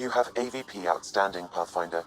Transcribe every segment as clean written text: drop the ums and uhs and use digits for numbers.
You have AVP outstanding, Pathfinder.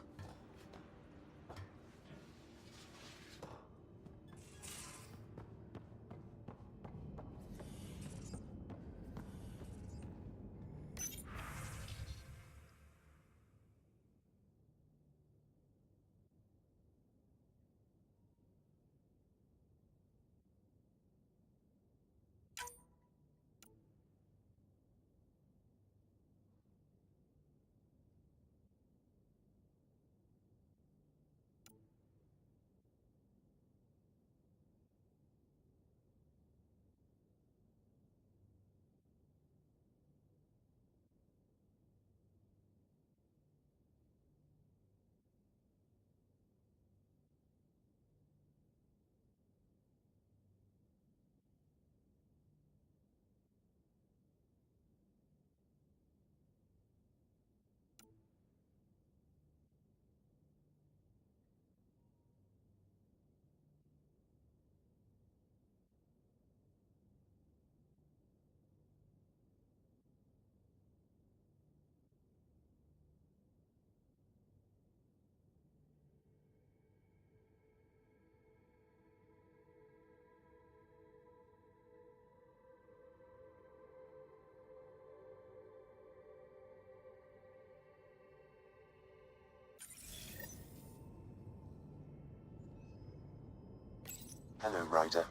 Hello, Ryder.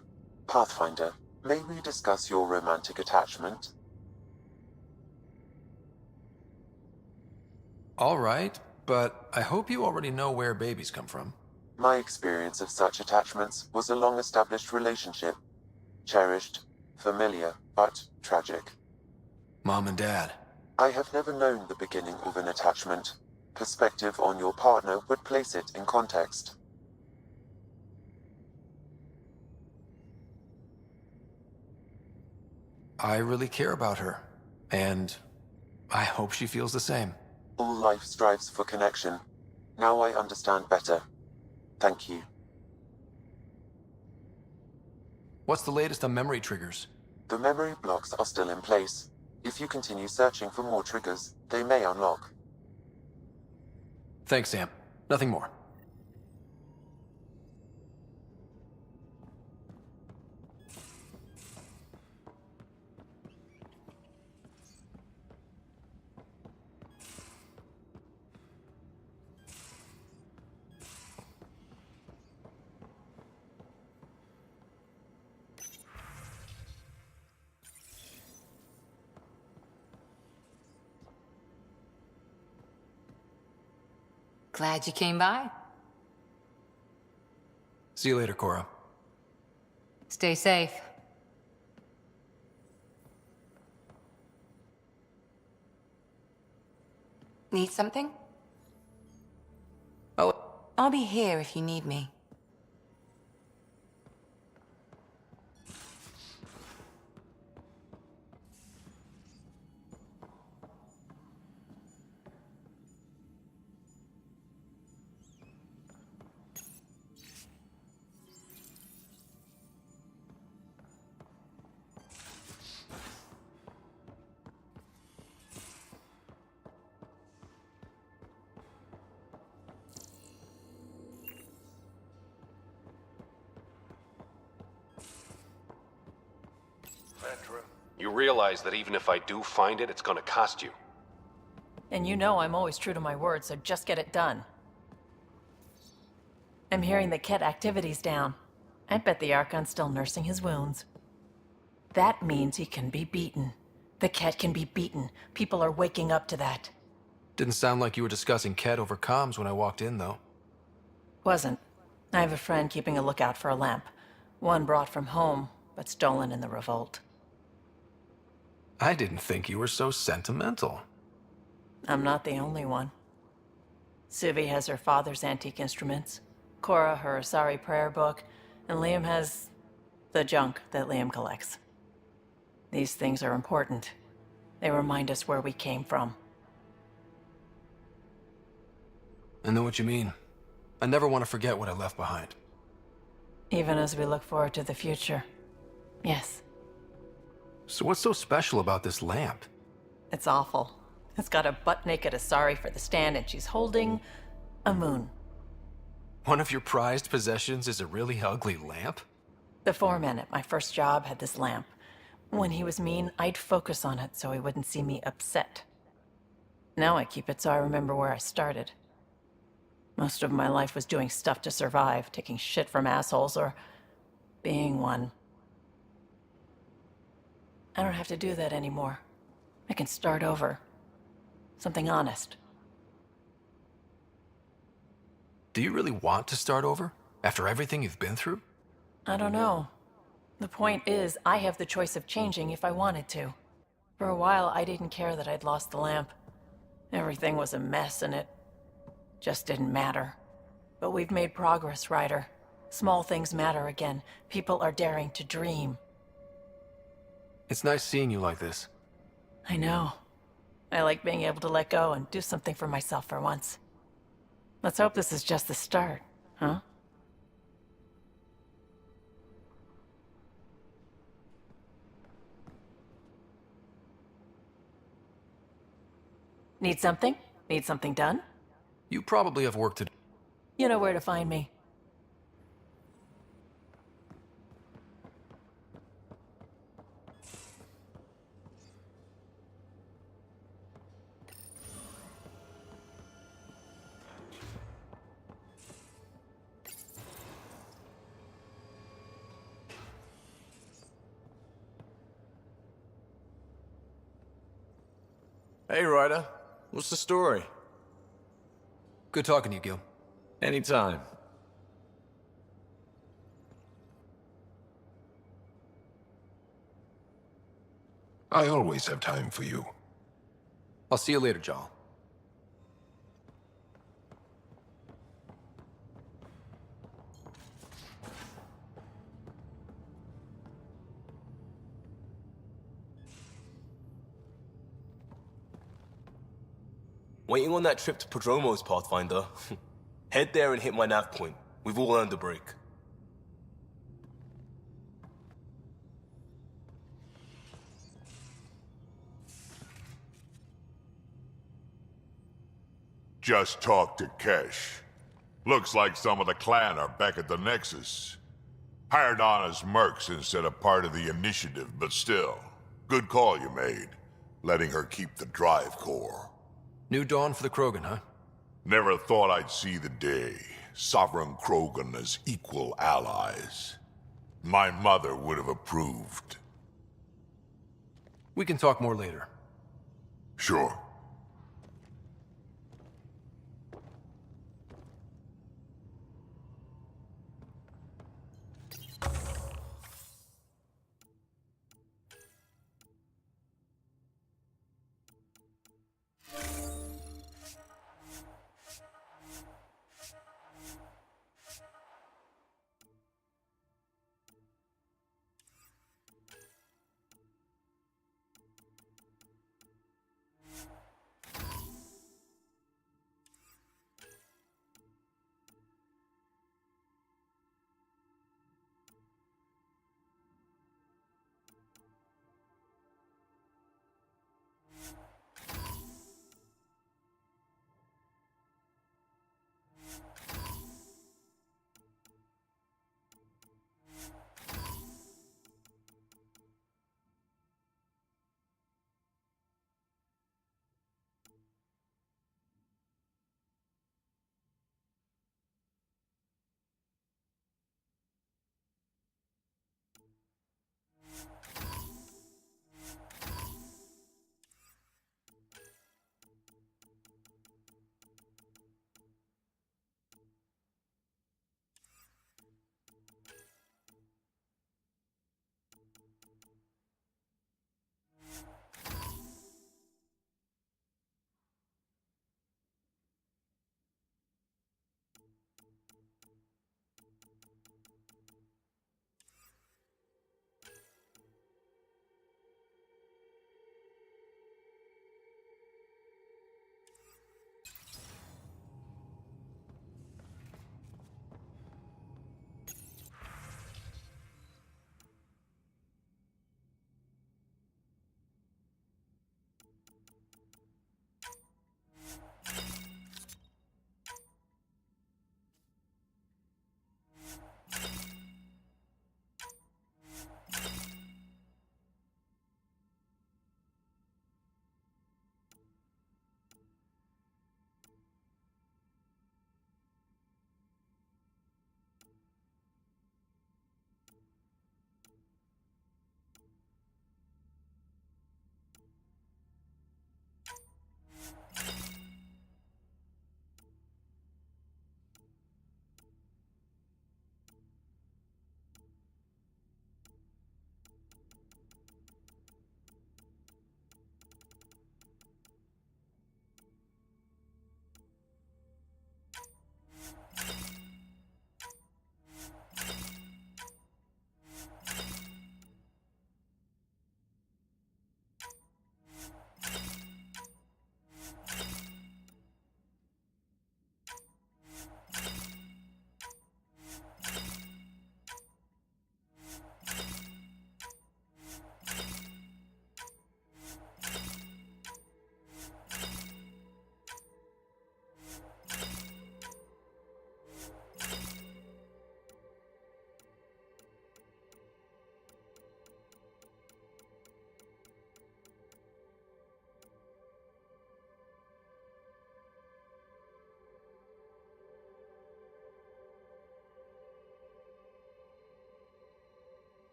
Pathfinder, may we discuss your romantic attachment? All right, but I hope you already know where babies come from. My experience of such attachments was a long-established relationship. Cherished, familiar, but tragic. Mom and Dad. I have never known the beginning of an attachment. Perspective on your partner would place it in context. I really care about her, and I hope she feels the same. All life strives for connection. Now I understand better. Thank you. What's the latest on memory triggers? The memory blocks are still in place. If you continue searching for more triggers, they may unlock. Thanks, Sam. Nothing more. Glad you came by. See you later, Cora. Stay safe. Need something? I'll be here if you need me. You realize that even if I do find it, it's gonna cost you. And you know I'm always true to my word, so just get it done. I'm hearing the Ket activity's down. I bet the Archon's still nursing his wounds. That means he can be beaten. The Ket can be beaten. People are waking up to that. Didn't sound like you were discussing Ket over comms when I walked in, though. Wasn't. I have a friend keeping a lookout for a lamp. One brought from home, but stolen in the revolt. I didn't think you were so sentimental. I'm not the only one. Suvi has her father's antique instruments, Cora her Asari prayer book, and Liam has the junk that Liam collects. These things are important. They remind us where we came from. I know what you mean. I never want to forget what I left behind. Even as we look forward to the future. Yes. So what's so special about this lamp? It's awful. It's got a butt-naked Asari for the stand, and she's holding a moon. One of your prized possessions is a really ugly lamp? The foreman at my first job had this lamp. When he was mean, I'd focus on it so he wouldn't see me upset. Now I keep it so I remember where I started. Most of my life was doing stuff to survive, taking shit from assholes, or being one. I don't have to do that anymore. I can start over. Something honest. Do you really want to start over? After everything you've been through? I don't know. The point is, I have the choice of changing if I wanted to. For a while, I didn't care that I'd lost the lamp. Everything was a mess, and it just didn't matter. But we've made progress, Ryder. Small things matter again. People are daring to dream. It's nice seeing you like this. I know. I like being able to let go and do something for myself for once. Let's hope this is just the start, huh? Need something? Need something done? You probably have work to do. You know where to find me. Hey, Ryder. What's the story? Good talking to you, Gil. Anytime. I always have time for you. I'll see you later, Jal. Waiting on that trip to Prodromos, Pathfinder. Head there and hit my nav point. We've all earned a break. Just talked to Kesh. Looks like some of the clan are back at the Nexus. Hired on as mercs instead of part of the initiative, but still. Good call you made, letting her keep the drive core. New dawn for the Krogan, huh? Never thought I'd see the day. Sovereign Krogan as equal allies. My mother would have approved. We can talk more later. Sure.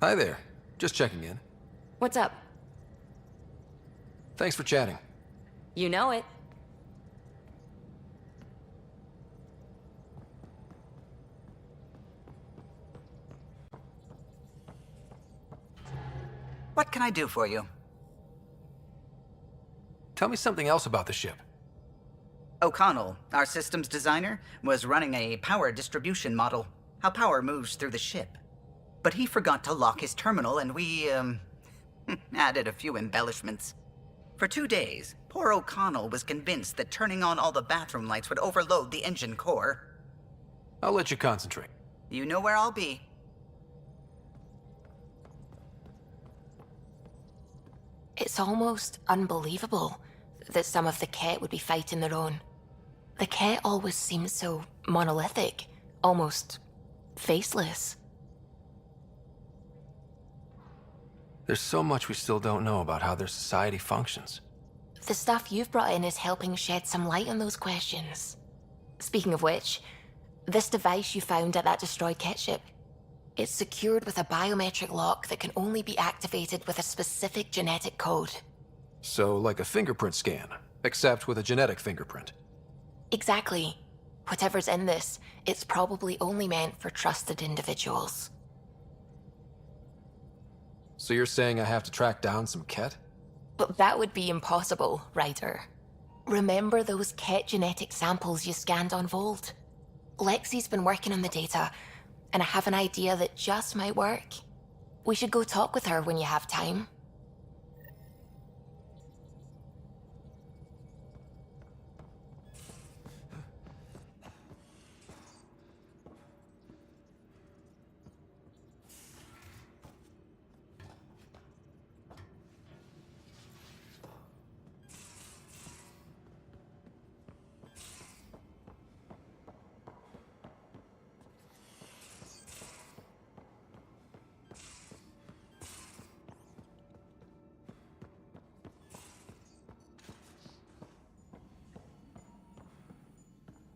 Hi there. Just checking in. What's up? Thanks for chatting. You know it. What can I do for you? Tell me something else about the ship. O'Connell, our systems designer, was running a power distribution model, how power moves through the ship. But he forgot to lock his terminal and we, added a few embellishments. For 2 days, poor O'Connell was convinced that turning on all the bathroom lights would overload the engine core. I'll let you concentrate. You know where I'll be. It's almost unbelievable that some of the Ket would be fighting their own. The Ket always seems so monolithic, almost faceless. There's so much we still don't know about how their society functions. The stuff you've brought in is helping shed some light on those questions. Speaking of which, this device you found at that destroyed Ket ship, it's secured with a biometric lock that can only be activated with a specific genetic code. So, like a fingerprint scan, except with a genetic fingerprint. Exactly. Whatever's in this, it's probably only meant for trusted individuals. So you're saying I have to track down some Ket? But that would be impossible, Ryder. Remember those Ket genetic samples you scanned on Volt? Lexi's been working on the data, and I have an idea that just might work. We should go talk with her when you have time.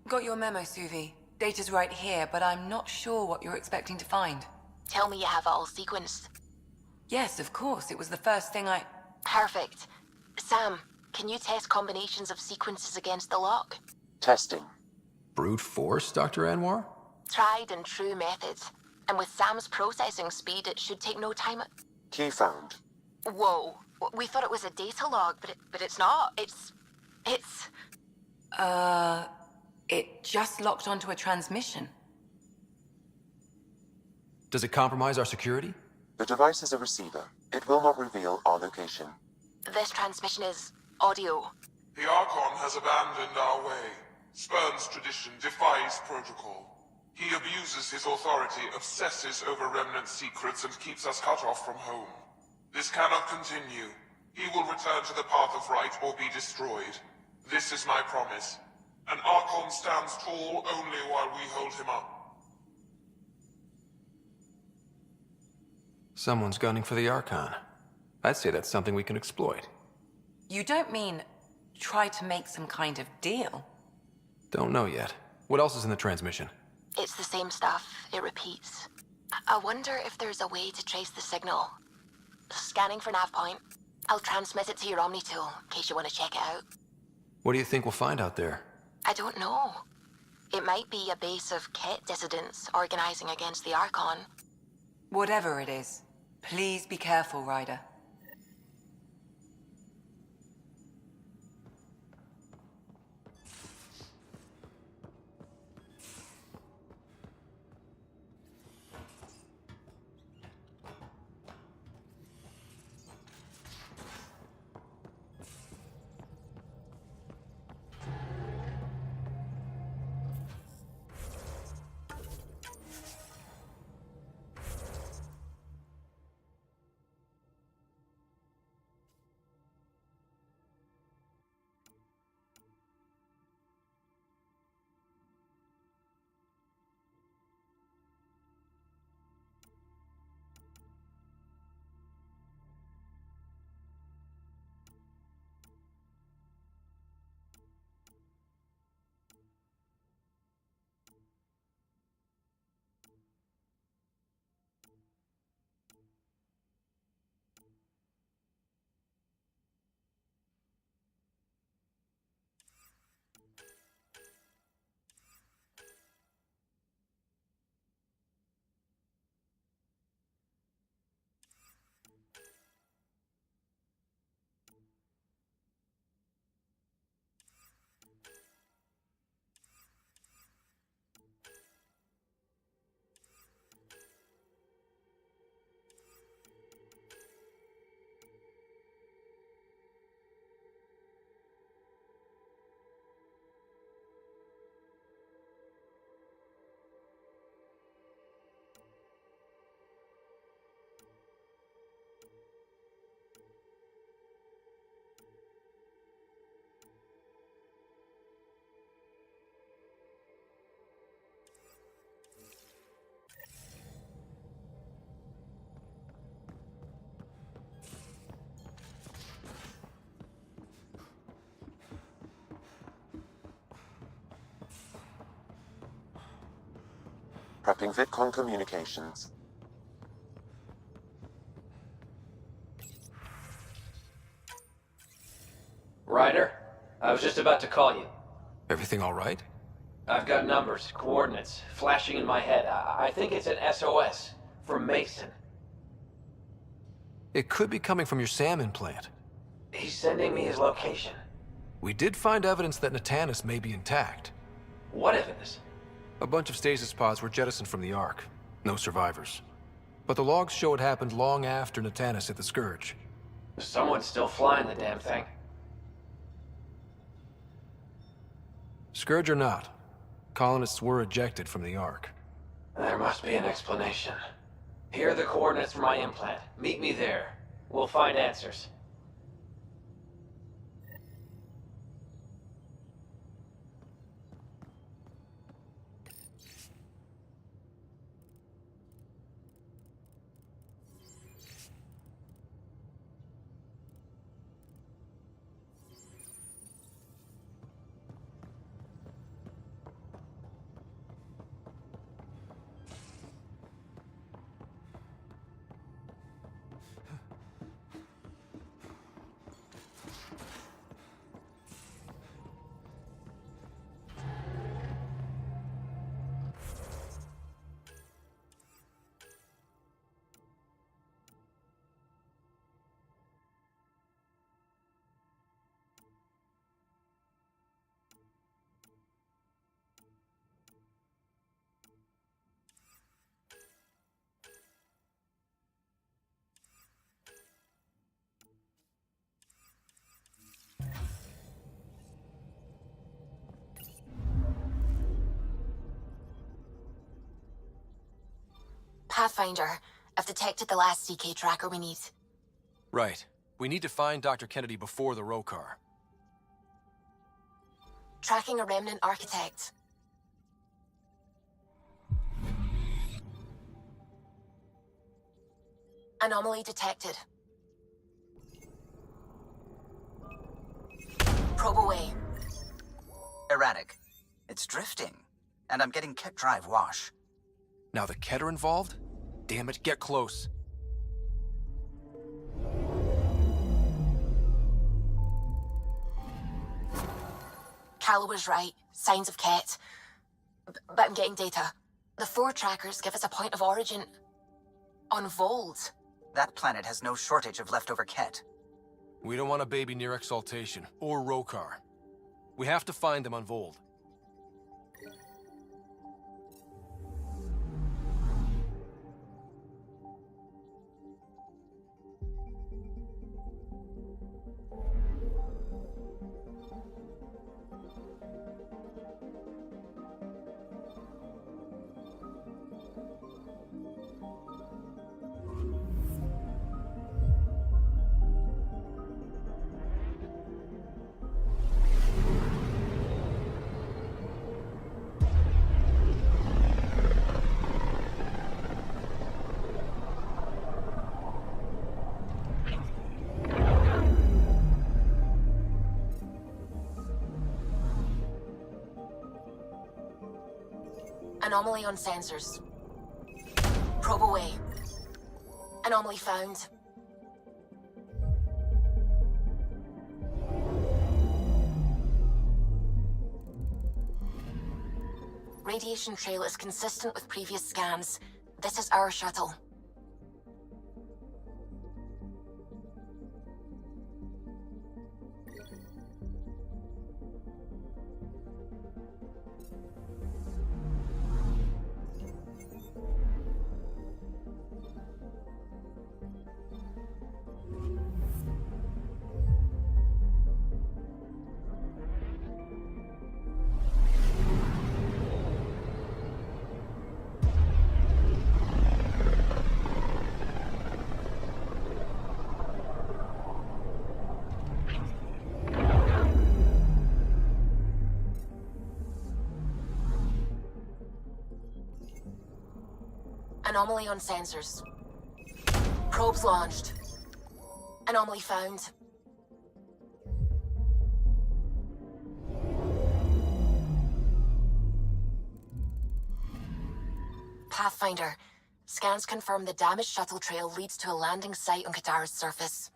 Got your memo, Suvi. Data's right here, but I'm not sure what you're expecting to find. Tell me you have it all sequenced. Yes, of course. It was the first thing I... Perfect. Sam, can you test combinations of sequences against the lock? Testing. Brute force, Dr. Anwar? Tried and true methods. And with Sam's processing speed, it should take no time. Key found. Whoa. We thought it was a data log, but it's not. It's... It just locked onto a transmission. Does it compromise our security? The device is a receiver. It will not reveal our location. This transmission is audio. The Archon has abandoned our way, spurns tradition, defies protocol. He abuses his authority, obsesses over Remnant secrets, and keeps us cut off from home. This cannot continue. He will return to the path of right or be destroyed. This is my promise. An Archon stands tall only while we hold him up. Someone's gunning for the Archon. I'd say that's something we can exploit. You don't mean try to make some kind of deal? Don't know yet. What else is in the transmission? It's the same stuff. It repeats. I wonder if there's a way to trace the signal. Scanning for nav point. I'll transmit it to your Omni tool, in case you want to check it out. What do you think we'll find out there? I don't know. It might be a base of Ket dissidents organizing against the Archon. Whatever it is, please be careful, Ryder. Prepping VidCon communications. Ryder, I was just about to call you. Everything all right? I've got numbers, coordinates, flashing in my head. I think it's an SOS from Mason. It could be coming from your salmon plant. He's sending me his location. We did find evidence that Natanis may be intact. What evidence? A bunch of stasis pods were jettisoned from the Ark. No survivors. But the logs show it happened long after Natanis hit the Scourge. Someone's still flying the damn thing. Scourge or not, colonists were ejected from the Ark. There must be an explanation. Here are the coordinates for my implant. Meet me there. We'll find answers. Pathfinder, I've detected the last CK tracker we need. Right. We need to find Dr. Kennedy before the Rokar. Tracking a remnant architect. Anomaly detected. Probe away. Erratic. It's drifting. And I'm getting kit drive wash. Now the Keter involved? Damn it, get close. Callow was right. Signs of Ket. But I'm getting data. The 4 trackers give us a point of origin on Vold. That planet has no shortage of leftover Ket. We don't want a baby near Exaltation, or Rokar. We have to find them on Vold. Anomaly on sensors. Probe away. Anomaly found. Radiation trail is consistent with previous scans. This is our shuttle. Anomaly on sensors. Probes launched. Anomaly found. Pathfinder. Scans confirm the damaged shuttle trail leads to a landing site on Kadara's surface.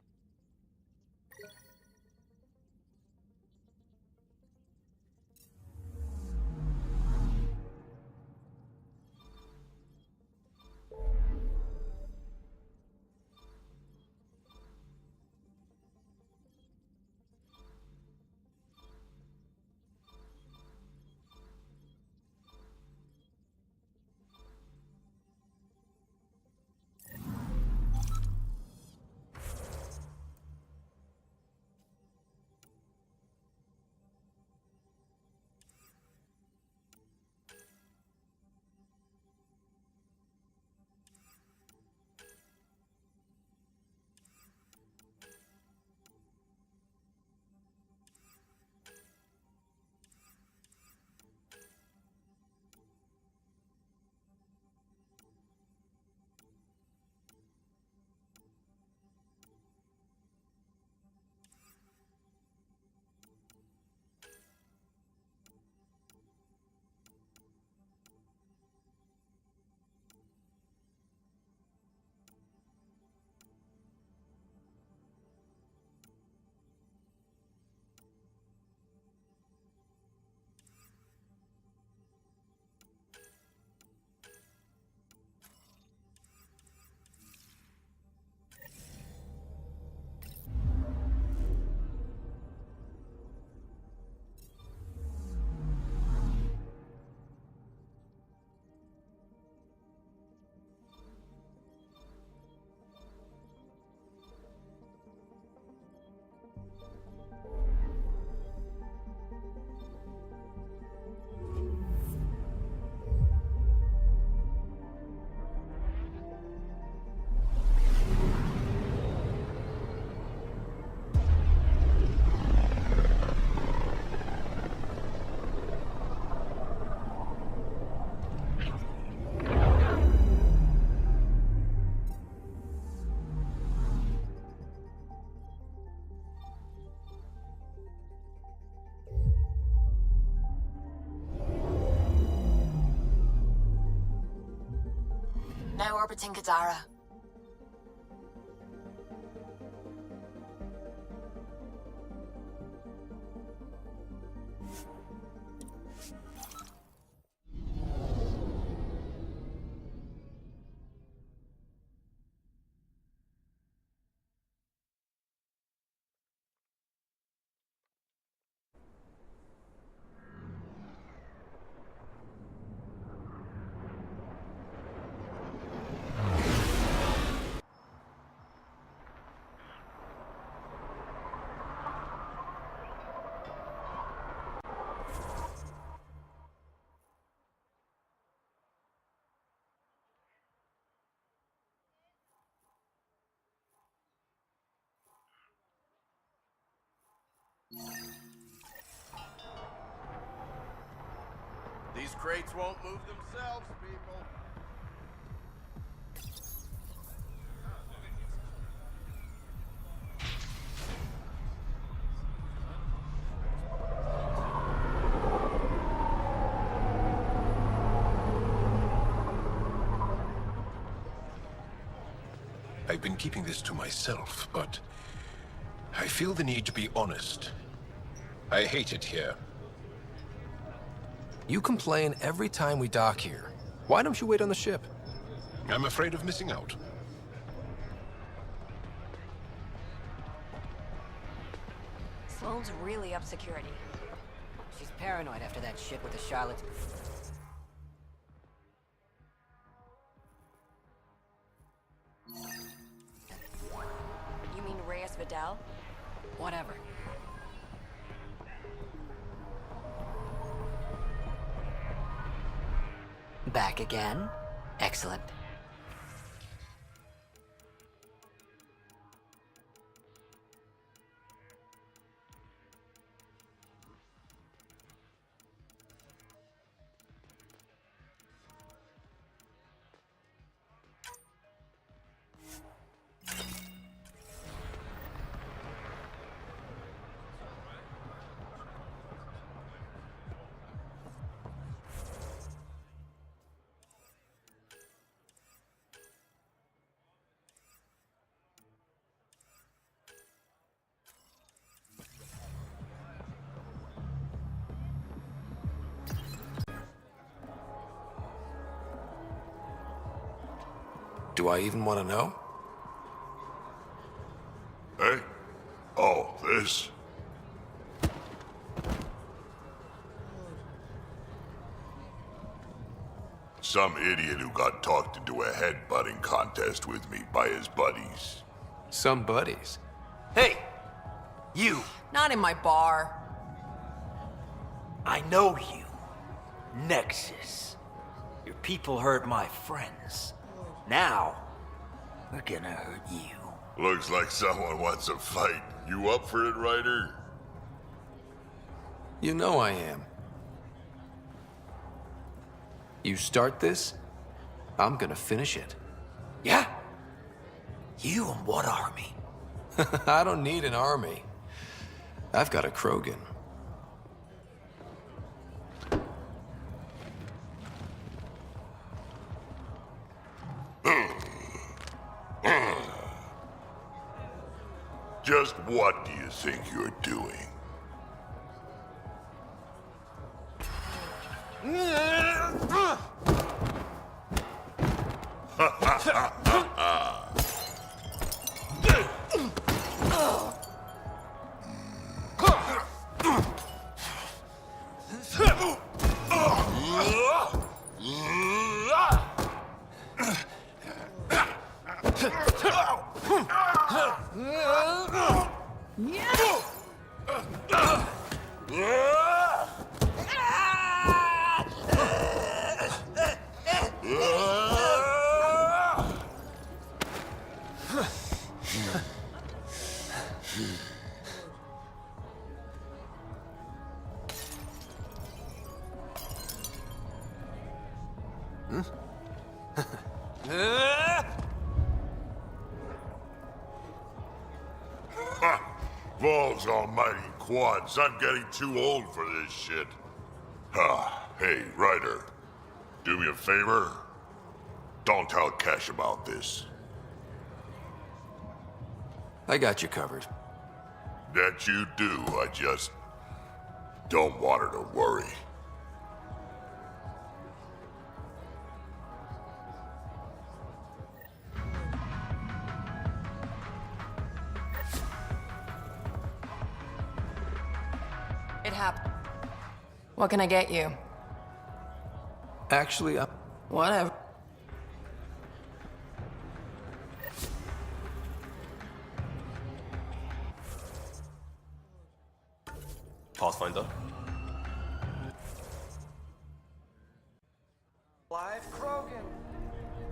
Now orbiting Kadara. These crates won't move themselves, people. I've been keeping this to myself, but I feel the need to be honest. I hate it here. You complain every time we dock here. Why don't you wait on the ship? I'm afraid of missing out. Sloane's really up security. She's paranoid after that shit with the Charlotte. You mean Reyes Vidal? Whatever. Back again? Excellent. Do I even want to know? Hey? Oh, this? Some idiot who got talked into a headbutting contest with me by his buddies. Some buddies. Hey! You! Not in my bar. I know you. Nexus. Your people hurt my friends. Now, we're gonna hurt you. Looks like someone wants a fight. You up for it, Ryder? You know I am. You start this, I'm gonna finish it. Yeah? You and what army? I don't need an army. I've got a Krogan. Just what do you think you're doing? Balls almighty quads, I'm getting too old for this shit. Hey, Ryder. Do me a favor. Don't tell Cash about this. I got you covered. That you do, I just don't want her to worry. It happened. What can I get you? Actually, Whatever. Pathfinder. Live Krogan.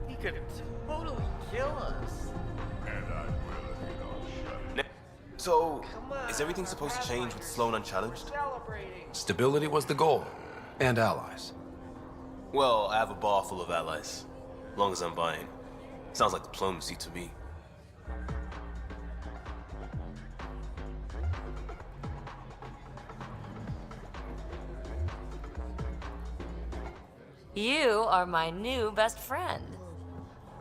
He could totally kill us. And I will if you don't shut it. So, is everything supposed to change with Sloan unchallenged? stability was the goal. And allies. Well, I have a bar full of allies. As long as I'm buying. Sounds like diplomacy to me. You are my new best friend.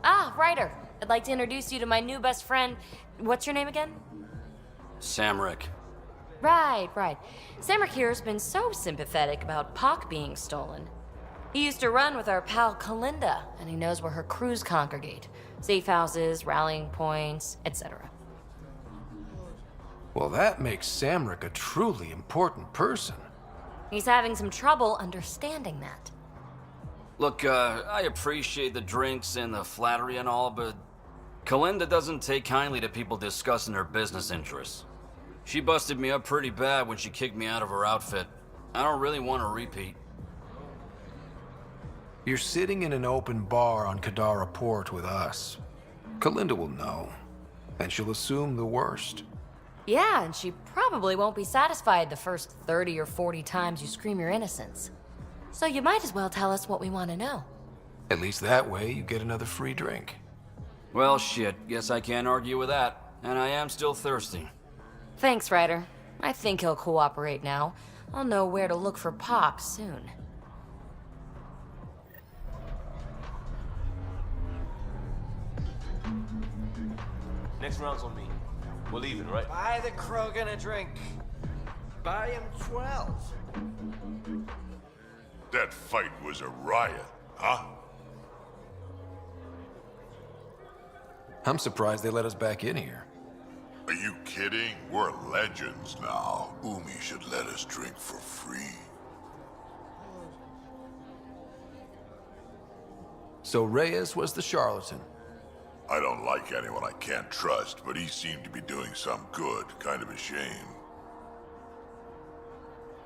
Ah, Ryder. I'd like to introduce you to my new best friend. What's your name again? Samrick. Right. Samrick here has been so sympathetic about Pock being stolen. He used to run with our pal Kalinda, and he knows where her crews congregate. Safe houses, rallying points, etc. Well, that makes Samrick a truly important person. He's having some trouble understanding that. Look, I appreciate the drinks and the flattery and all, but Kalinda doesn't take kindly to people discussing her business interests. She busted me up pretty bad when she kicked me out of her outfit. I don't really want to repeat. You're sitting in an open bar on Kadara Port with us. Kalinda will know, and she'll assume the worst. Yeah, and she probably won't be satisfied the first 30 or 40 times you scream your innocence. So you might as well tell us what we want to know. At least that way you get another free drink. Well, shit, guess I can't argue with that. And I am still thirsty. Thanks, Ryder. I think he'll cooperate now. I'll know where to look for Pop soon. Next round's on me. We're leaving, right? Buy the Krogan a drink. Buy him 12. That fight was a riot, huh? I'm surprised they let us back in here. Are you kidding? We're legends now. Umi should let us drink for free. So Reyes was the charlatan. I don't like anyone I can't trust, but he seemed to be doing some good. Kind of a shame.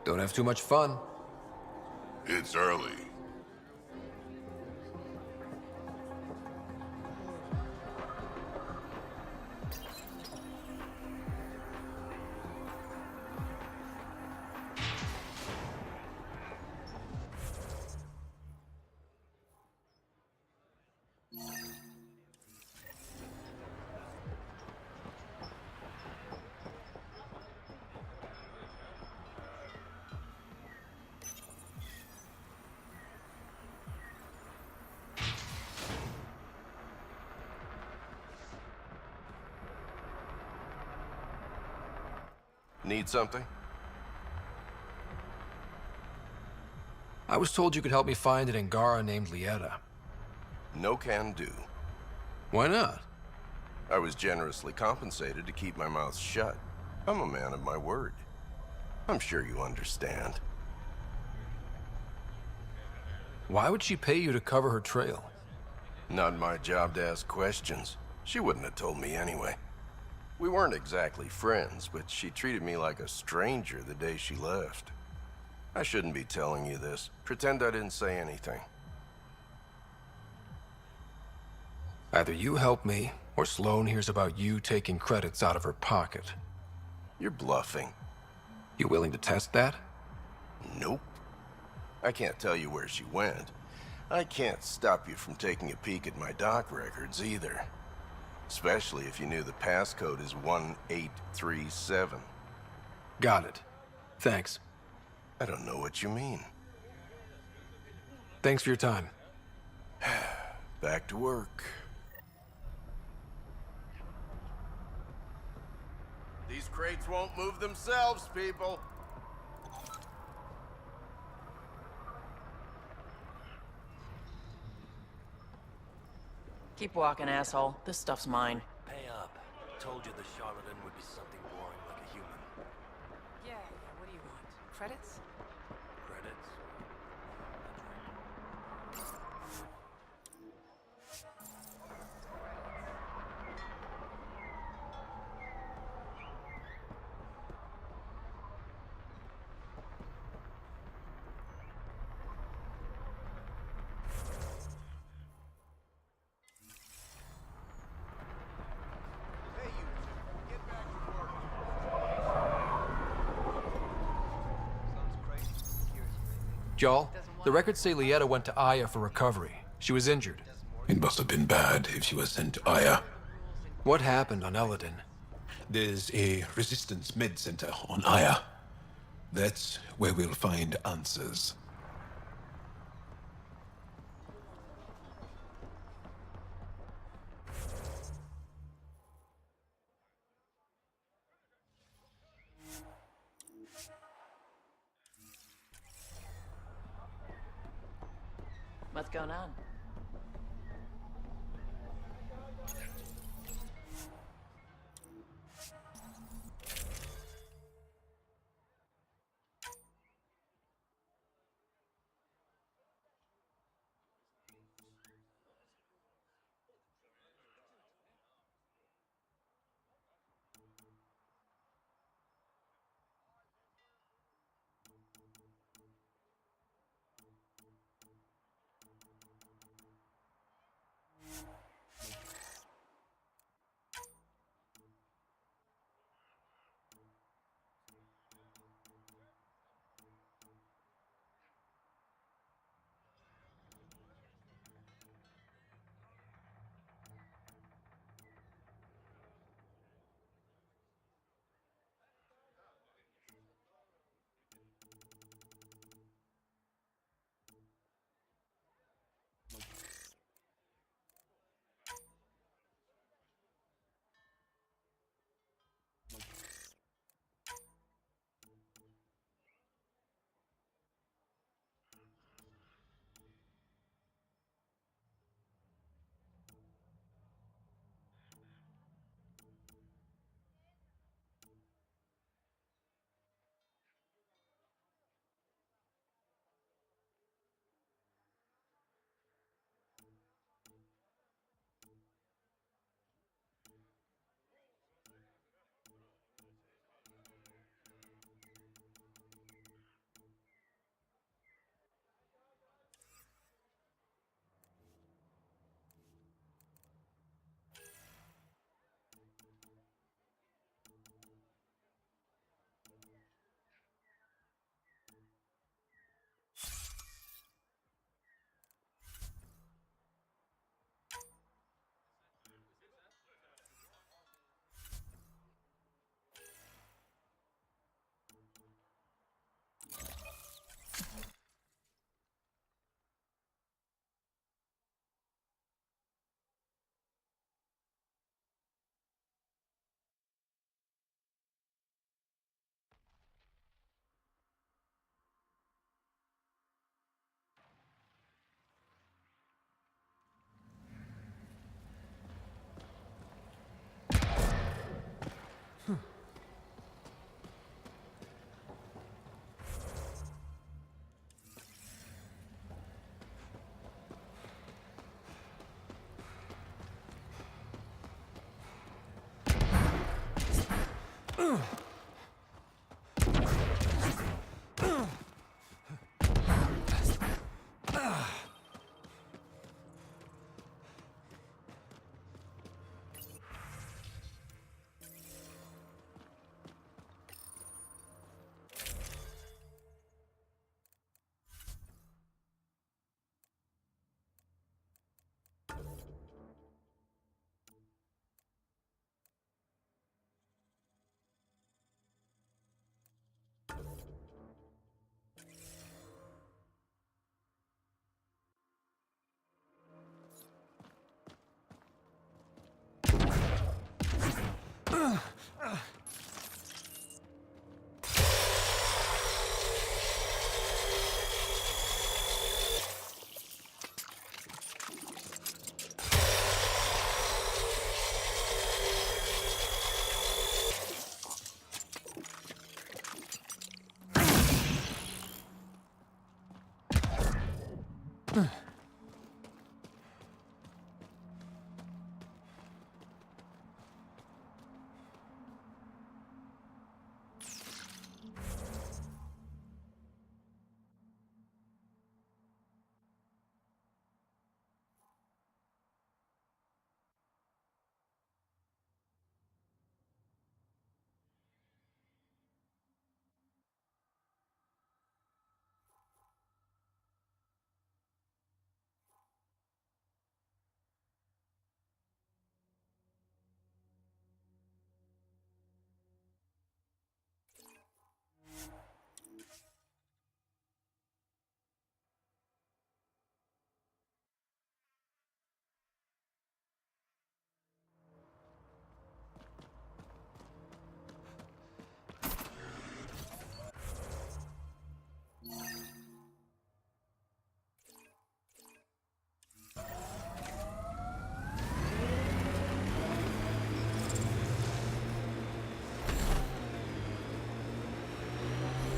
Don't have too much fun. It's early. Need something? I was told you could help me find an Angara named Lieta. No can do. Why not? I was generously compensated to keep my mouth shut. I'm a man of my word. I'm sure you understand. Why would she pay you to cover her trail? Not my job to ask questions. She wouldn't have told me anyway. We weren't exactly friends, but she treated me like a stranger the day she left. I shouldn't be telling you this. Pretend I didn't say anything. Either you help me, or Sloane hears about you taking credits out of her pocket. You're bluffing. You willing to test that? Nope. I can't tell you where she went. I can't stop you from taking a peek at my doc records either. Especially if you knew the passcode is 1837. Got it. Thanks. I don't know what you mean. Thanks for your time. Back to work. These crates won't move themselves, people. Keep walking, asshole. This stuff's mine. Pay up. Told you the charlatan would be something boring like a human. Yeah, what do you want? Credits? Credits? Jarl, the records say Lieta went to Aya for recovery. She was injured. It must have been bad if she was sent to Aya. What happened on Eladin? There's a resistance med center on Aya. That's where we'll find answers. What's going on?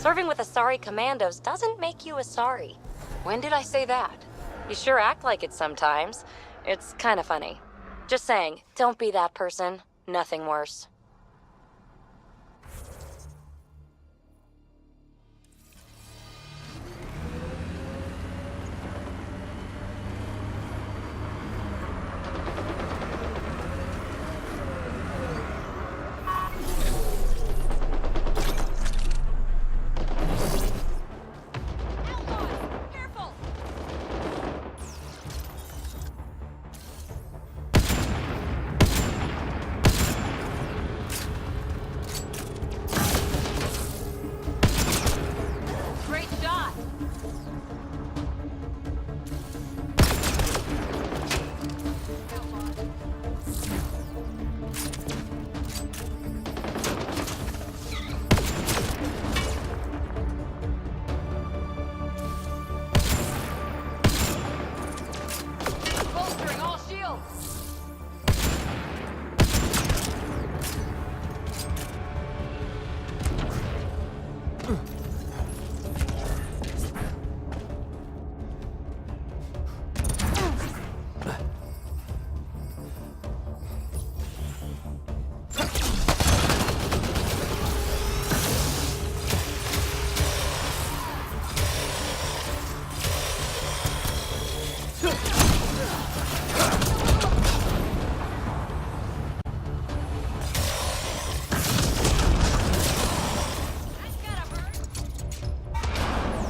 Serving with Asari commandos doesn't make you Asari. When did I say that? You sure act like it sometimes. It's kind of funny. Just saying, don't be that person. Nothing worse.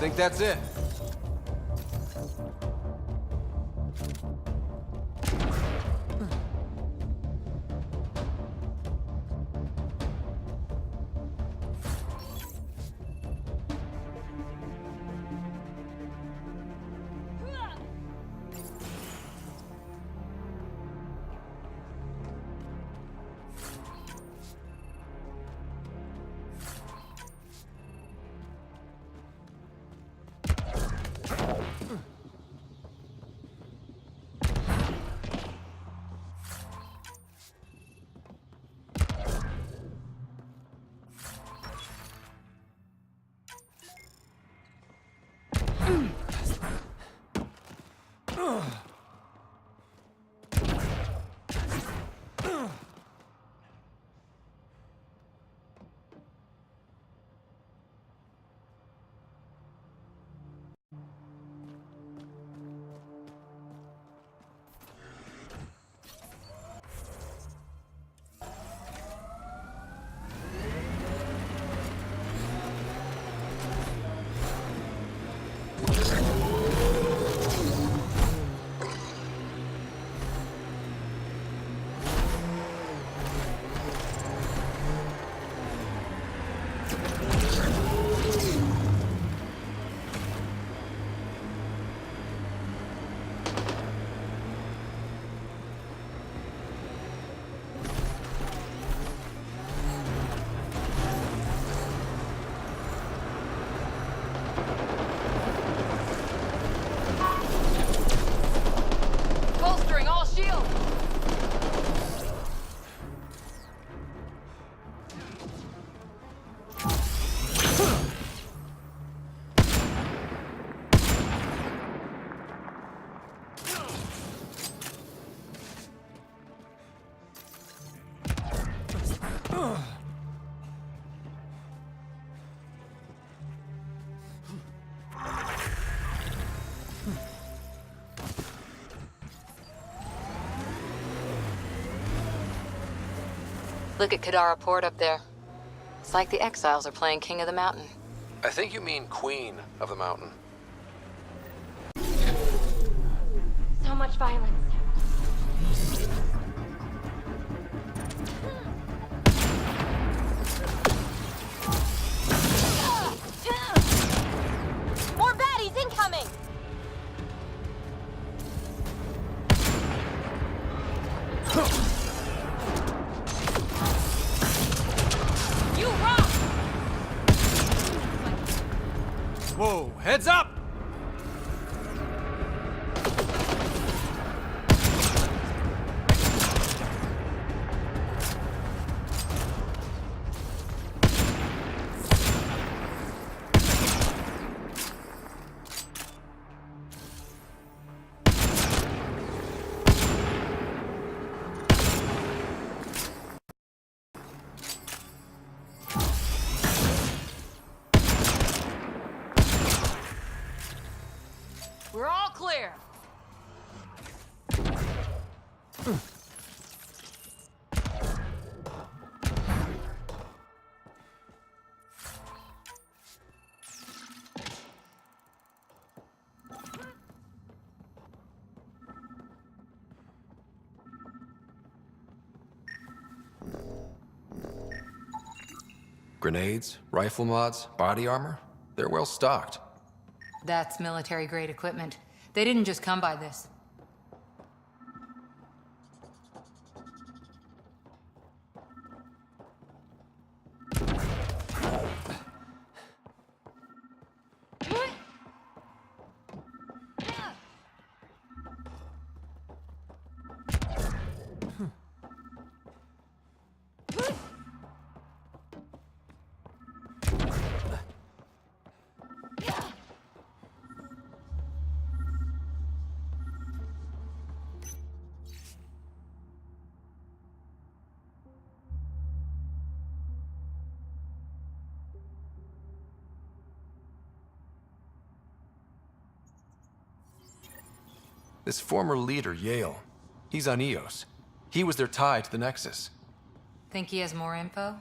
Think that's it? Look at Kadara Port up there. It's like the exiles are playing King of the Mountain. I think you mean Queen of the Mountain. So much violence. More baddies incoming! You rock! Whoa, heads up! We're all clear. Grenades, rifle mods, body armor. They're well stocked. That's military-grade equipment. They didn't just come by this. This former leader, Yale, he's on Eos. He was their tie to the Nexus. Think he has more info?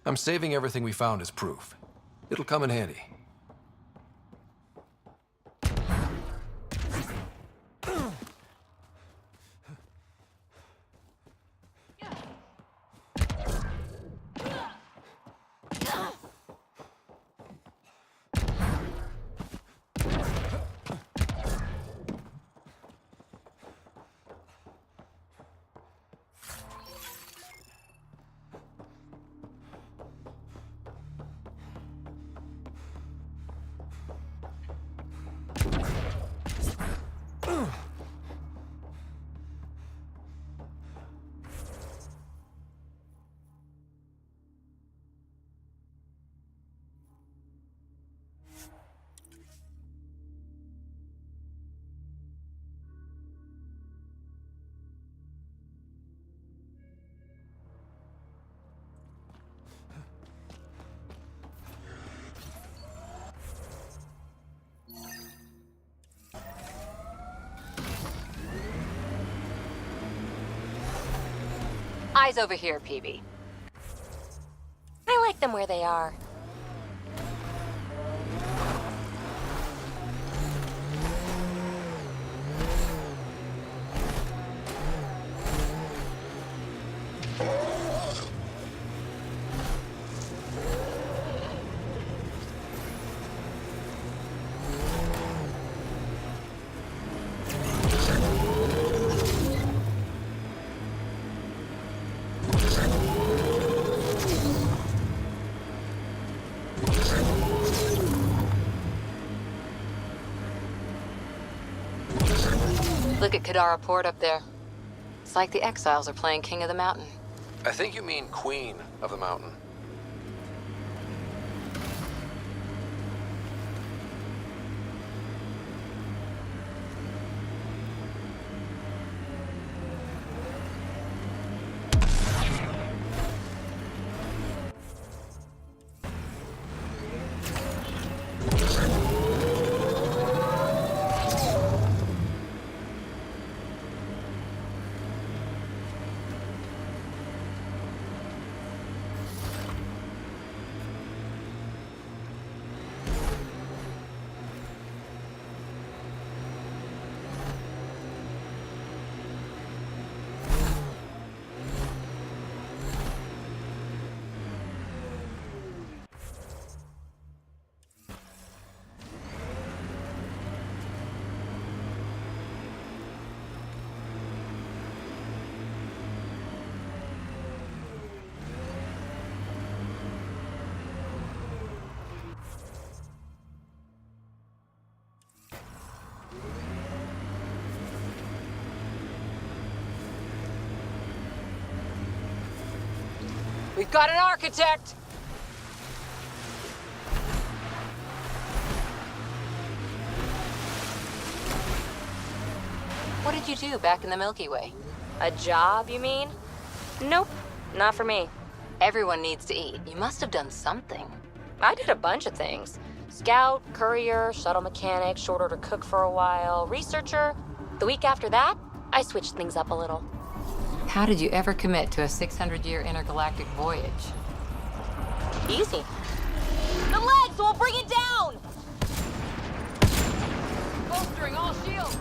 I'm saving everything we found as proof. It'll come in handy. Eyes over here, PB. I like them where they are. Look at Kadara Port up there. It's like the exiles are playing King of the Mountain. I think you mean Queen of the Mountain. We've got an architect! What did you do back in the Milky Way? A job, you mean? Nope, not for me. Everyone needs to eat. You must have done something. I did a bunch of things. Scout, courier, shuttle mechanic, short order cook for a while, researcher. The week after that, I switched things up a little. How did you ever commit to a 600-year intergalactic voyage? Easy. The legs will bring it down! Bolstering all shields!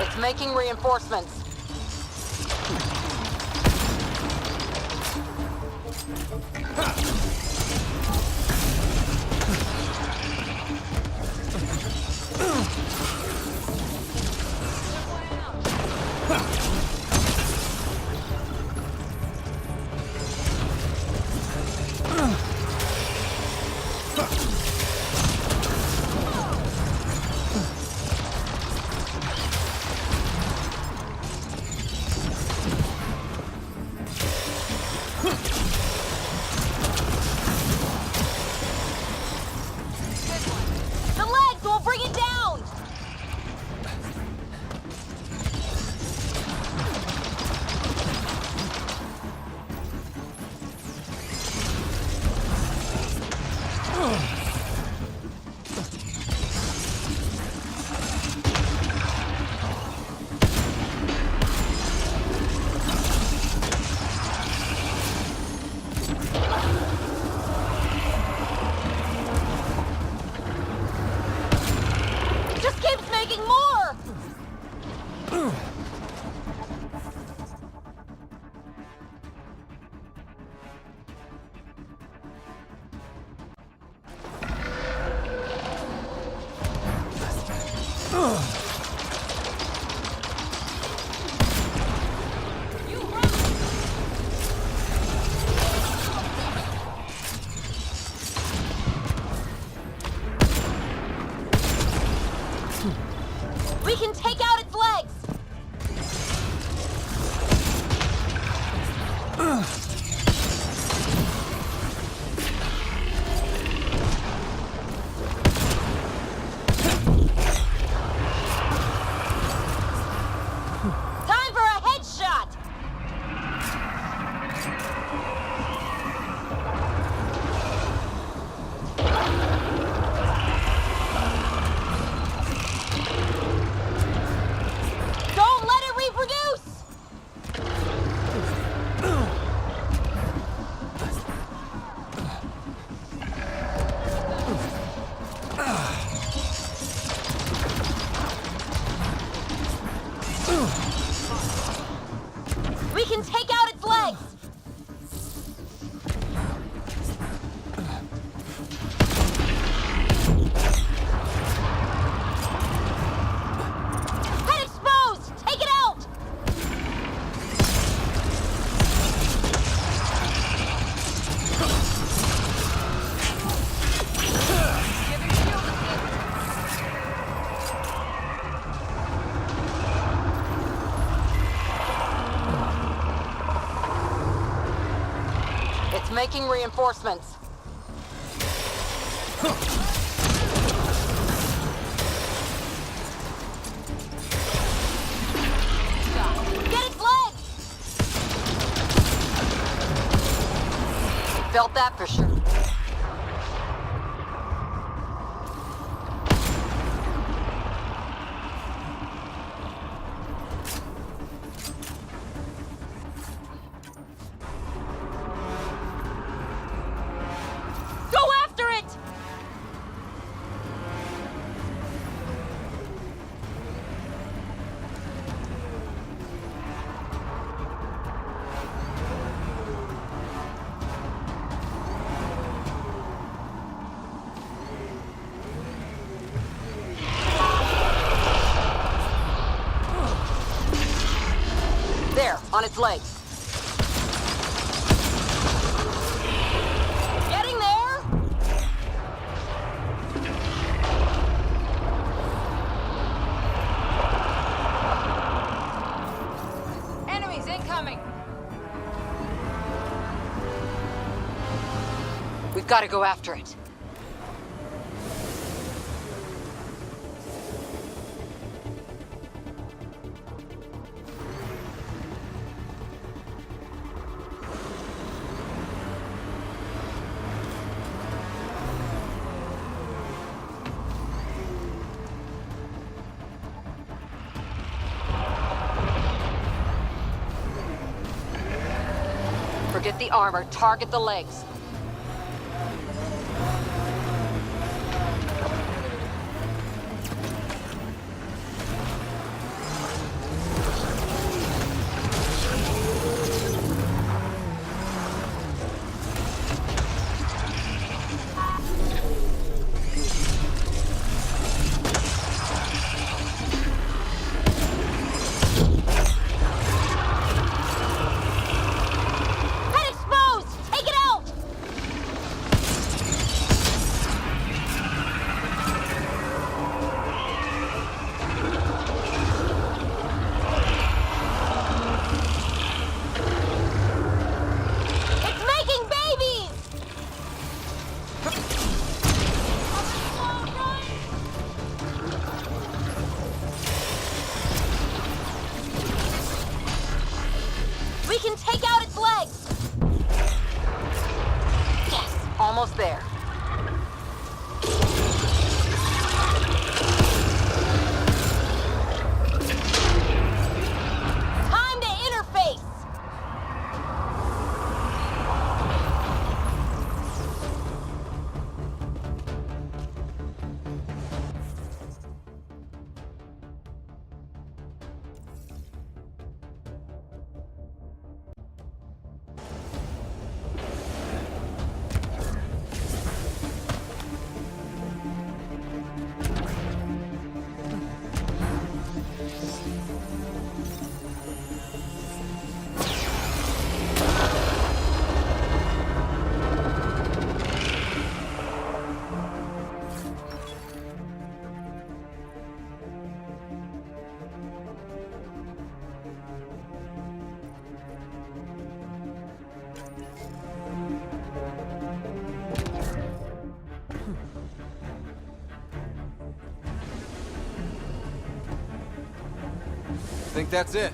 It's making reinforcements. The legs will bring it down! It just keeps making more! We can take out its legs! Time for a headshot! Don't let it reproduce! We can take out its legs! Head exposed! Take it out! It's making reinforcements. Get its legs! Felt that for sure. Go after it! its legs. Getting there? Enemies incoming! We've got to go after it. Forget the armor, target the legs. We can take out its legs! Yes, almost there. Time to interface! Think that's it?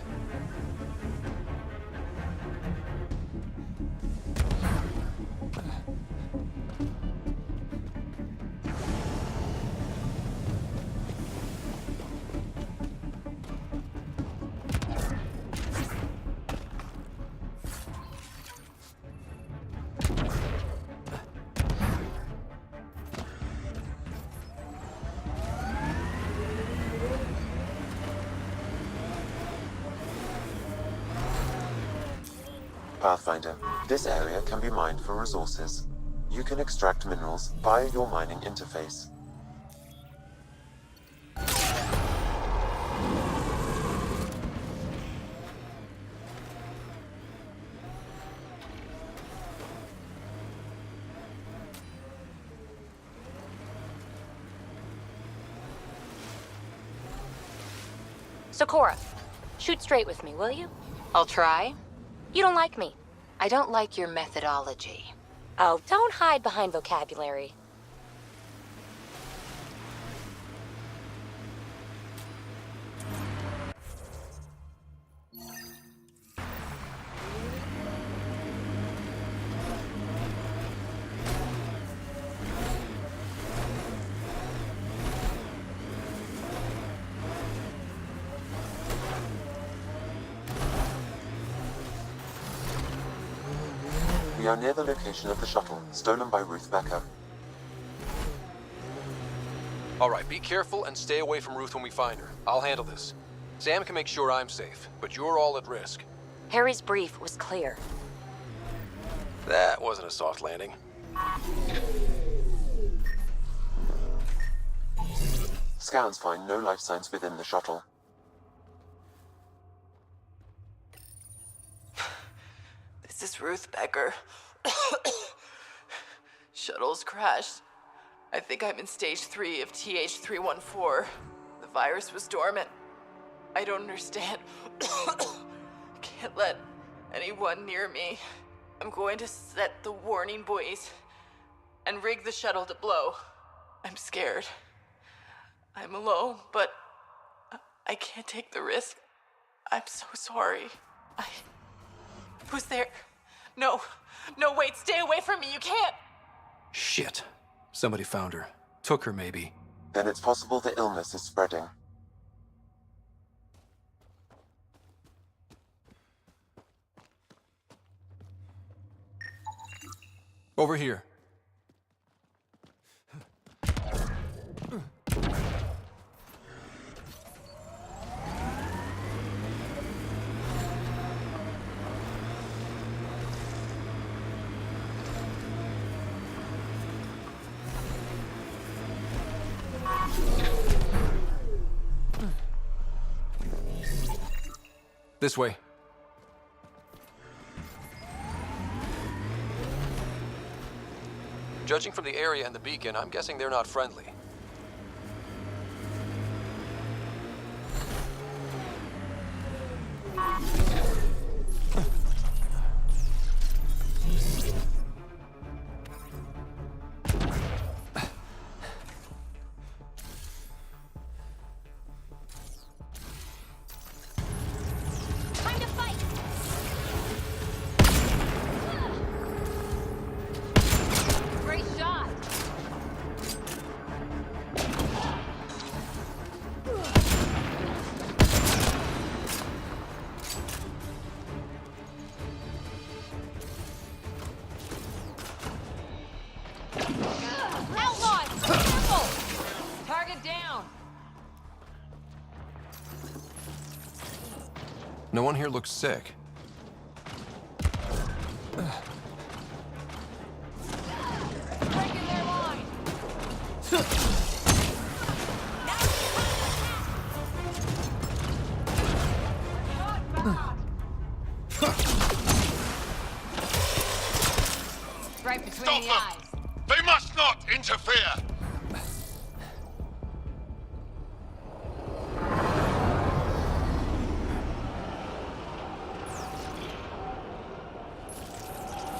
Pathfinder, this area can be mined for resources. You can extract minerals via your mining interface. Socorro, shoot straight with me, will you? I'll try. You don't like me. I don't like your methodology. Oh, don't hide behind vocabulary. We are near the location of the shuttle, stolen by Ruth Becker. Alright, be careful and stay away from Ruth when we find her. I'll handle this. Sam can make sure I'm safe, but you're all at risk. Harry's brief was clear. That wasn't a soft landing. Scans find no life signs within the shuttle. truth, Becker. Shuttle's crashed. I think I'm in stage 3 of TH314. The virus was dormant. I don't understand. Can't let anyone near me. I'm going to set the warning buoys and rig the shuttle to blow. I'm scared. I'm alone, but I can't take the risk. I'm so sorry. Who's there? No, wait, stay away from me, you can't! Shit. Somebody found her. Took her, maybe. Then it's possible the illness is spreading. Over here. This way. Judging from the area and the beacon, I'm guessing they're not friendly. Time to fight! Great shot! Outlaws! Careful! Target down! No one here looks sick. Breaking their line! Right between Stop the them! eyes. They must not interfere!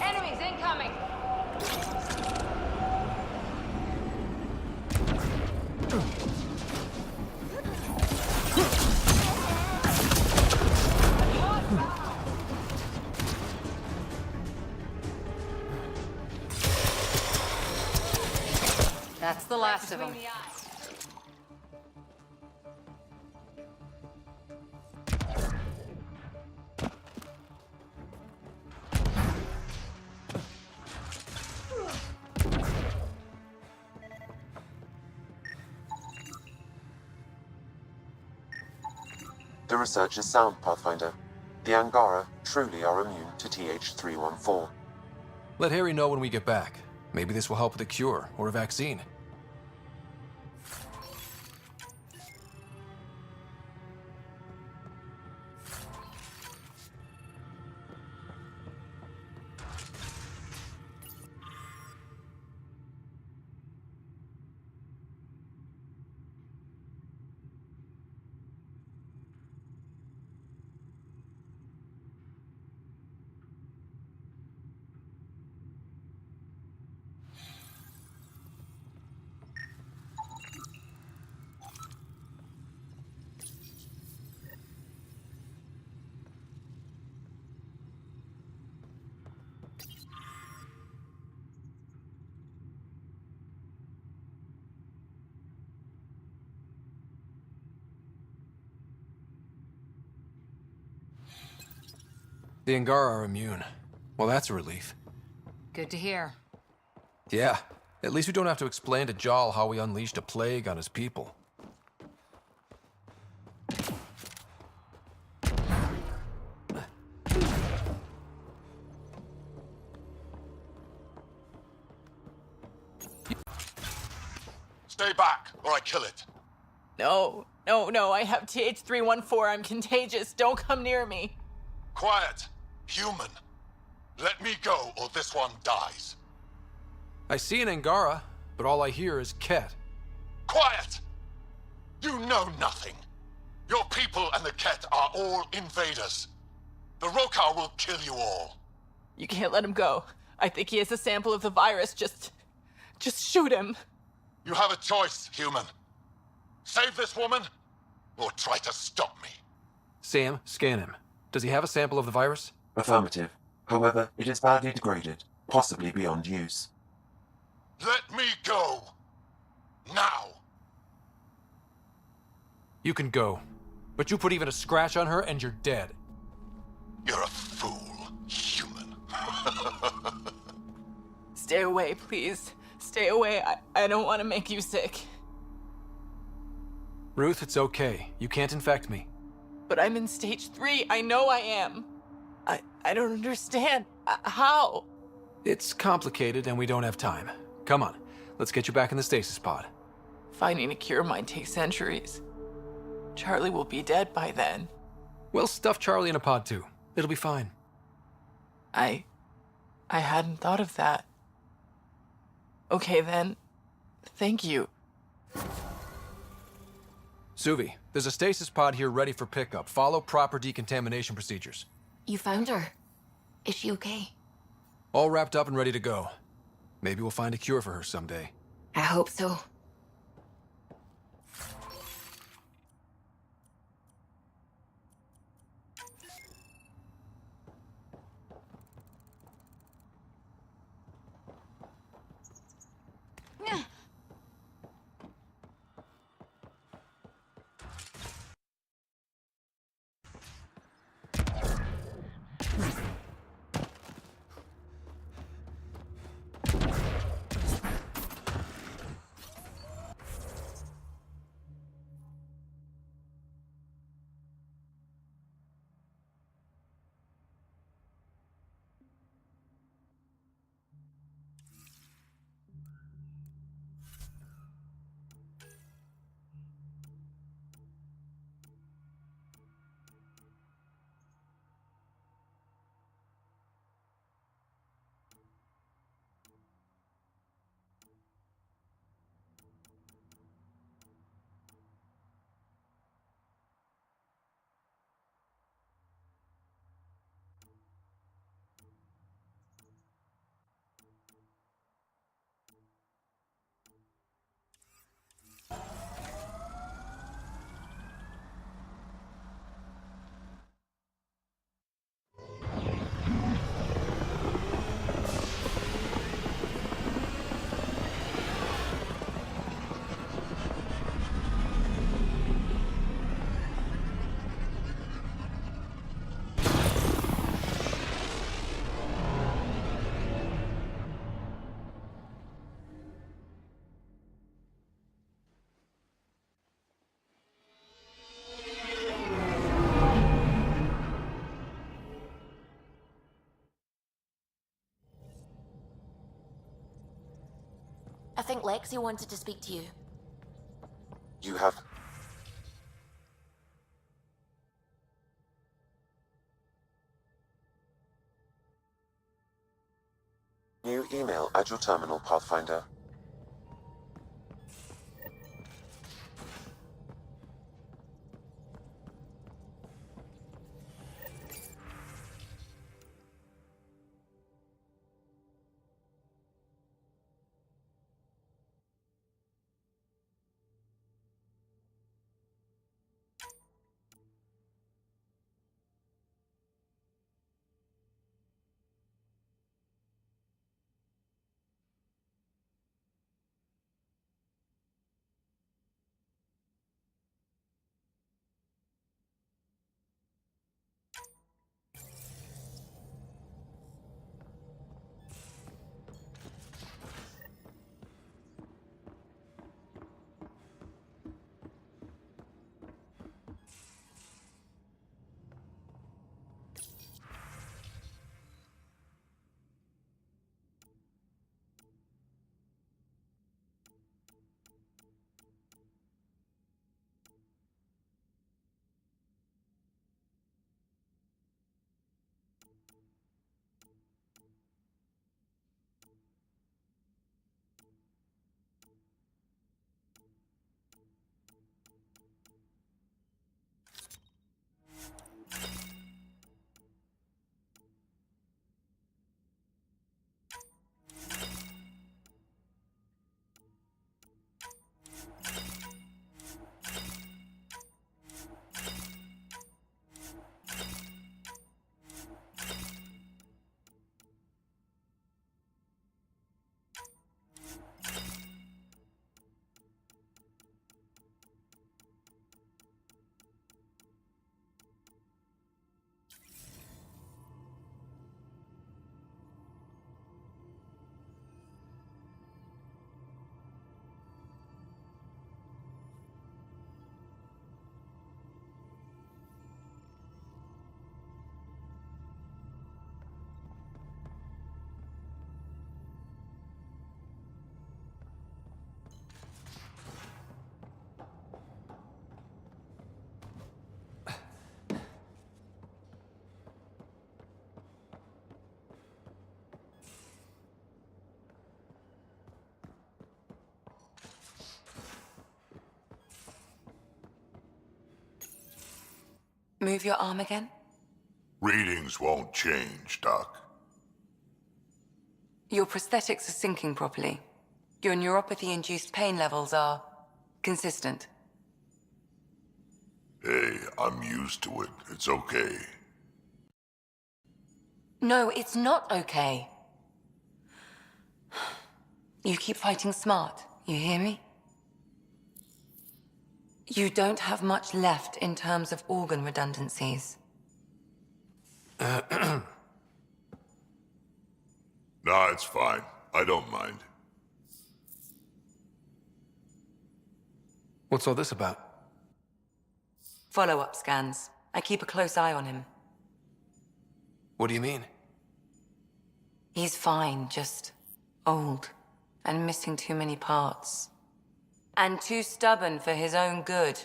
Enemies incoming! That's the last of them. The research is sound, Pathfinder. The Angara truly are immune to TH314. Let Harry know when we get back. Maybe this will help with a cure or a vaccine. The Angara are immune. Well, that's a relief. Good to hear. Yeah, at least we don't have to explain to Jal how we unleashed a plague on his people. Stay back, or I kill it. No, I have TH314. I'm contagious. Don't come near me. Quiet. Human. Let me go, or this one dies. I see an Angara, but all I hear is Ket. Quiet! You know nothing. Your people and the Ket are all invaders. The Rokar will kill you all. You can't let him go. I think he has a sample of the virus. Just shoot him. You have a choice, human. Save this woman, or try to stop me. Sam, scan him. Does he have a sample of the virus? Affirmative. However, it is badly degraded, possibly beyond use. Let me go. Now. You can go. But you put even a scratch on her and you're dead. You're a fool, human. Stay away, please. Stay away. I don't want to make you sick. Ruth, it's okay. You can't infect me. But I'm in stage 3. I know I am. I don't understand. How? It's complicated and we don't have time. Come on, let's get you back in the stasis pod. Finding a cure might take centuries. Charlie will be dead by then. We'll stuff Charlie in a pod too. It'll be fine. I hadn't thought of that. Okay then. Thank you. Suvi, there's a stasis pod here ready for pickup. Follow proper decontamination procedures. You found her. Is she okay? All wrapped up and ready to go. Maybe we'll find a cure for her someday. I hope so. I think Lexi wanted to speak to you. You have... New email at your terminal, Pathfinder. Move your arm again? Readings won't change, Doc. Your prosthetics are syncing properly. Your neuropathy-induced pain levels are consistent. Hey, I'm used to it. It's okay. No, it's not okay. You keep fighting smart, you hear me? You don't have much left in terms of organ redundancies. No, it's fine. I don't mind. What's all this about? Follow-up scans. I keep a close eye on him. What do you mean? He's fine, just old and missing too many parts. And too stubborn for his own good.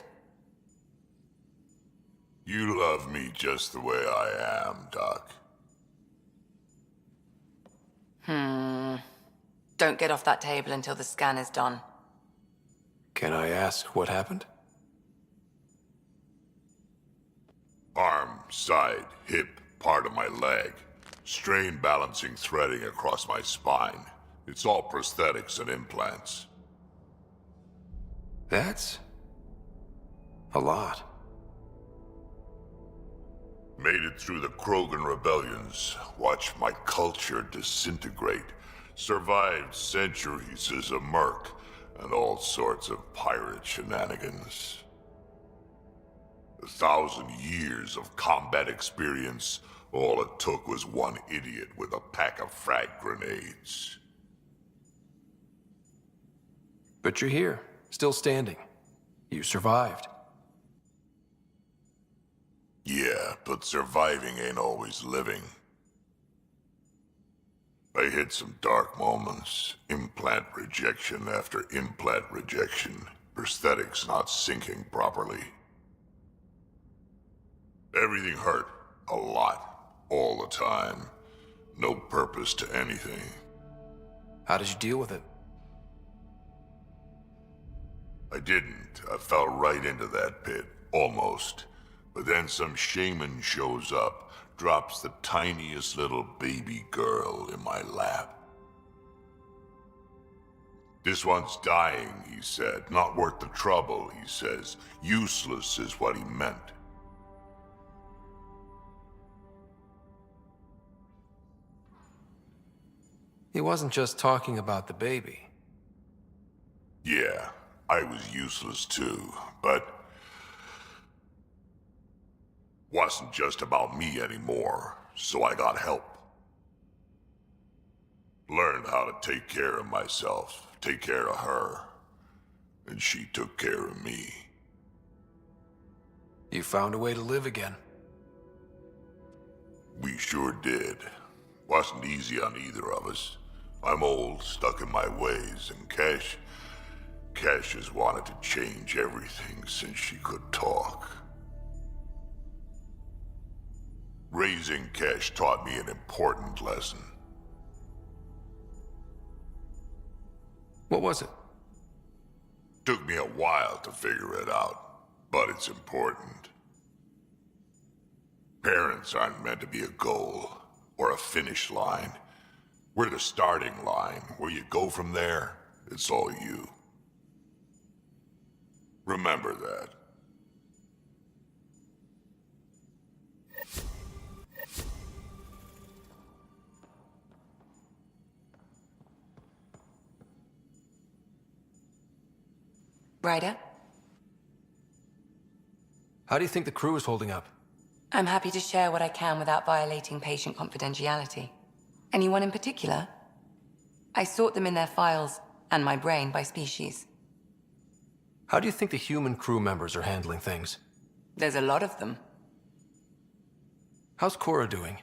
You love me just the way I am, Doc. Don't get off that table until the scan is done. Can I ask what happened? Arm, side, hip, part of my leg. Strain balancing threading across my spine. It's all prosthetics and implants. That's a lot. Made it through the Krogan rebellions. Watched my culture disintegrate. Survived centuries as a merc and all sorts of pirate shenanigans. 1,000 years of combat experience. All it took was one idiot with a pack of frag grenades. But you're here, still standing. You survived. Yeah, but surviving ain't always living. I hit some dark moments. Implant rejection after implant rejection. Prosthetics not syncing properly. Everything hurt. A lot. All the time. No purpose to anything. How did you deal with it? I didn't. I fell right into that pit. Almost. But then some shaman shows up, drops the tiniest little baby girl in my lap. This one's dying, he said. Not worth the trouble, he says. Useless is what he meant. He wasn't just talking about the baby. Yeah, I was useless too, but wasn't just about me anymore, so I got help. Learned how to take care of myself, take care of her, and she took care of me. You found a way to live again. We sure did. Wasn't easy on either of us. I'm old, stuck in my ways, and Cash has wanted to change everything since she could talk. Raising Cash taught me an important lesson. What was it? Took me a while to figure it out, but it's important. Parents aren't meant to be a goal, or a finish line. We're the starting line. Where you go from there, it's all you. Remember that. Ryder? How do you think the crew is holding up? I'm happy to share what I can without violating patient confidentiality. Anyone in particular? I sort them in their files, and my brain, by species. How do you think the human crew members are handling things? There's a lot of them. How's Cora doing?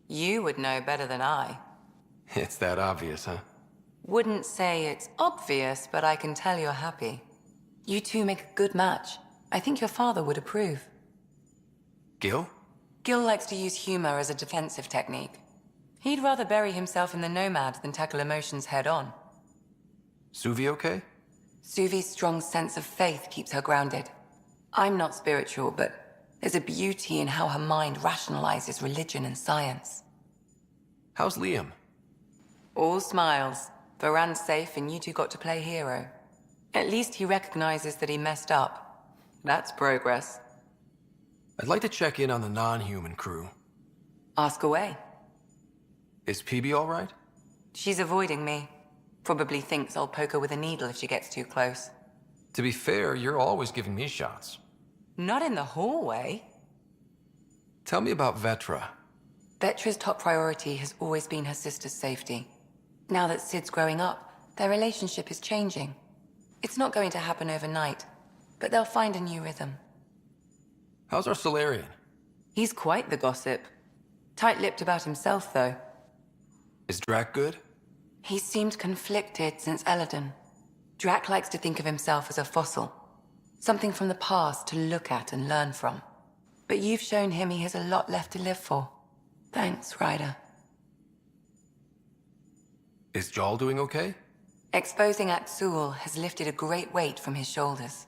You would know better than I. It's that obvious, huh? Wouldn't say it's obvious, but I can tell you're happy. You two make a good match. I think your father would approve. Gil? Gil likes to use humor as a defensive technique. He'd rather bury himself in the Nomad than tackle emotions head-on. Suvi okay? Suvi's strong sense of faith keeps her grounded. I'm not spiritual, but There's a beauty in how her mind rationalizes religion and science. How's Liam? All smiles. Varan's safe and you two got to play hero. At least he recognizes that he messed up. That's progress. I'd like to check in on the non-human crew. Ask away. Is PB all right? She's avoiding me. Probably thinks I'll poke her with a needle if she gets too close. To be fair, you're always giving me shots. Not in the hallway. Tell me about Vetra. Vetra's top priority has always been her sister's safety. Now that Sid's growing up, their relationship is changing. It's not going to happen overnight, but they'll find a new rhythm. How's our Solarian? He's quite the gossip. Tight-lipped about himself, though. Is Drac good? He's seemed conflicted since Eladon. Drac likes to think of himself as a fossil. Something from the past to look at and learn from. But you've shown him he has a lot left to live for. Thanks, Ryder. Is Jarl doing okay? Exposing Aksul has lifted a great weight from his shoulders.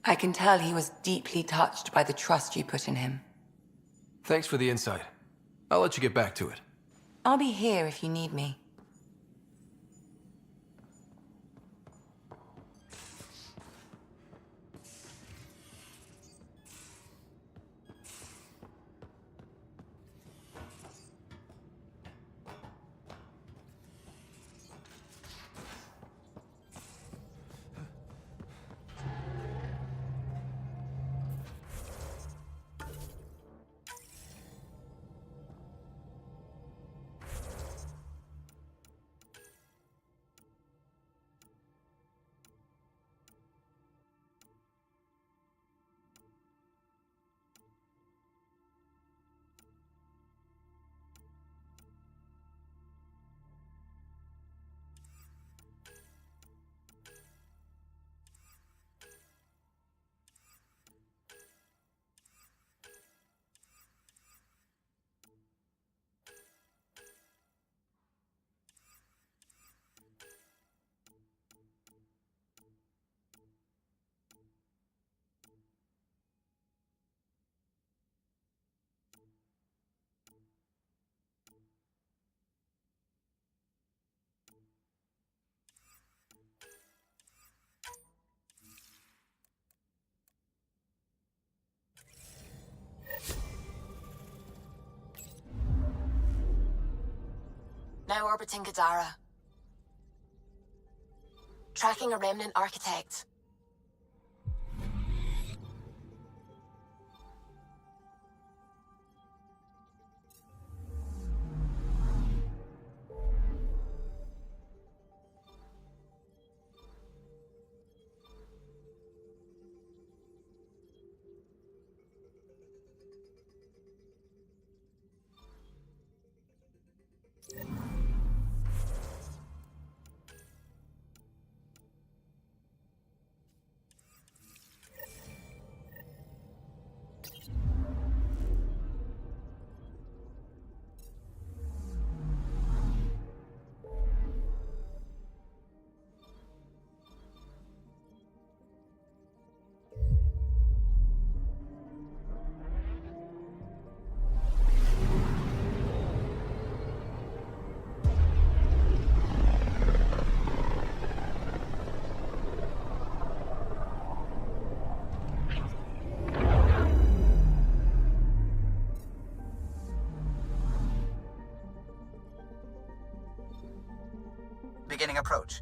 I can tell he was deeply touched by the trust you put in him. Thanks for the insight. I'll let you get back to it. I'll be here if you need me. Now orbiting Gadara. Tracking a remnant architect. Beginning approach.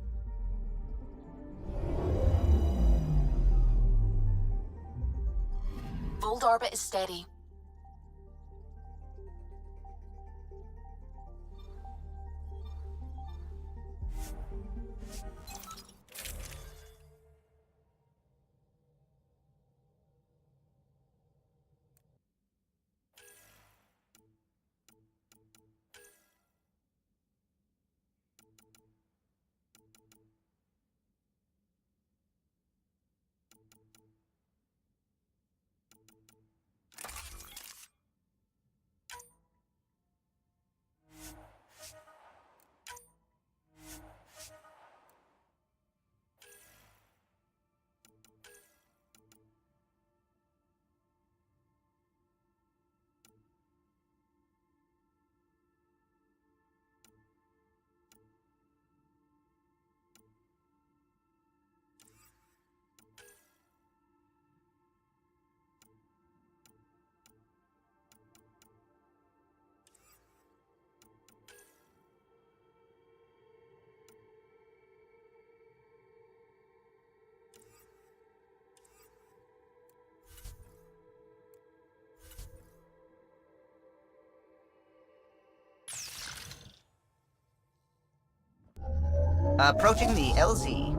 Fold orbit is steady. Approaching the LZ.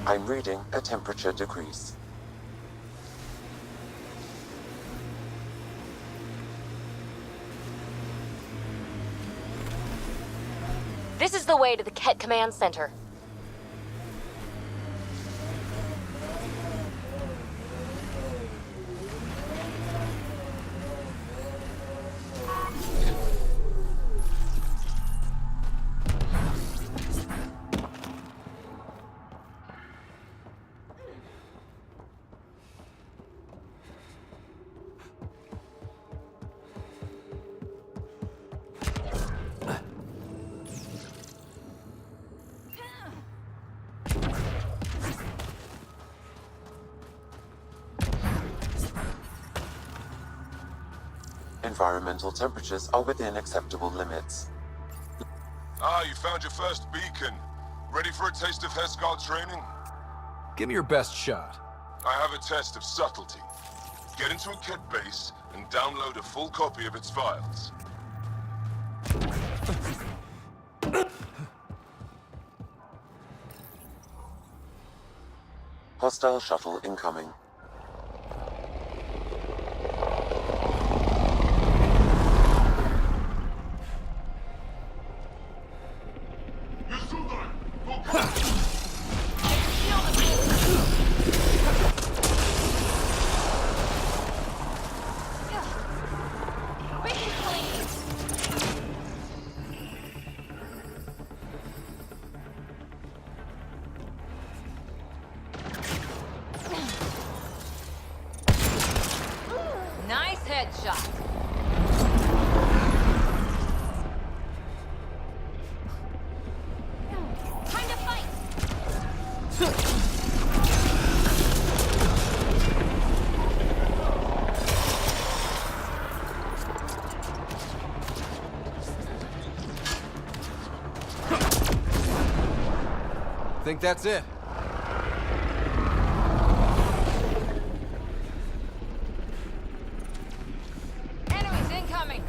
I'm reading a temperature decrease. This is the way to the Ket Command Center. Environmental temperatures are within acceptable limits. Ah, you found your first beacon. Ready for a taste of Heskar training? Give me your best shot. I have a test of subtlety. Get into a Ket base and download a full copy of its files. Hostile shuttle incoming. Nice headshot. Time to fight. Think that's it? Enemies incoming.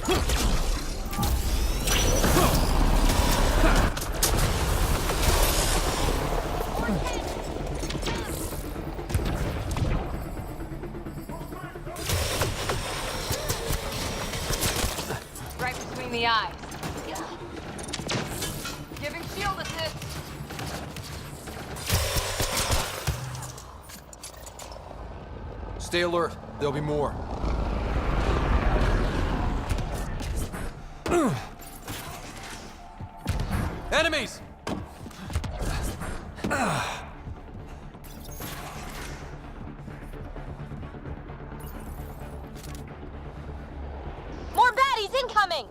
Right between the eyes. Giving shield assist. Stay alert. There'll be more. Enemies! More baddies incoming!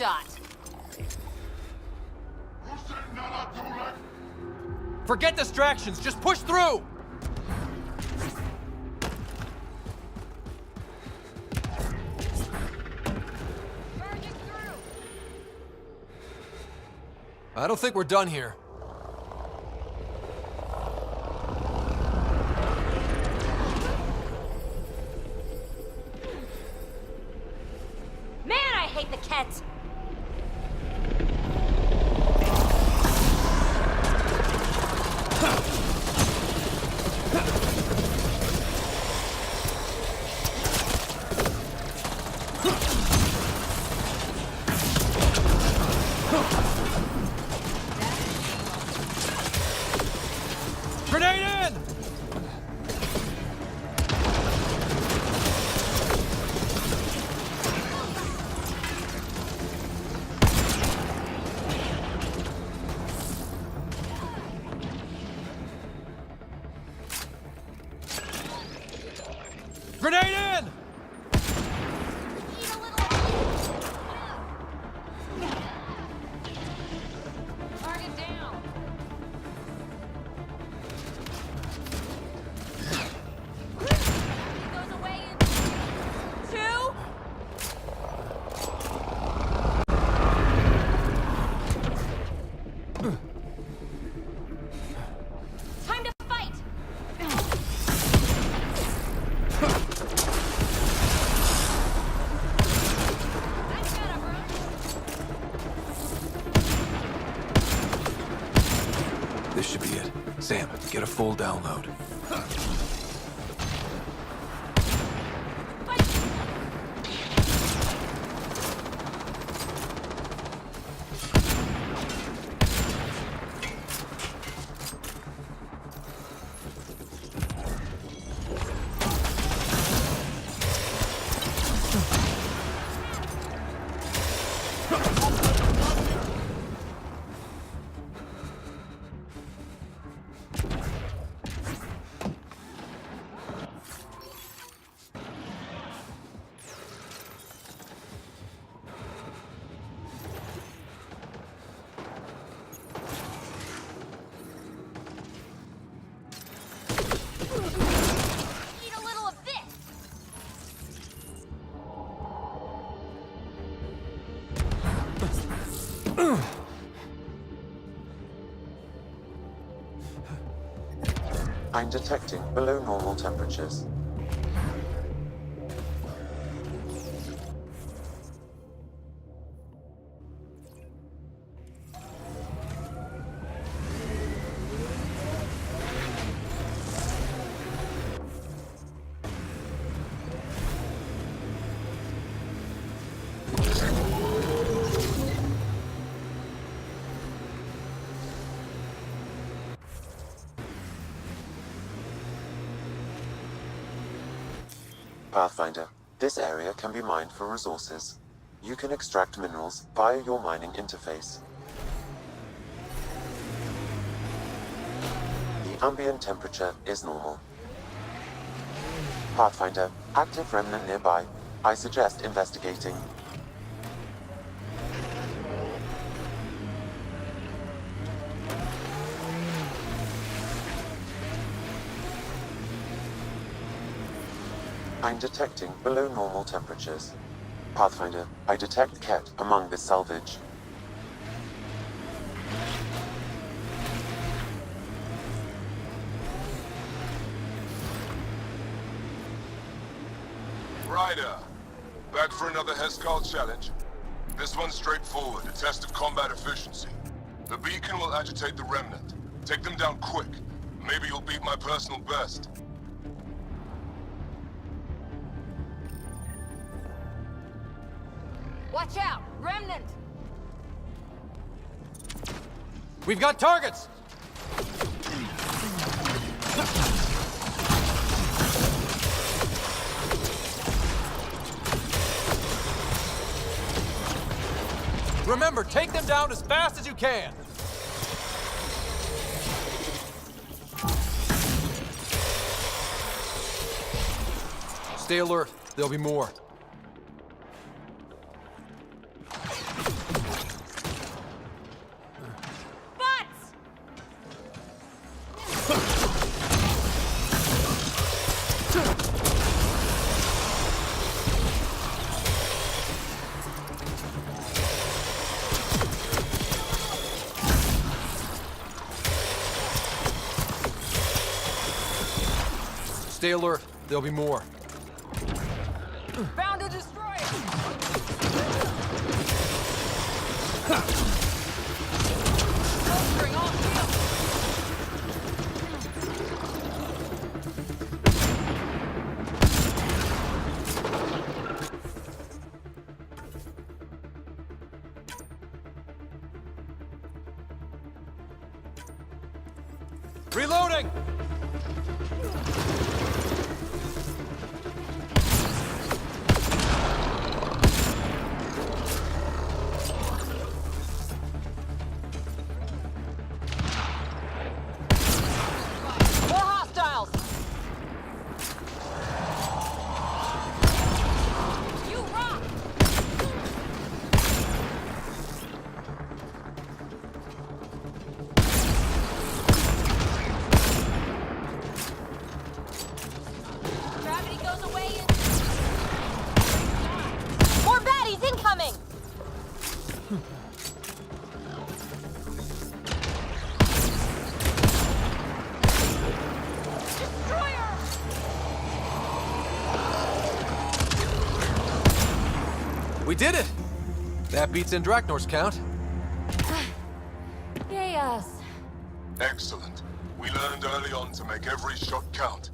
shot. Forget distractions, just push through! I don't think we're done here. Man, I hate the Kett! Grenade in! Grenade in! Target down! Goes away in 2. Time to fight! This should be it. Sam, get a full download. Eat a little of this! I'm detecting below normal temperatures. Pathfinder, this area can be mined for resources. You can extract minerals via your mining interface. The ambient temperature is normal. Pathfinder, active remnant nearby. I suggest investigating. I'm detecting below normal temperatures. Pathfinder, I detect Kett among this salvage. Ryder, back for another Heskal challenge. This one's straightforward, a test of combat efficiency. The beacon will agitate the remnant. Take them down quick. Maybe you'll beat my personal best. Watch out! Remnant! We've got targets! Remember, take them down as fast as you can! Stay alert. There'll be more. Stay alert. There'll be more. Found a destroyer! Bolstering off field! Reloading! More hostiles! You rock! Gravity goes away in... More baddies incoming! Destroyer! We did it! That beats Indraknor's count. Yay us. Excellent. We learned early on to make every shot count.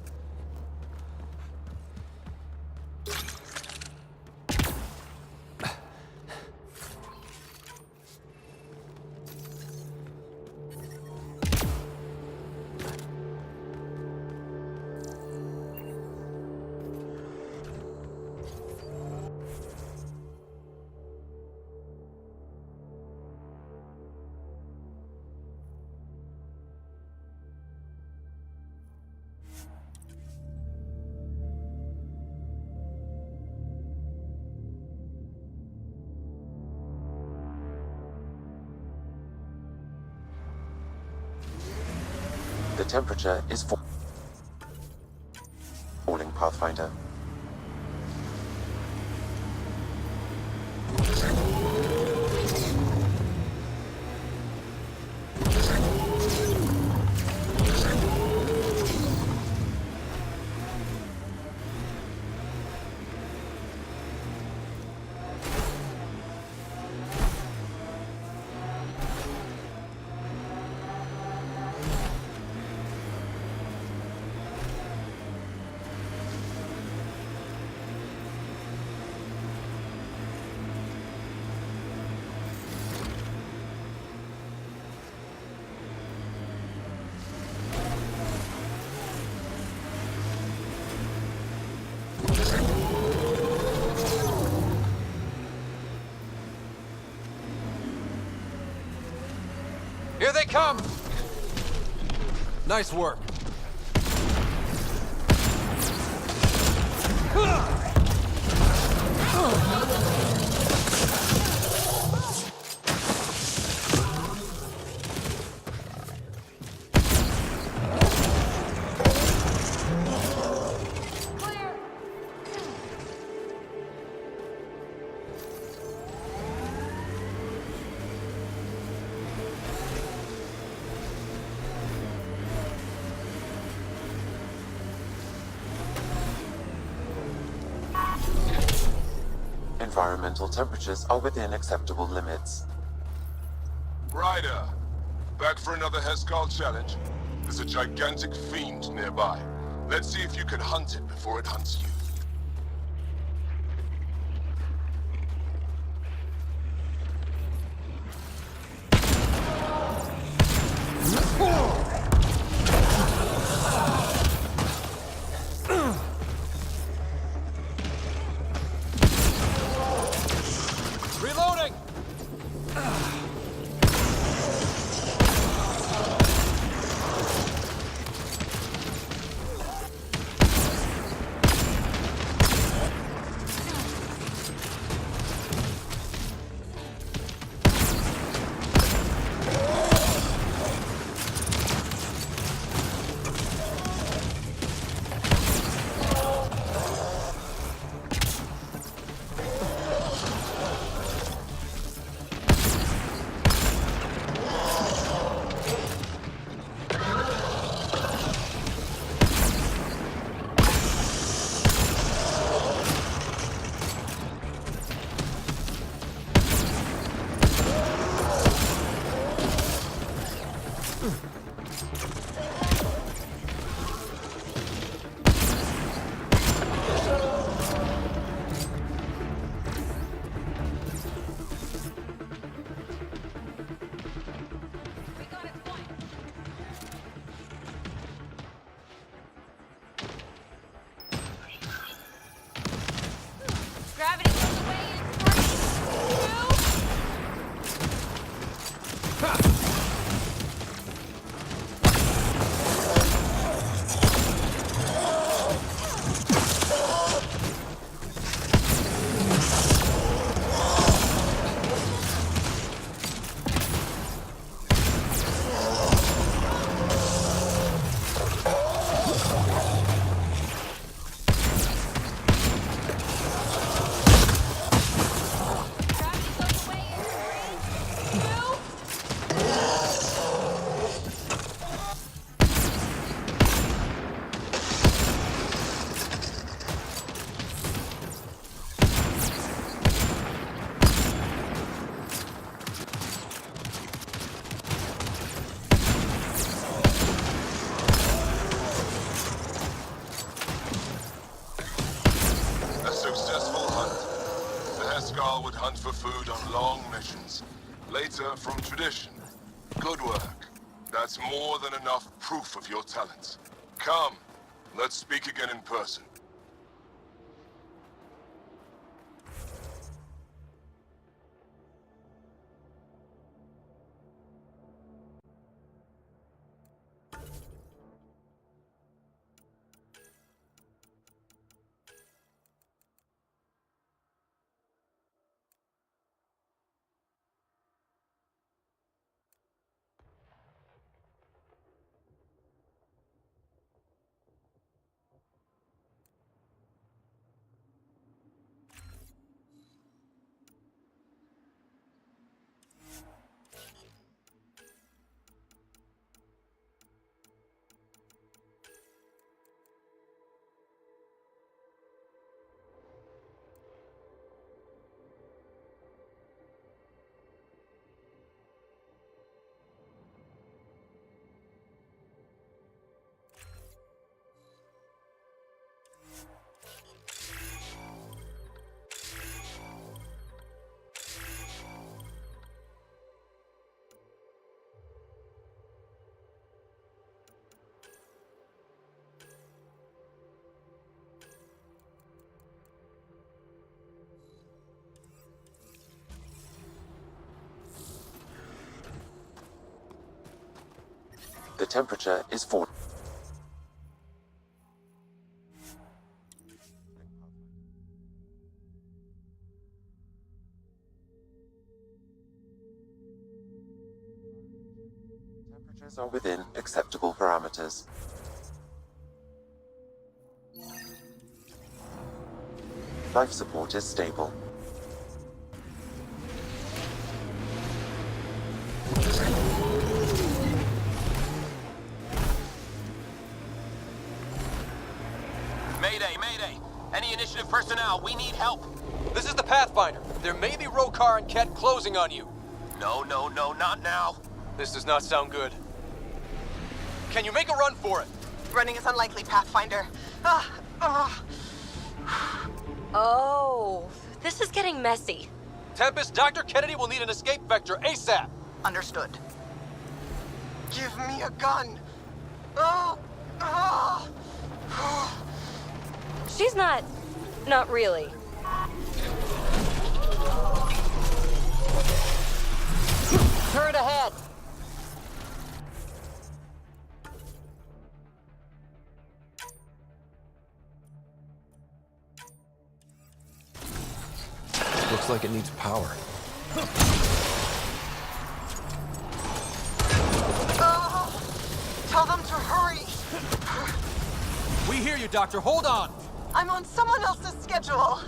The temperature is falling, Pathfinder. Here they come! Nice work. Environmental temperatures are within acceptable limits. Ryder, back for another Heskal challenge? There's a gigantic fiend nearby. Let's see if you can hunt it before it hunts you. Reloading! Gravity goes away in 3, 2... A successful hunt. The Heskal would hunt for food on long missions. Later, from tradition. Good work. That's more than enough proof of your talents. Come, let's speak again in person. The temperature is 40. Temperatures are within acceptable parameters. Life support is stable. Mayday, mayday! Any initiative personnel, we need help! This is the Pathfinder. There may be Rokar and Ket closing on you. No, not now. This does not sound good. Can you make a run for it? Running is unlikely, Pathfinder. Oh, this is getting messy. Tempest, Dr. Kennedy will need an escape vector ASAP. Understood. Give me a gun. She's not really. Turret ahead. Looks like it needs power. Tell them to hurry. We hear you, Doctor. Hold on. I'm on someone else's schedule.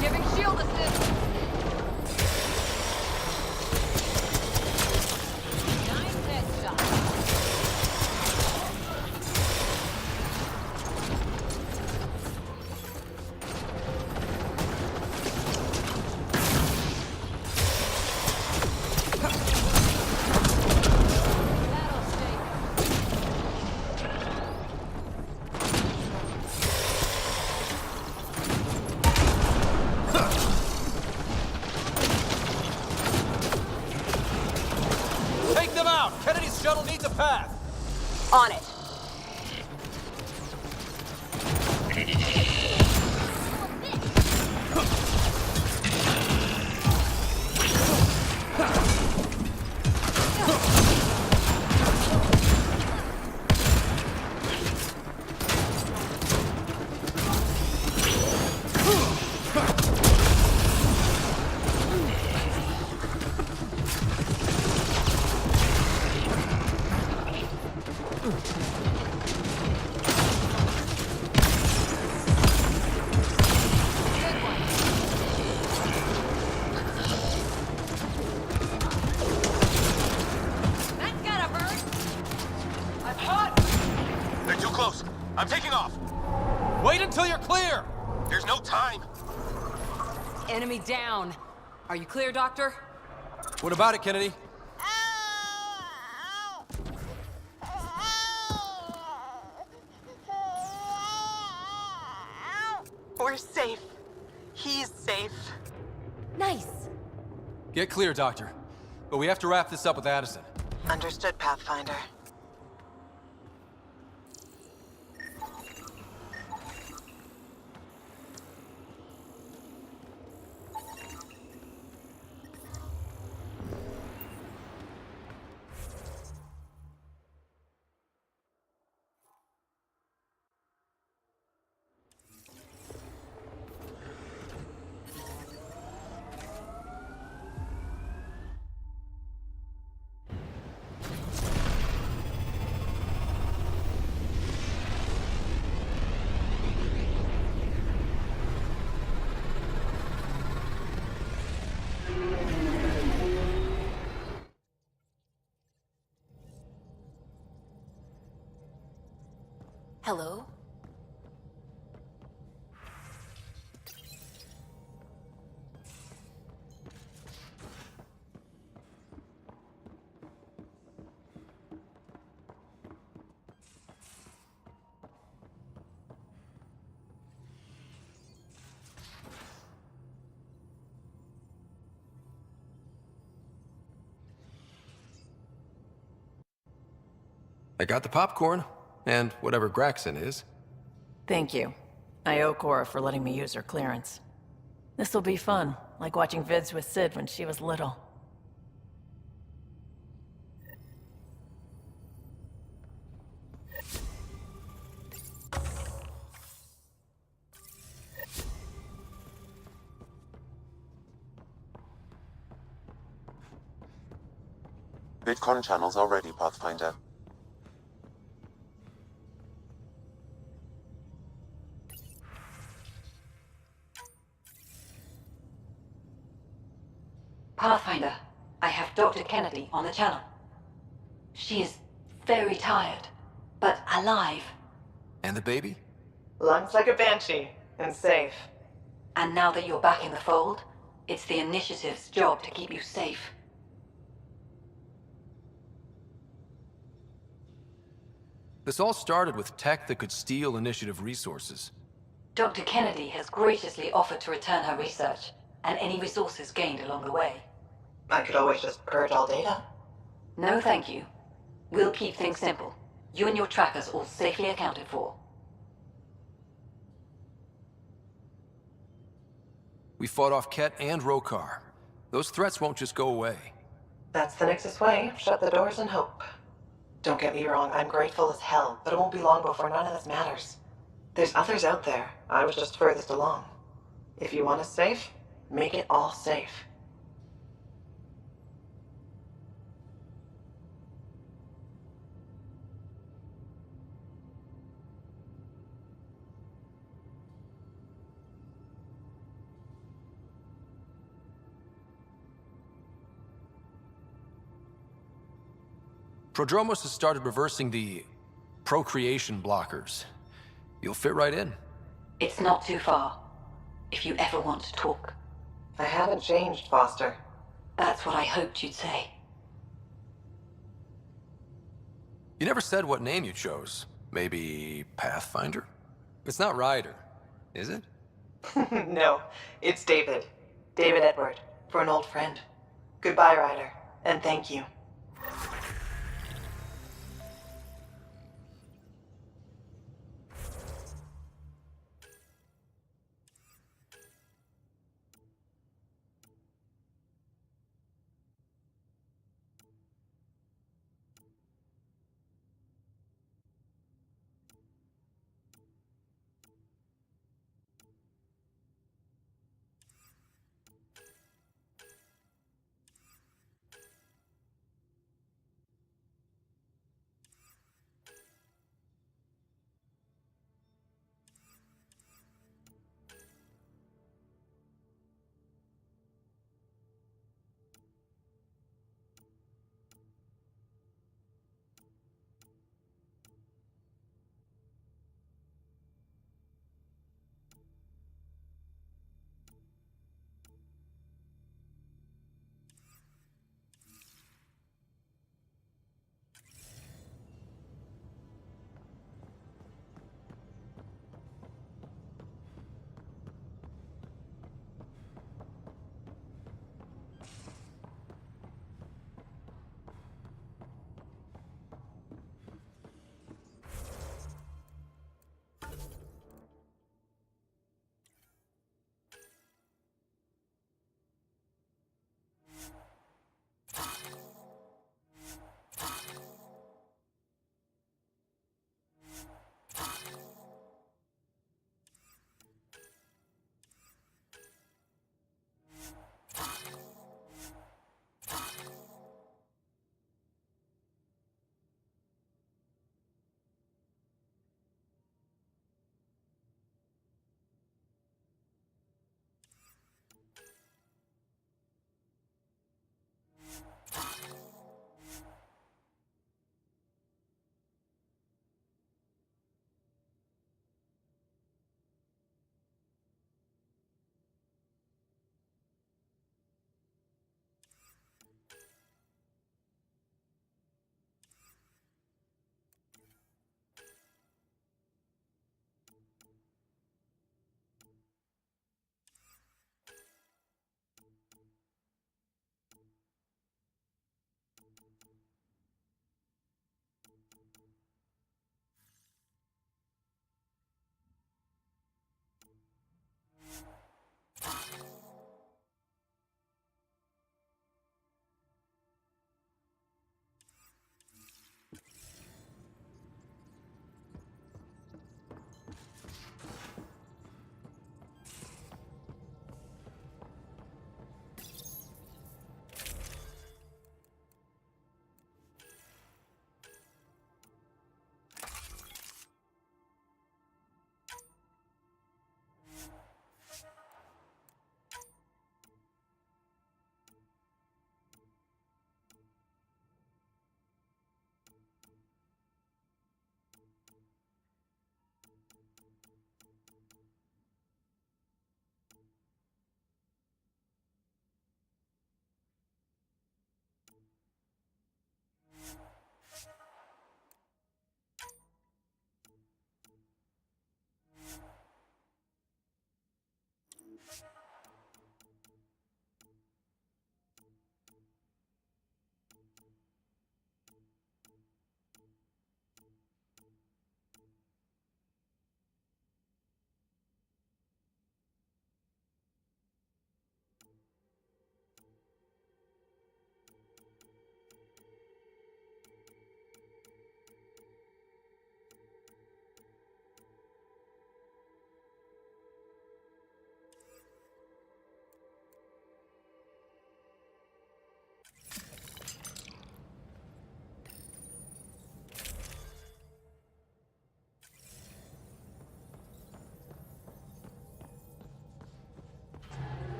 Giving shield assist. Nice headshot. On it. I'm taking off. Wait until you're clear! There's no time. Enemy down. Are you clear, Doctor? What about it, Kennedy? We're safe. He's safe. Nice. Get clear, Doctor. But we have to wrap this up with Addison. Understood, Pathfinder. Hello? I got the popcorn, and whatever Graxon is. Thank you. I owe Cora for letting me use her clearance. This'll be fun, like watching vids with Sid when she was little. VidCon channels are ready, Pathfinder. Pathfinder, I have Dr. Kennedy on the channel. She is very tired, but alive. And the baby? Lungs like a banshee, and safe. And now that you're back in the fold, it's the Initiative's job to keep you safe. This all started with tech that could steal Initiative resources. Dr. Kennedy has graciously offered to return her research, and any resources gained along the way. I could always just purge all data. No, thank you. We'll keep things simple. You and your trackers all safely accounted for. We fought off Ket and Rokar. Those threats won't just go away. That's the Nexus way. Shut the doors and hope. Don't get me wrong, I'm grateful as hell, but it won't be long before none of this matters. There's others out there. I was just furthest along. If you want us safe, make it all safe. Prodromos has started reversing the procreation blockers. You'll fit right in. It's not too far, if you ever want to talk. I haven't changed, Foster. That's what I hoped you'd say. You never said what name you chose. Maybe Pathfinder? It's not Ryder, is it? No, it's David. David Edward, for an old friend. Goodbye, Ryder, and thank you.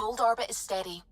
Hold orbit is steady.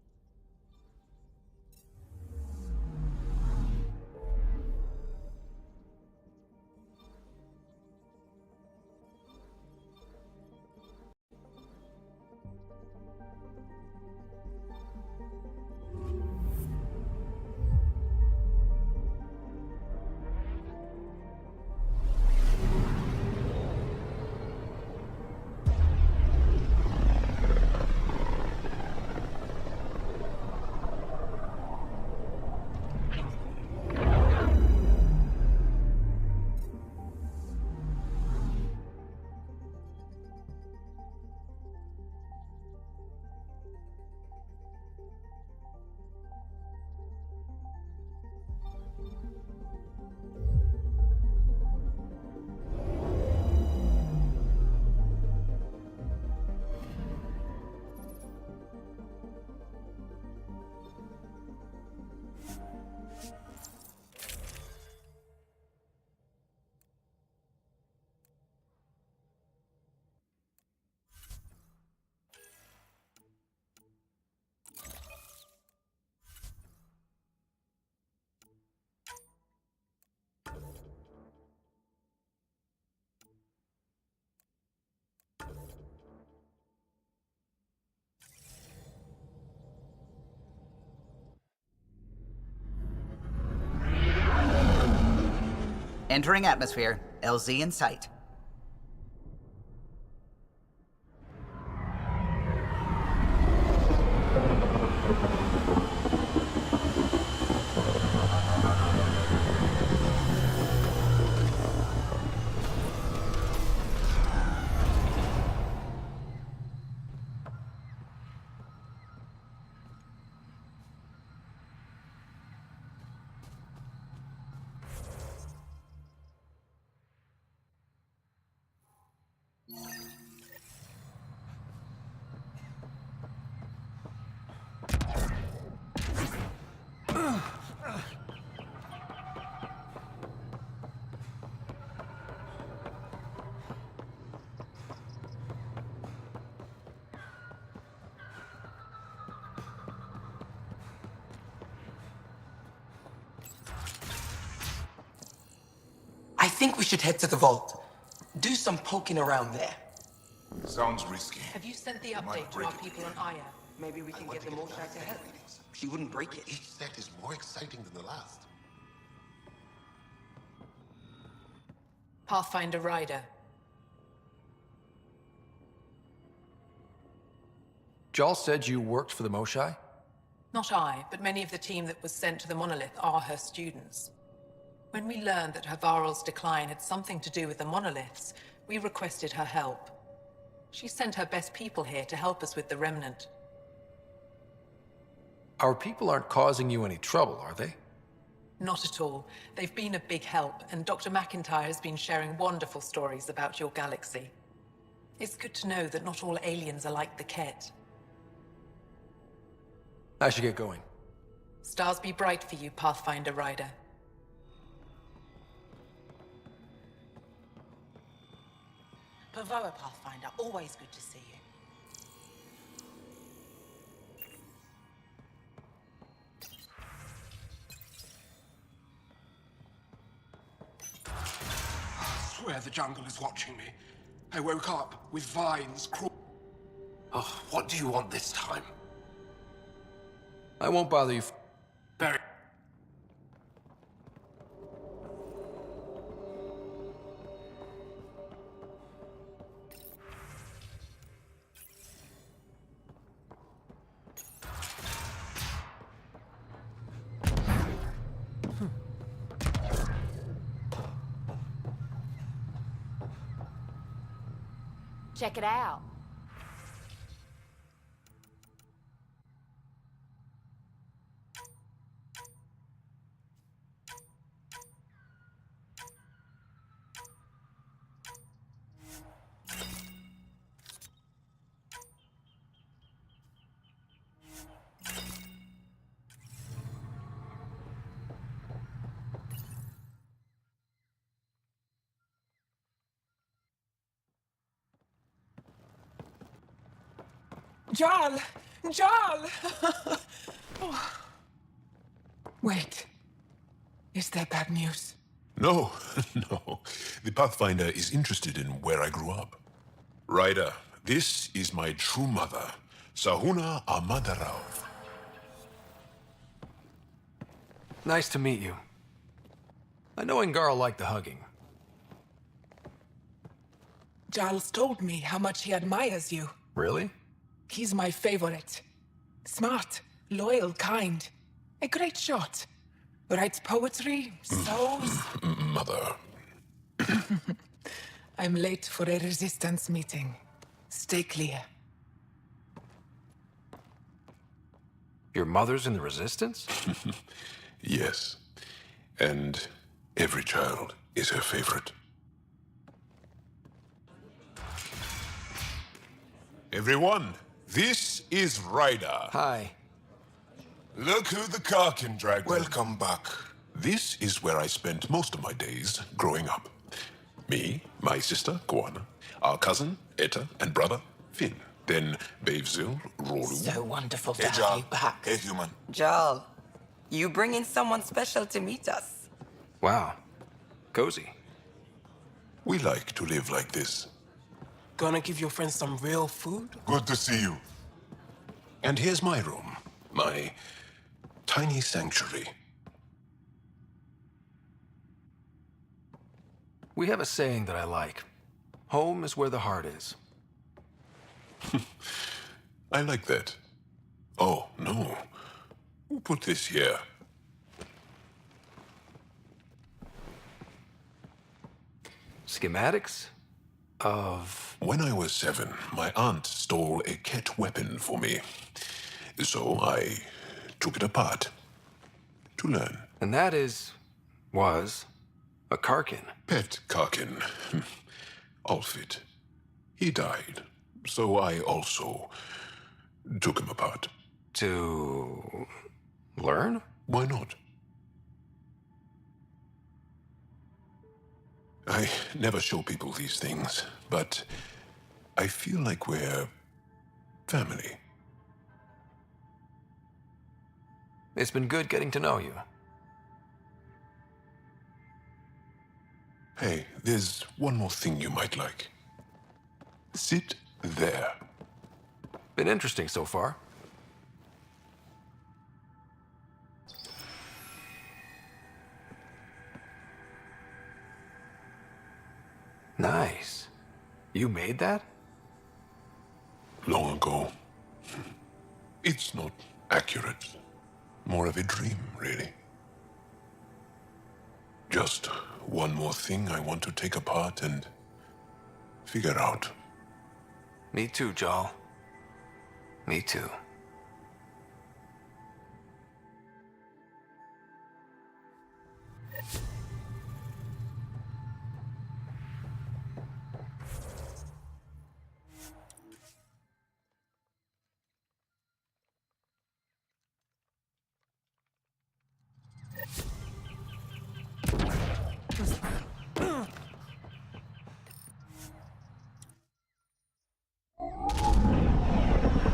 Entering atmosphere. LZ in sight. I think we should head to the vault. Do some poking around there. Sounds risky. Have you sent the update to our people on Aya? Maybe we can get the Moshai to help. She wouldn't break it. Each set is more exciting than the last. Pathfinder Ryder. Jal said you worked for the Moshai? Not I, but many of the team that was sent to the monolith are her students. When we learned that Havarl's decline had something to do with the monoliths, we requested her help. She sent her best people here to help us with the remnant. Our people aren't causing you any trouble, are they? Not at all. They've been a big help, and Dr. McIntyre has been sharing wonderful stories about your galaxy. It's good to know that not all aliens are like the Ket. I should get going. Stars be bright for you, Pathfinder Ryder. Pavoa, Pathfinder. Always good to see you. I swear the jungle is watching me. I woke up with vines Oh, what do you want this time? I won't bother you. Very. Check it out. Jal! Jarl! Oh. Wait. Is there bad news? No, no. The Pathfinder is interested in where I grew up. Ryder, this is my true mother, Sahuna Amadarov. Nice to meet you. I know Angarl liked the hugging. Giles told me how much he admires you. Really? He's my favorite. Smart, loyal, kind. A great shot. Writes poetry, sews. Mother. I'm late for a resistance meeting. Stay clear. Your mother's in the Resistance? Yes. And every child is her favorite. Everyone, this is Ryder. Hi. Look who the car can drag. Welcome back. This is where I spent most of my days growing up. Me, my sister, Koana, our cousin, Etta, and brother, Finn. Then Bavzil, Rolu. So wonderful to Hey, have Jarl. you back. Hey, human. Jarl, you bring in someone special to meet us. Wow. Cozy. We like to live like this. Gonna give your friends some real food? Good to see you. And here's my room. My tiny sanctuary. We have a saying that I like. Home is where the heart is. I like that. Oh, no. Who put this here? Schematics of... When I was 7, my aunt stole a cat weapon for me. So I took it apart to learn. And that was a Karkin. Pet Karkin. Alfit. He died. So I also took him apart. To learn? Why not? I never show people these things, but I feel like we're family. It's been good getting to know you. Hey, there's one more thing you might like. Sit there. Been interesting so far. Nice. You made that? Long ago. It's not accurate. More of a dream, really. Just one more thing I want to take apart and figure out. Me too, Jarl. Me too.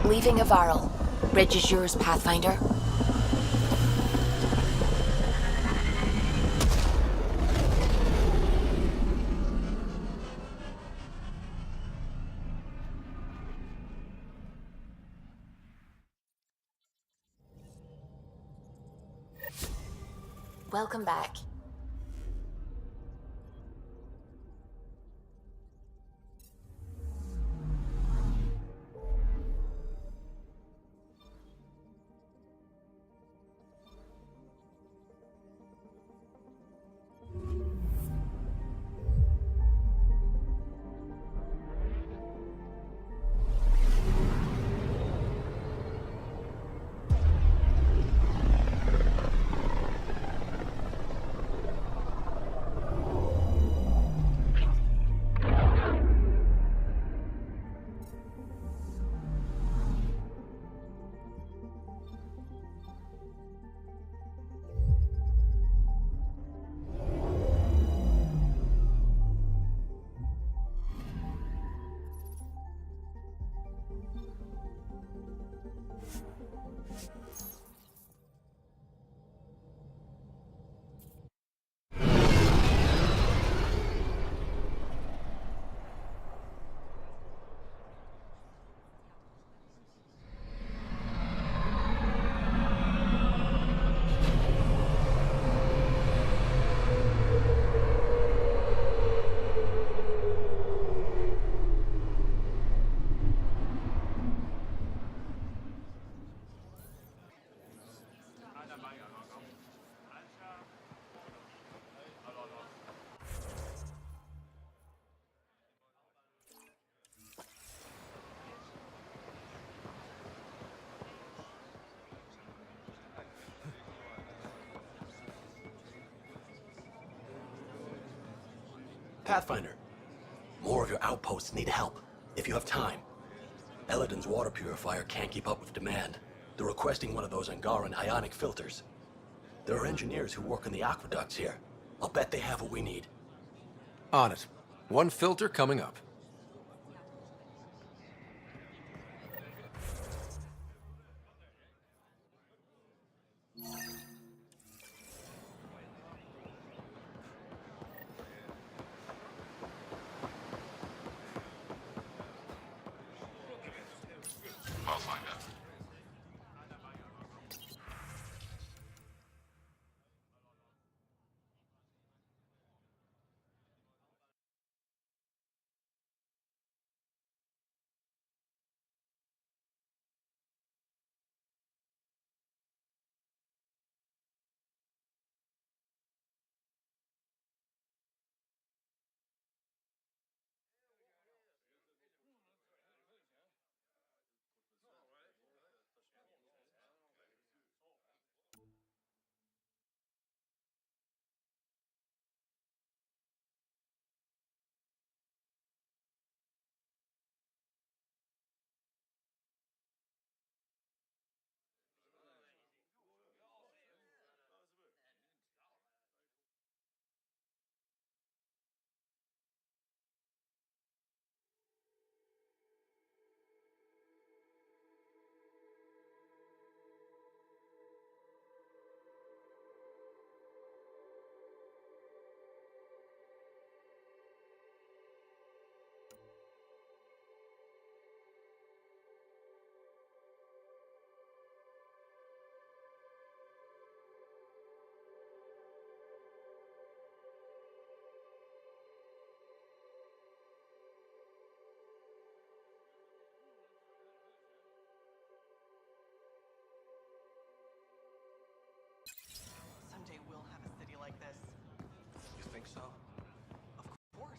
Leaving Avaril. Bridge is yours, Pathfinder. Welcome back. Pathfinder, more of your outposts need help, if you have time. Eladin's water purifier can't keep up with demand. They're requesting one of those Angaran ionic filters. There are engineers who work in the aqueducts here. I'll bet they have what we need. On it. One filter coming up. Pathfinder. Someday we'll have a city like this. You think so? Of course.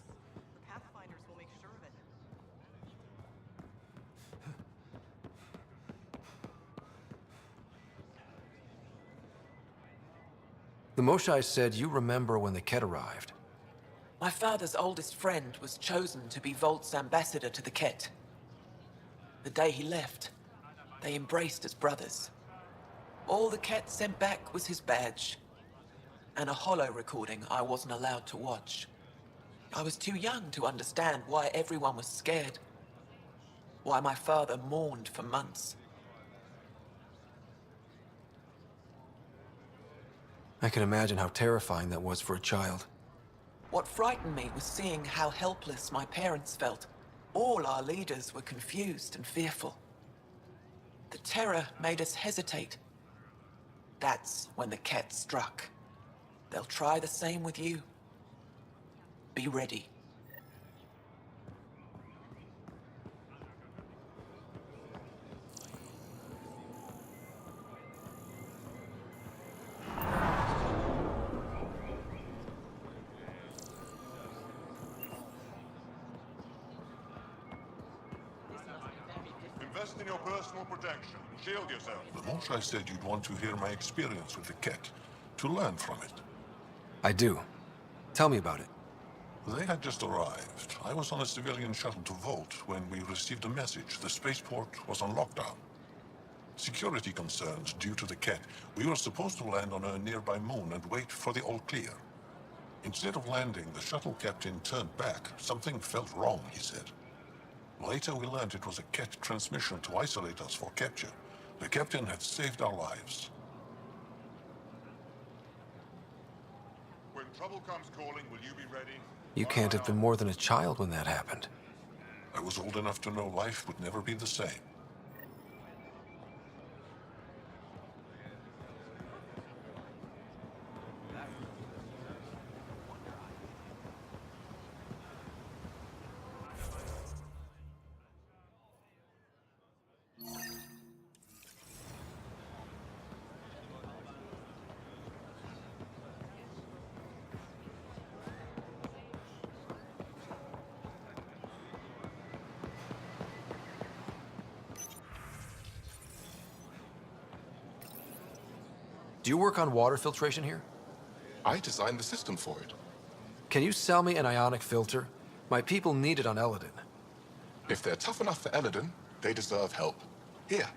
The Pathfinders will make sure of it. The Moshai said you remember when the Ket arrived. My father's oldest friend was chosen to be Volt's ambassador to the Ket. The day he left, they embraced as brothers. All the Ket sent back was his badge, and a holo recording I wasn't allowed to watch. I was too young to understand why everyone was scared, why my father mourned for months. I can imagine how terrifying that was for a child. What frightened me was seeing how helpless my parents felt. All our leaders were confused and fearful. The terror made us hesitate. That's when the Ket struck. They'll try the same with you. Be ready. Invest in your personal protection. Shield yourself. The Moshai said you'd want to hear my experience with the Ket, to learn from it. I do. Tell me about it. They had just arrived. I was on a civilian shuttle to Volt when we received a message. The spaceport was on lockdown. Security concerns due to the Ket. We were supposed to land on a nearby moon and wait for the all clear. Instead of landing, the shuttle captain turned back. Something felt wrong, he said. Later we learned it was a Ket transmission to isolate us for capture. The captain had saved our lives. When trouble comes calling, will you be ready? You can't have been more than a child when that happened. I was old enough to know life would never be the same. Do you work on water filtration here? I designed the system for it. Can you sell me an ionic filter? My people need it on Eladin. If they're tough enough for Eladin, they deserve help. Here.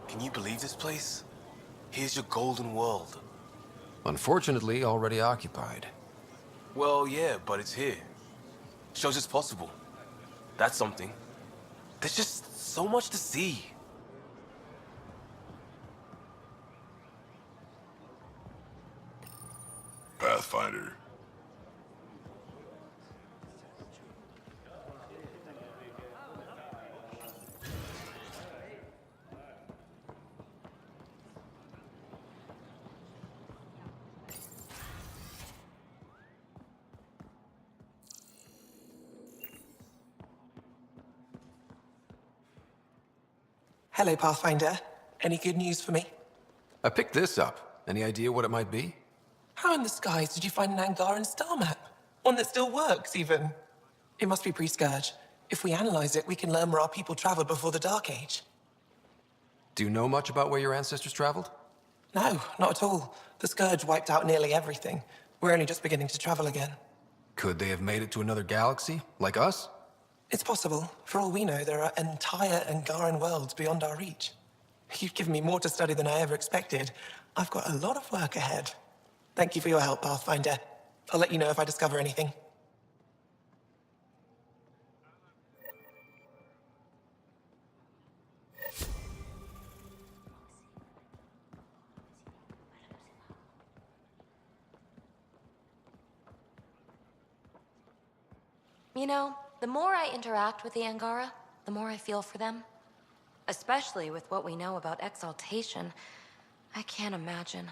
Can you believe this place? Here's your golden world. Unfortunately, already occupied. Well, yeah, but it's here. Shows it's possible. That's something. There's just so much to see. Pathfinder. Hello, Pathfinder. Any good news for me? I picked this up. Any idea what it might be? How in the skies did you find an Angaran star map? One that still works, even. It must be pre-Scourge. If we analyze it, we can learn where our people traveled before the Dark Age. Do you know much about where your ancestors traveled? No, not at all. The Scourge wiped out nearly everything. We're only just beginning to travel again. Could they have made it to another galaxy, like us? It's possible. For all we know, there are entire Angaran worlds beyond our reach. You've given me more to study than I ever expected. I've got a lot of work ahead. Thank you for your help, Pathfinder. I'll let you know if I discover anything. You know, the more I interact with the Angara, the more I feel for them. Especially with what we know about exaltation. I can't imagine.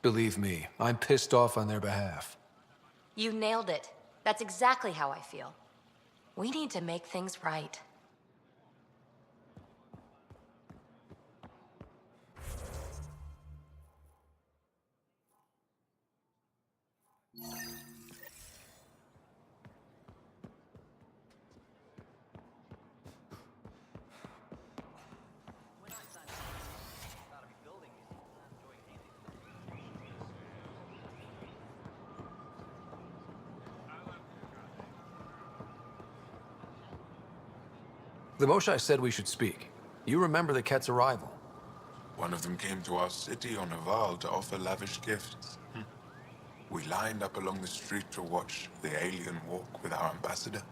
Believe me, I'm pissed off on their behalf. You nailed it. That's exactly how I feel. We need to make things right. The Moshai said we should speak. You remember the Ket's arrival. One of them came to our city on a Val to offer lavish gifts. We lined up along the street to watch the alien walk with our ambassador.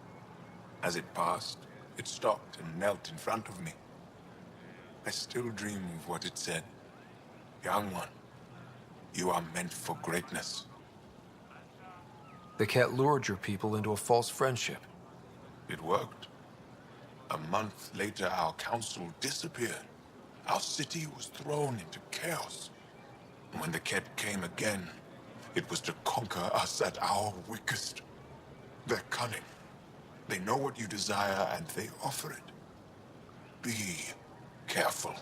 As it passed, it stopped and knelt in front of me. I still dream of what it said. Young one, you are meant for greatness. The Ket lured your people into a false friendship. It worked. A month later, our council disappeared. Our city was thrown into chaos. And when the Ket came again, it was to conquer us at our weakest. They're cunning. They know what you desire, and they offer it. Be careful.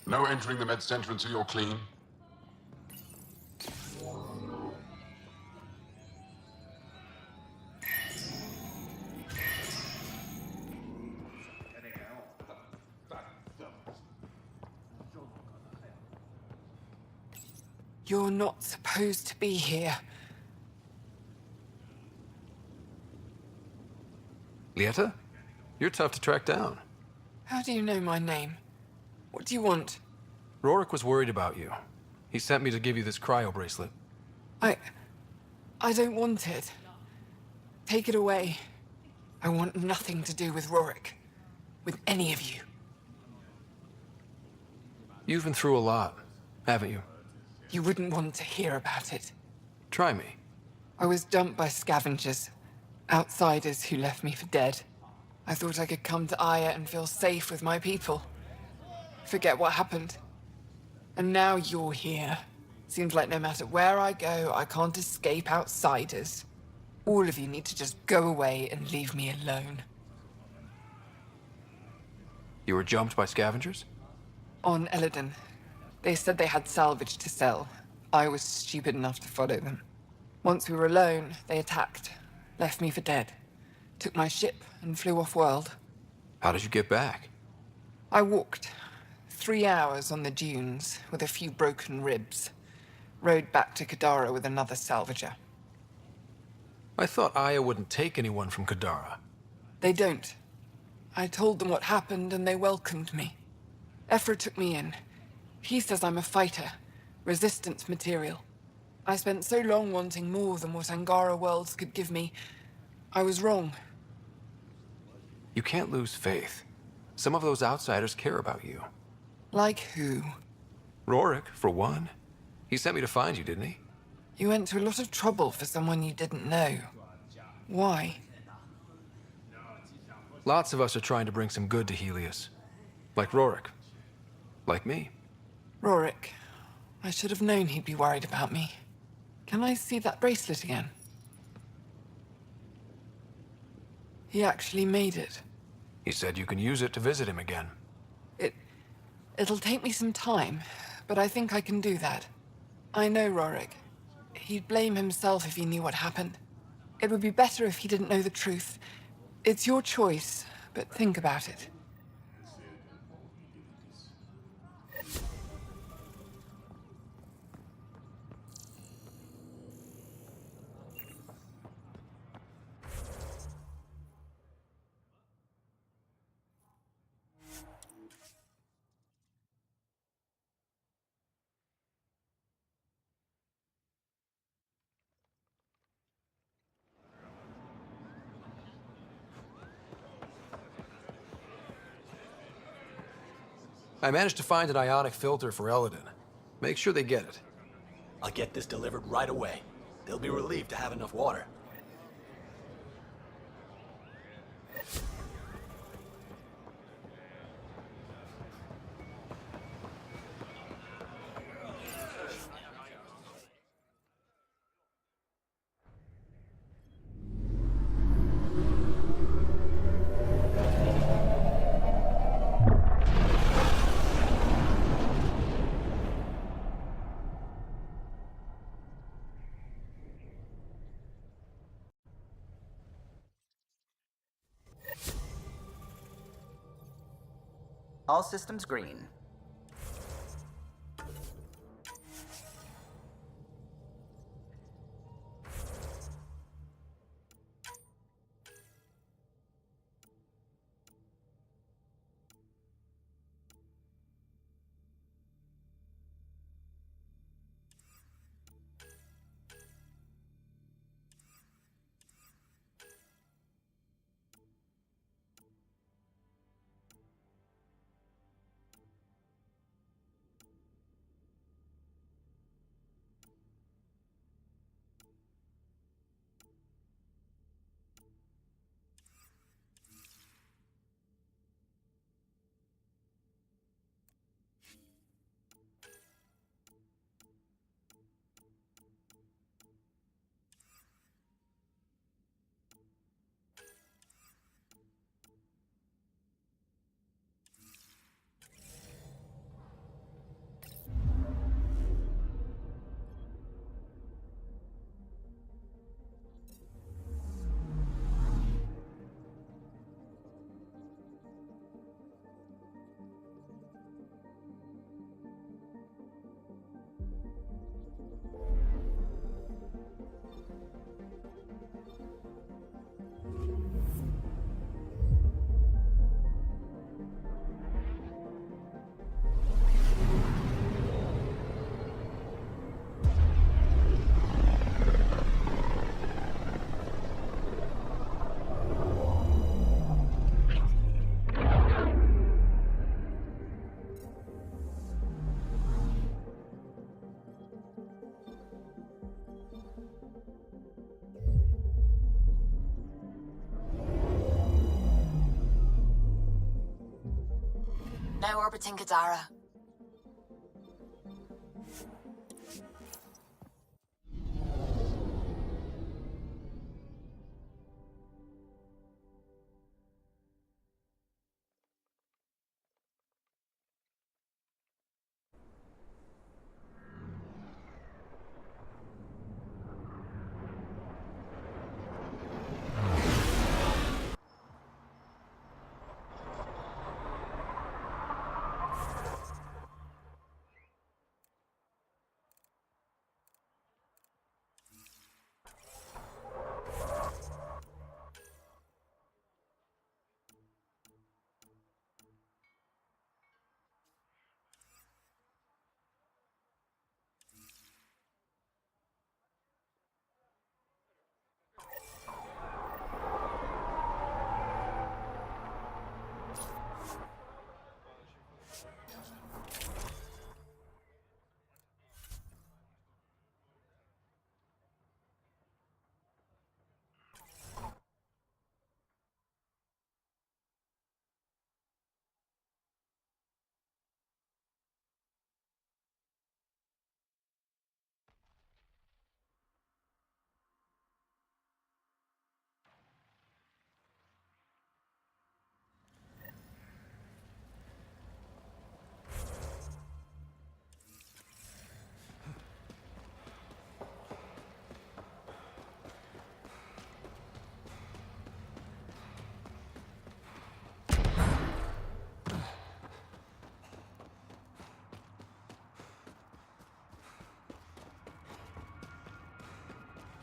No entering the med center until you're clean. You're not supposed to be here. Lieta? You're tough to track down. How do you know my name? What do you want? Rorik was worried about you. He sent me to give you this cryo bracelet. I don't want it. Take it away. I want nothing to do with Rorik. With any of you. You've been through a lot, haven't you? You wouldn't want to hear about it. Try me. I was dumped by scavengers. Outsiders who left me for dead. I thought I could come to Aya and feel safe with my people. Forget what happened. And now you're here. Seems like no matter where I go, I can't escape outsiders. All of you need to just go away and leave me alone. You were jumped by scavengers? On Eladon. They said they had salvage to sell. I was stupid enough to follow them. Once we were alone, they attacked. Left me for dead. Took my ship and flew off-world. How did you get back? I walked. 3 hours on the dunes with a few broken ribs. Rode back to Kadara with another salvager. I thought Aya wouldn't take anyone from Kadara. They don't. I told them what happened and they welcomed me. Ephra took me in. He says I'm a fighter. Resistance material. I spent so long wanting more than what Angara worlds could give me. I was wrong. You can't lose faith. Some of those outsiders care about you. Like who? Rorik, for one. He sent me to find you, didn't he? You went to a lot of trouble for someone you didn't know. Why? Lots of us are trying to bring some good to Helios. Like Rorik. Like me. Rorik. I should have known he'd be worried about me. Can I see that bracelet again? He actually made it. He said you can use it to visit him again. It'll take me some time, but I think I can do that. I know Rorik. He'd blame himself if he knew what happened. It would be better if he didn't know the truth. It's your choice, but think about it. I managed to find an ionic filter for Eladon. Make sure they get it. I'll get this delivered right away. They'll be relieved to have enough water. All systems green. Now orbiting Kadara.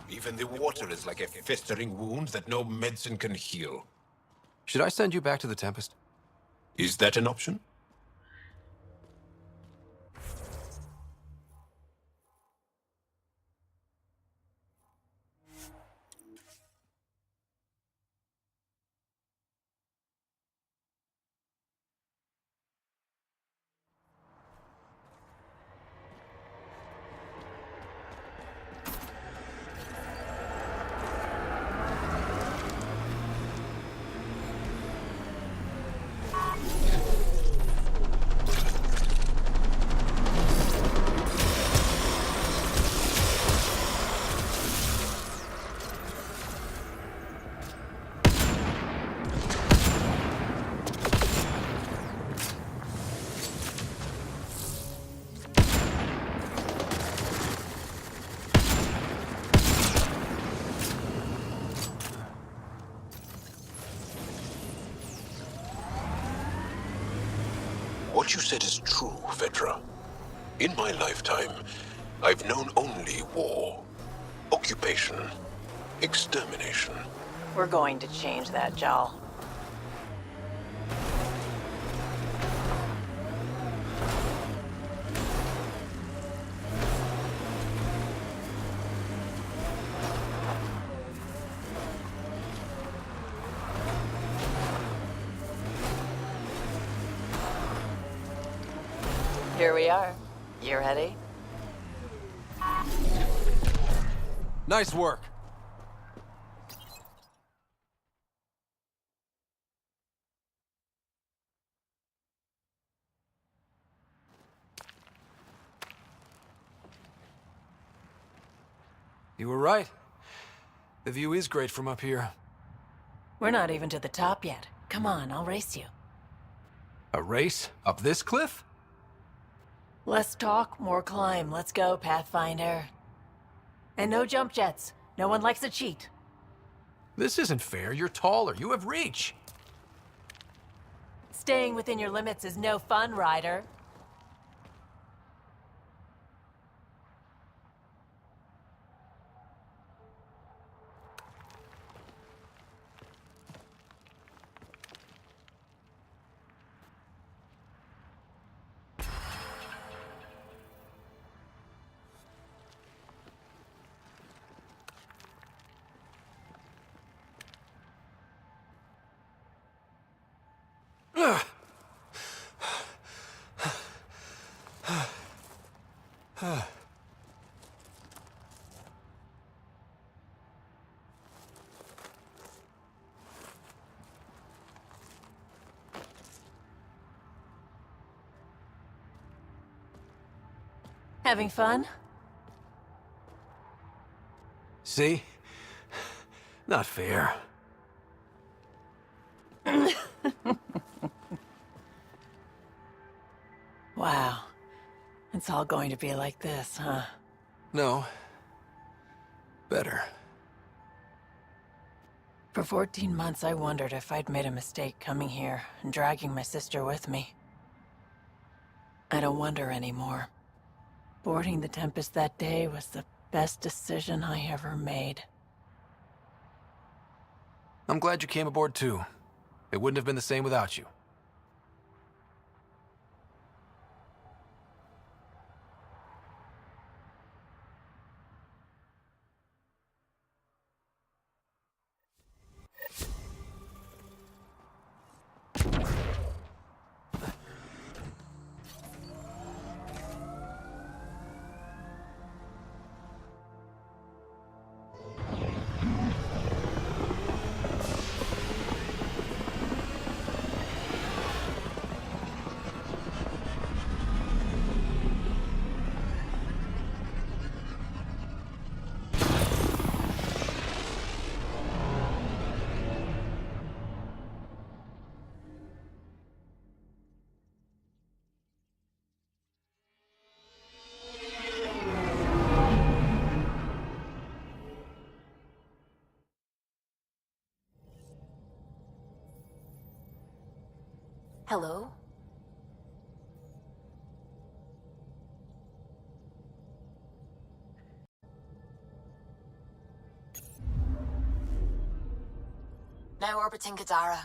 Even the water is like a festering wound that no medicine can heal. Should I send you back to the Tempest? Is that an option? What you said is true, Vedra. In my lifetime, I've known only war, occupation, extermination. We're going to change that, Jal. Here we are. You ready? Nice work. You were right. The view is great from up here. We're not even to the top yet. Come on, I'll race you. A race? Up this cliff? Less talk, more climb. Let's go, Pathfinder. And no jump jets. No one likes a cheat. This isn't fair. You're taller. You have reach. Staying within your limits is no fun, Ryder. Having fun? See? Not fair. Wow. It's all going to be like this, huh? No. Better. For 14 months, I wondered if I'd made a mistake coming here and dragging my sister with me. I don't wonder anymore. Boarding the Tempest that day was the best decision I ever made. I'm glad you came aboard too. It wouldn't have been the same without you. Hello? Now orbiting Kadara.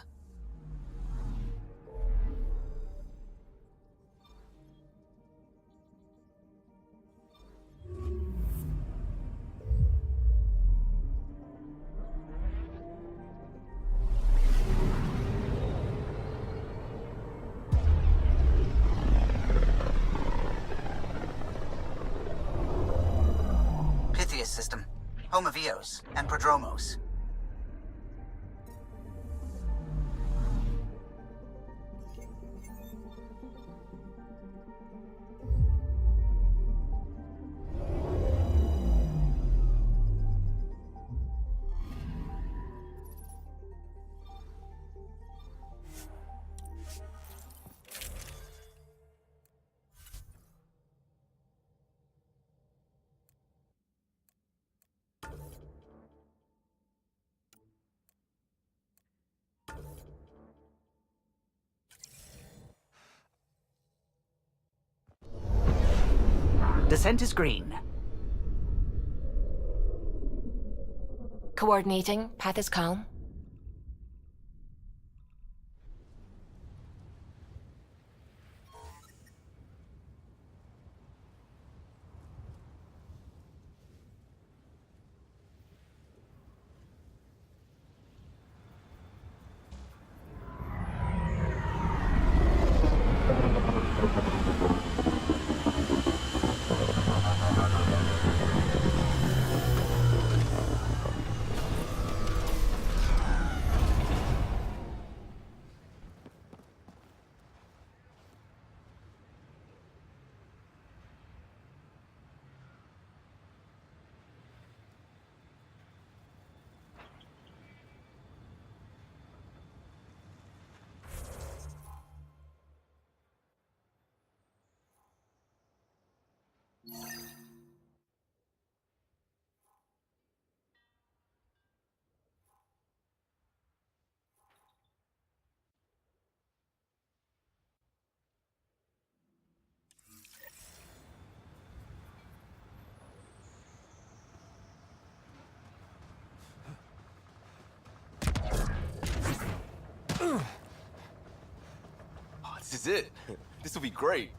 Pythias system, home of Eos and Prodromos. Descent is green. Coordinating. Path is calm. Oh, this is it. This will be great.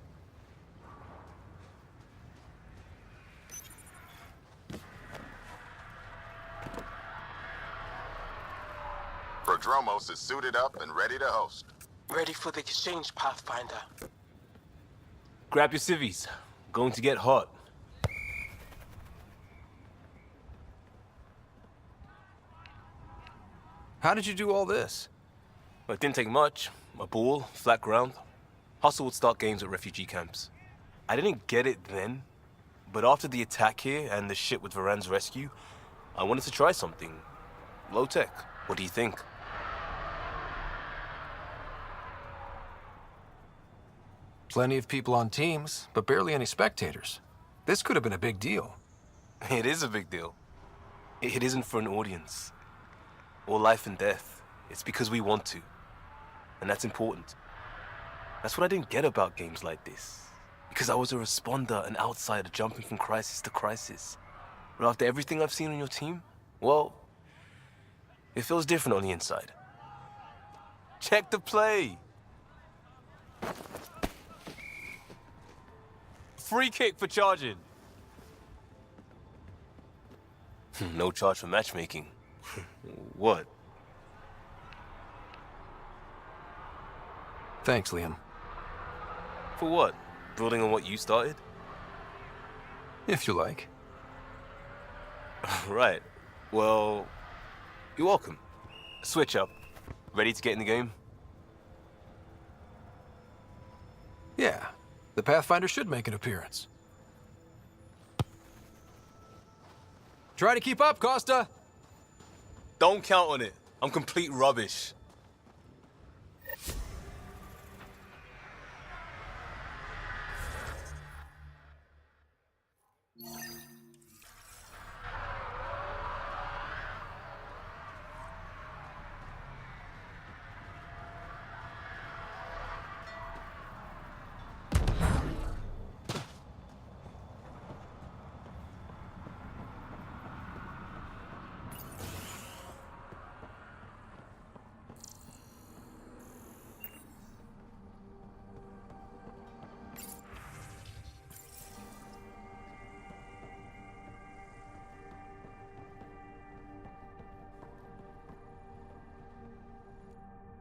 Prodromos is suited up and ready to host. Ready for the exchange, Pathfinder. Grab your civvies. Going to get hot. How did you do all this? Well, it didn't take much. A ball, flat ground. Hustle would start games at refugee camps. I didn't get it then, But after the attack here and the shit with Varan's rescue, I wanted to try something low-tech. What do you think? Plenty of people on teams, but barely any spectators. This could have been a big deal. It is a big deal. It isn't for an audience. Or life and death. It's because we want to. And that's important. That's what I didn't get about games like this. Because I was a responder, an outsider jumping from crisis to crisis. But after everything I've seen on your team, well, it feels different on the inside. Check the play. Free kick for charging. No charge for matchmaking. What? Thanks, Liam. For what? Building on what you started? If you like. Right. Well, you're welcome. Switch up. Ready to get in the game? Yeah. The Pathfinder should make an appearance. Try to keep up, Costa! Don't count on it. I'm complete rubbish.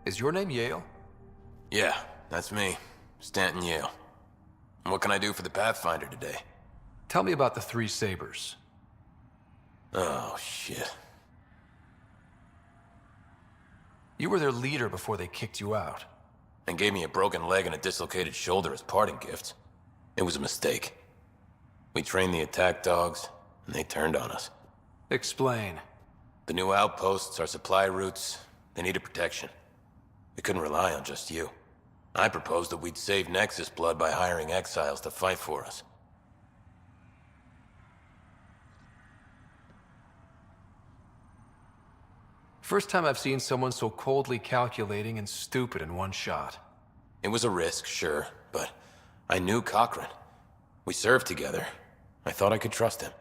Is your name Yale? Yeah, that's me. Stanton Yale. What can I do for the Pathfinder today? Tell me about the Three Sabers. Oh, shit. You were their leader before they kicked you out. And gave me a broken leg and a dislocated shoulder as parting gifts. It was a mistake. We trained the attack dogs, and they turned on us. Explain. The new outposts, our supply routes, they needed protection. We couldn't rely on just you. I proposed that we'd save Nexus blood by hiring exiles to fight for us. First time I've seen someone so coldly calculating and stupid in one shot. It was a risk, sure, but I knew Cochrane. We served together. I thought I could trust him.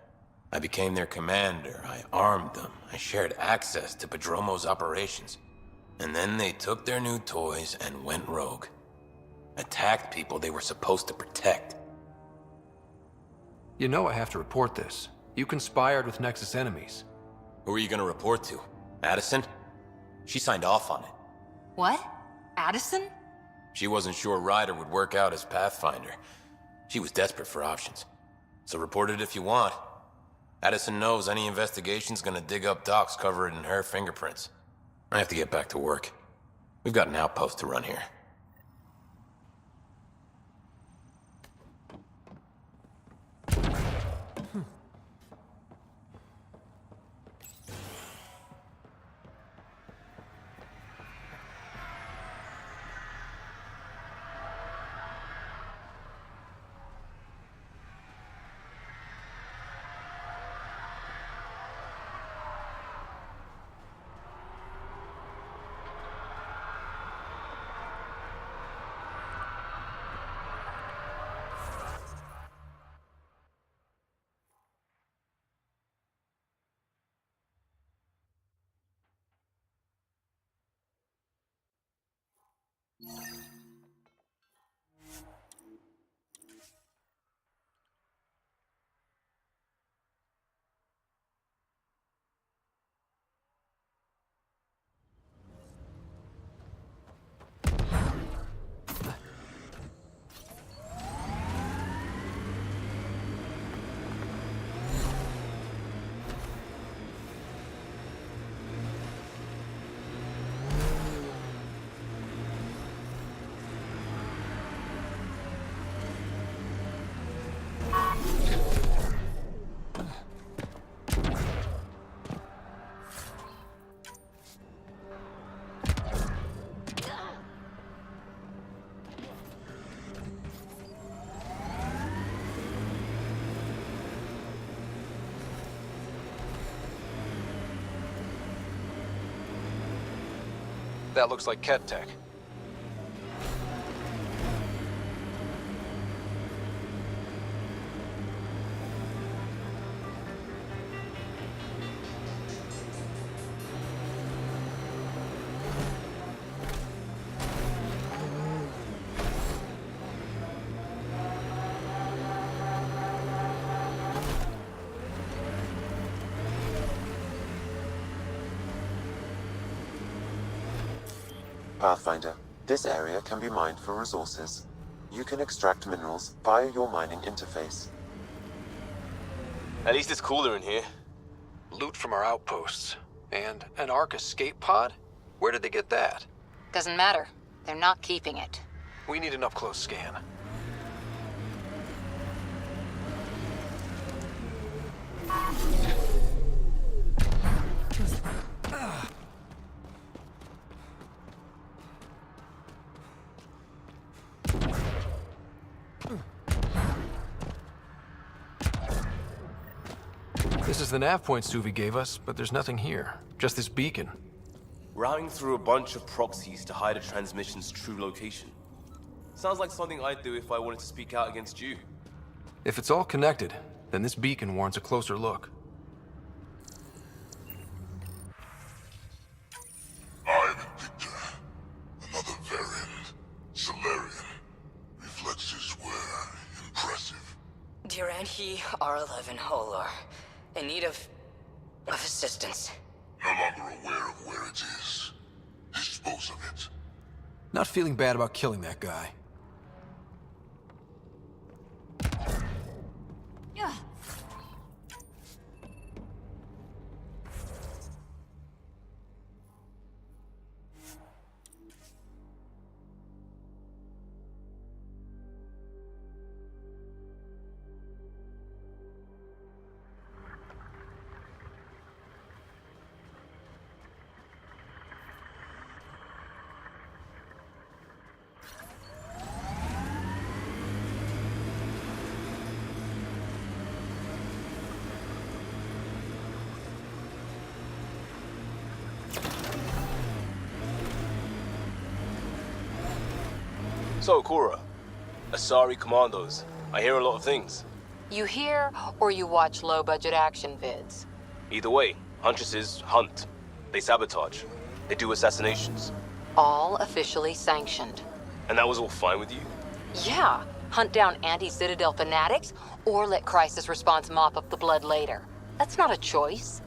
I became their commander, I armed them, I shared access to Padromo's operations. And then they took their new toys and went rogue. Attacked people they were supposed to protect. You know I have to report this. You conspired with Nexus enemies. Who are you gonna report to? Addison? She signed off on it. What? Addison? She wasn't sure Ryder would work out as Pathfinder. She was desperate for options. So report it if you want. Addison knows any investigation's gonna dig up docs covered in her fingerprints. I have to get back to work. We've got an outpost to run here. That looks like Ket tech. Pathfinder, this area can be mined for resources. You can extract minerals via your mining interface. At least it's cooler in here. Loot from our outposts. And an Ark escape pod? Where did they get that? Doesn't matter. They're not keeping it. We need an up-close scan. This is the nav point Suvi gave us, but there's nothing here. Just this beacon. Routing through a bunch of proxies to hide a transmission's true location. Sounds like something I'd do if I wanted to speak out against you. If it's all connected, then this beacon warrants a closer look. I'm Victor. Another variant. Solarian. Reflexes were impressive. Dear He R11 Holor. In need of assistance. No longer aware of where it is. Dispose of it. Not feeling bad about killing that guy. So, Cora, Asari Commandos. I hear a lot of things. You hear or you watch low-budget action vids? Either way, Huntresses hunt. They sabotage. They do assassinations. All officially sanctioned. And that was all fine with you? Yeah. Hunt down anti-Citadel fanatics, or let crisis response mop up the blood later. That's not a choice.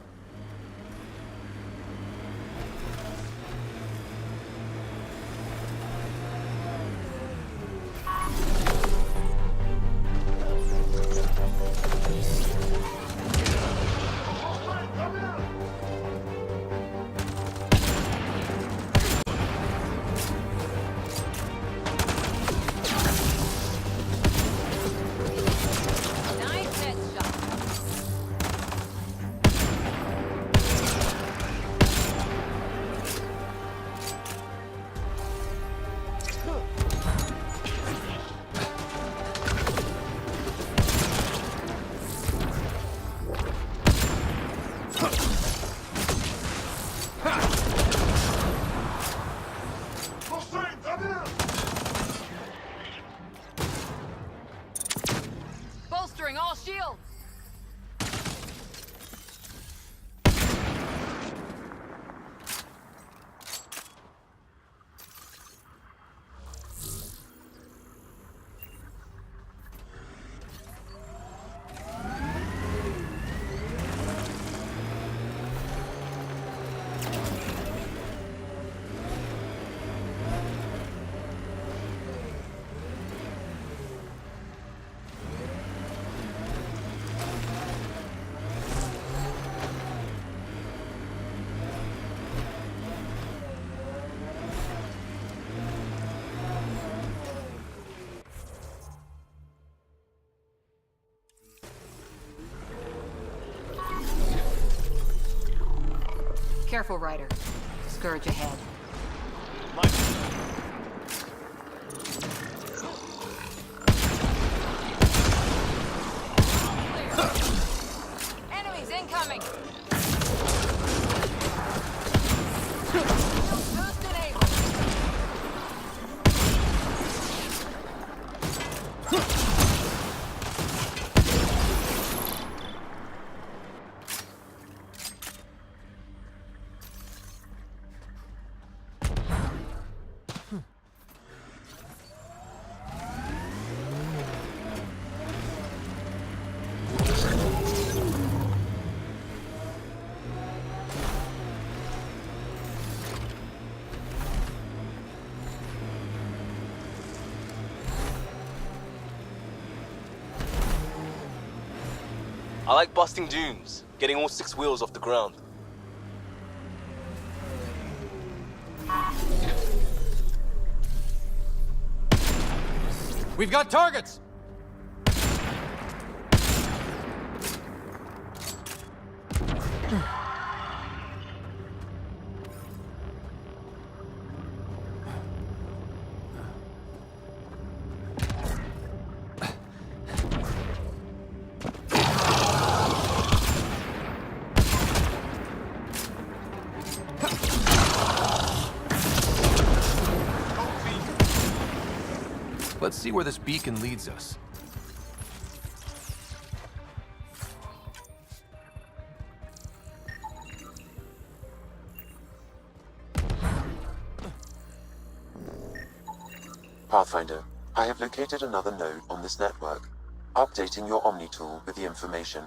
Bolstering all shields! Careful, Ryder. Scourge ahead. Enemies incoming! Boost enabled! I like busting dunes, getting all 6 wheels off the ground. We've got targets! Let's see where this beacon leads us. Pathfinder, I have located another node on this network. Updating your Omni tool with the information.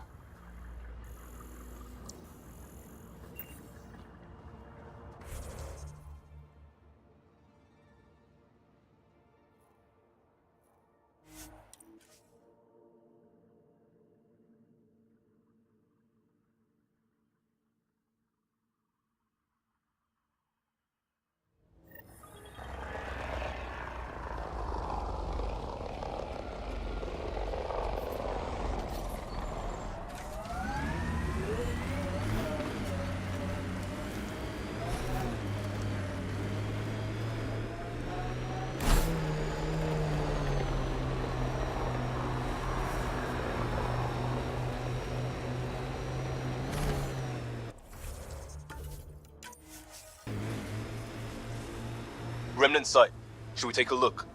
Remnant site. Should we take a look?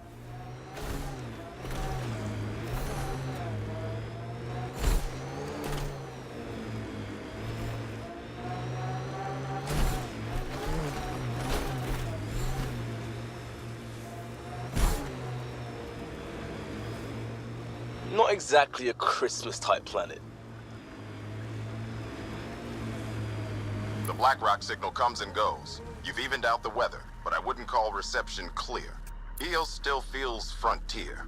Not exactly a Christmas-type planet. The Black Rock signal comes and goes. You've evened out the weather, but I wouldn't call reception clear. EOS still feels frontier.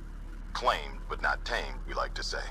Claimed, but not tamed, we like to say.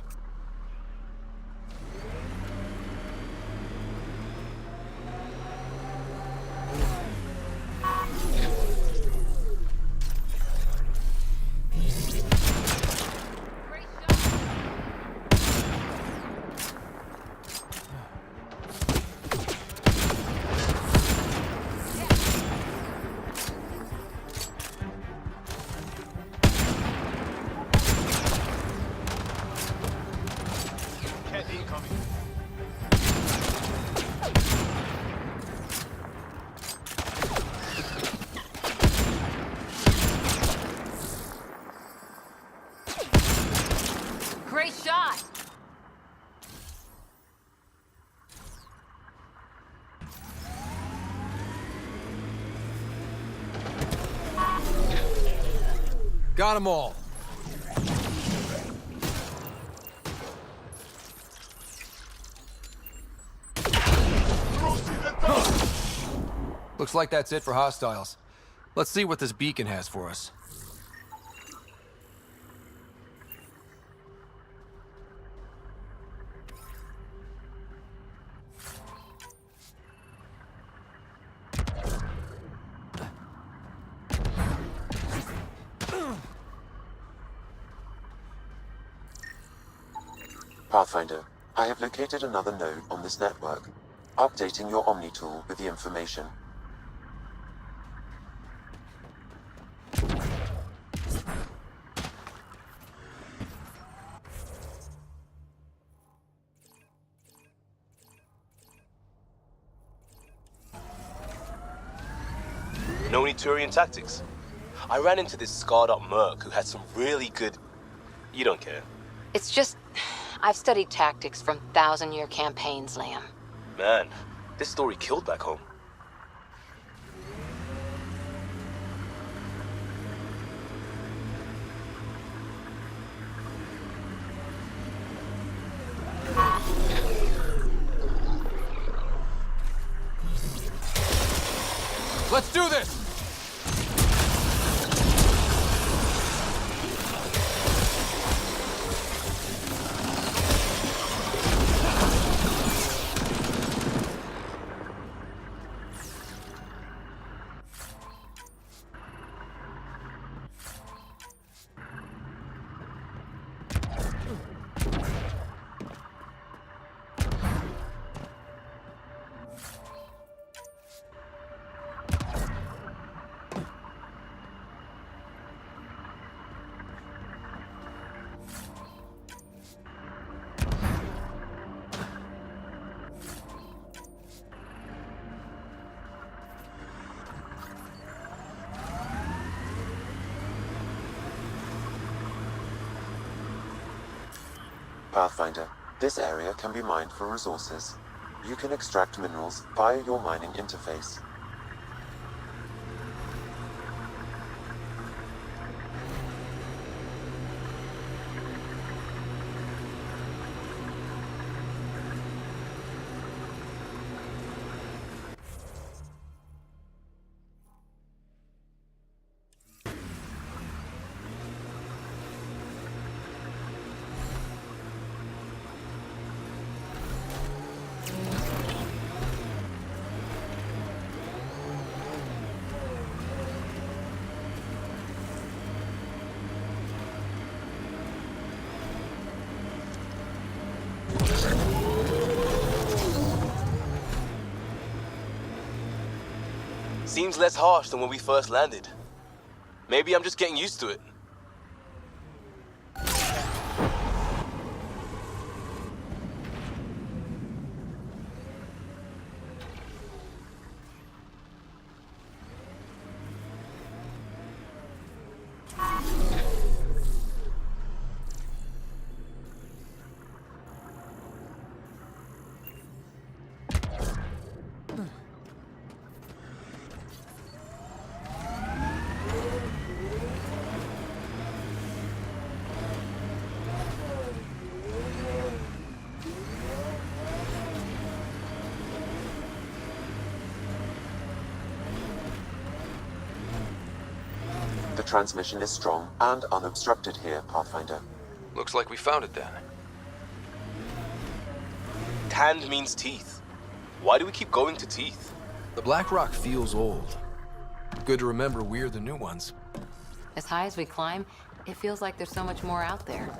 Great shot! Got them all. Looks like that's it for hostiles. Let's see what this beacon has for us. Pathfinder, I have located another node on this network. Updating your Omni tool with the information. Know any Turian tactics? I ran into this scarred-up merc who had some really good... You don't care. It's just... I've studied tactics from 1,000-year campaigns, Liam. Man, this story killed back home. Let's do this! Pathfinder, this area can be mined for resources. You can extract minerals via your mining interface. Seems less harsh than when we first landed. Maybe I'm just getting used to it. The transmission is strong and unobstructed here, Pathfinder. Looks like we found it then. Tanned means teeth. Why do we keep going to teeth? The Black Rock feels old. Good to remember we're the new ones. As high as we climb, it feels like there's so much more out there.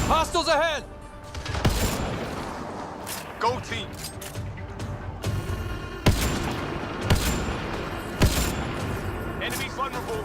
Hostiles ahead! Go team! Enemy vulnerable!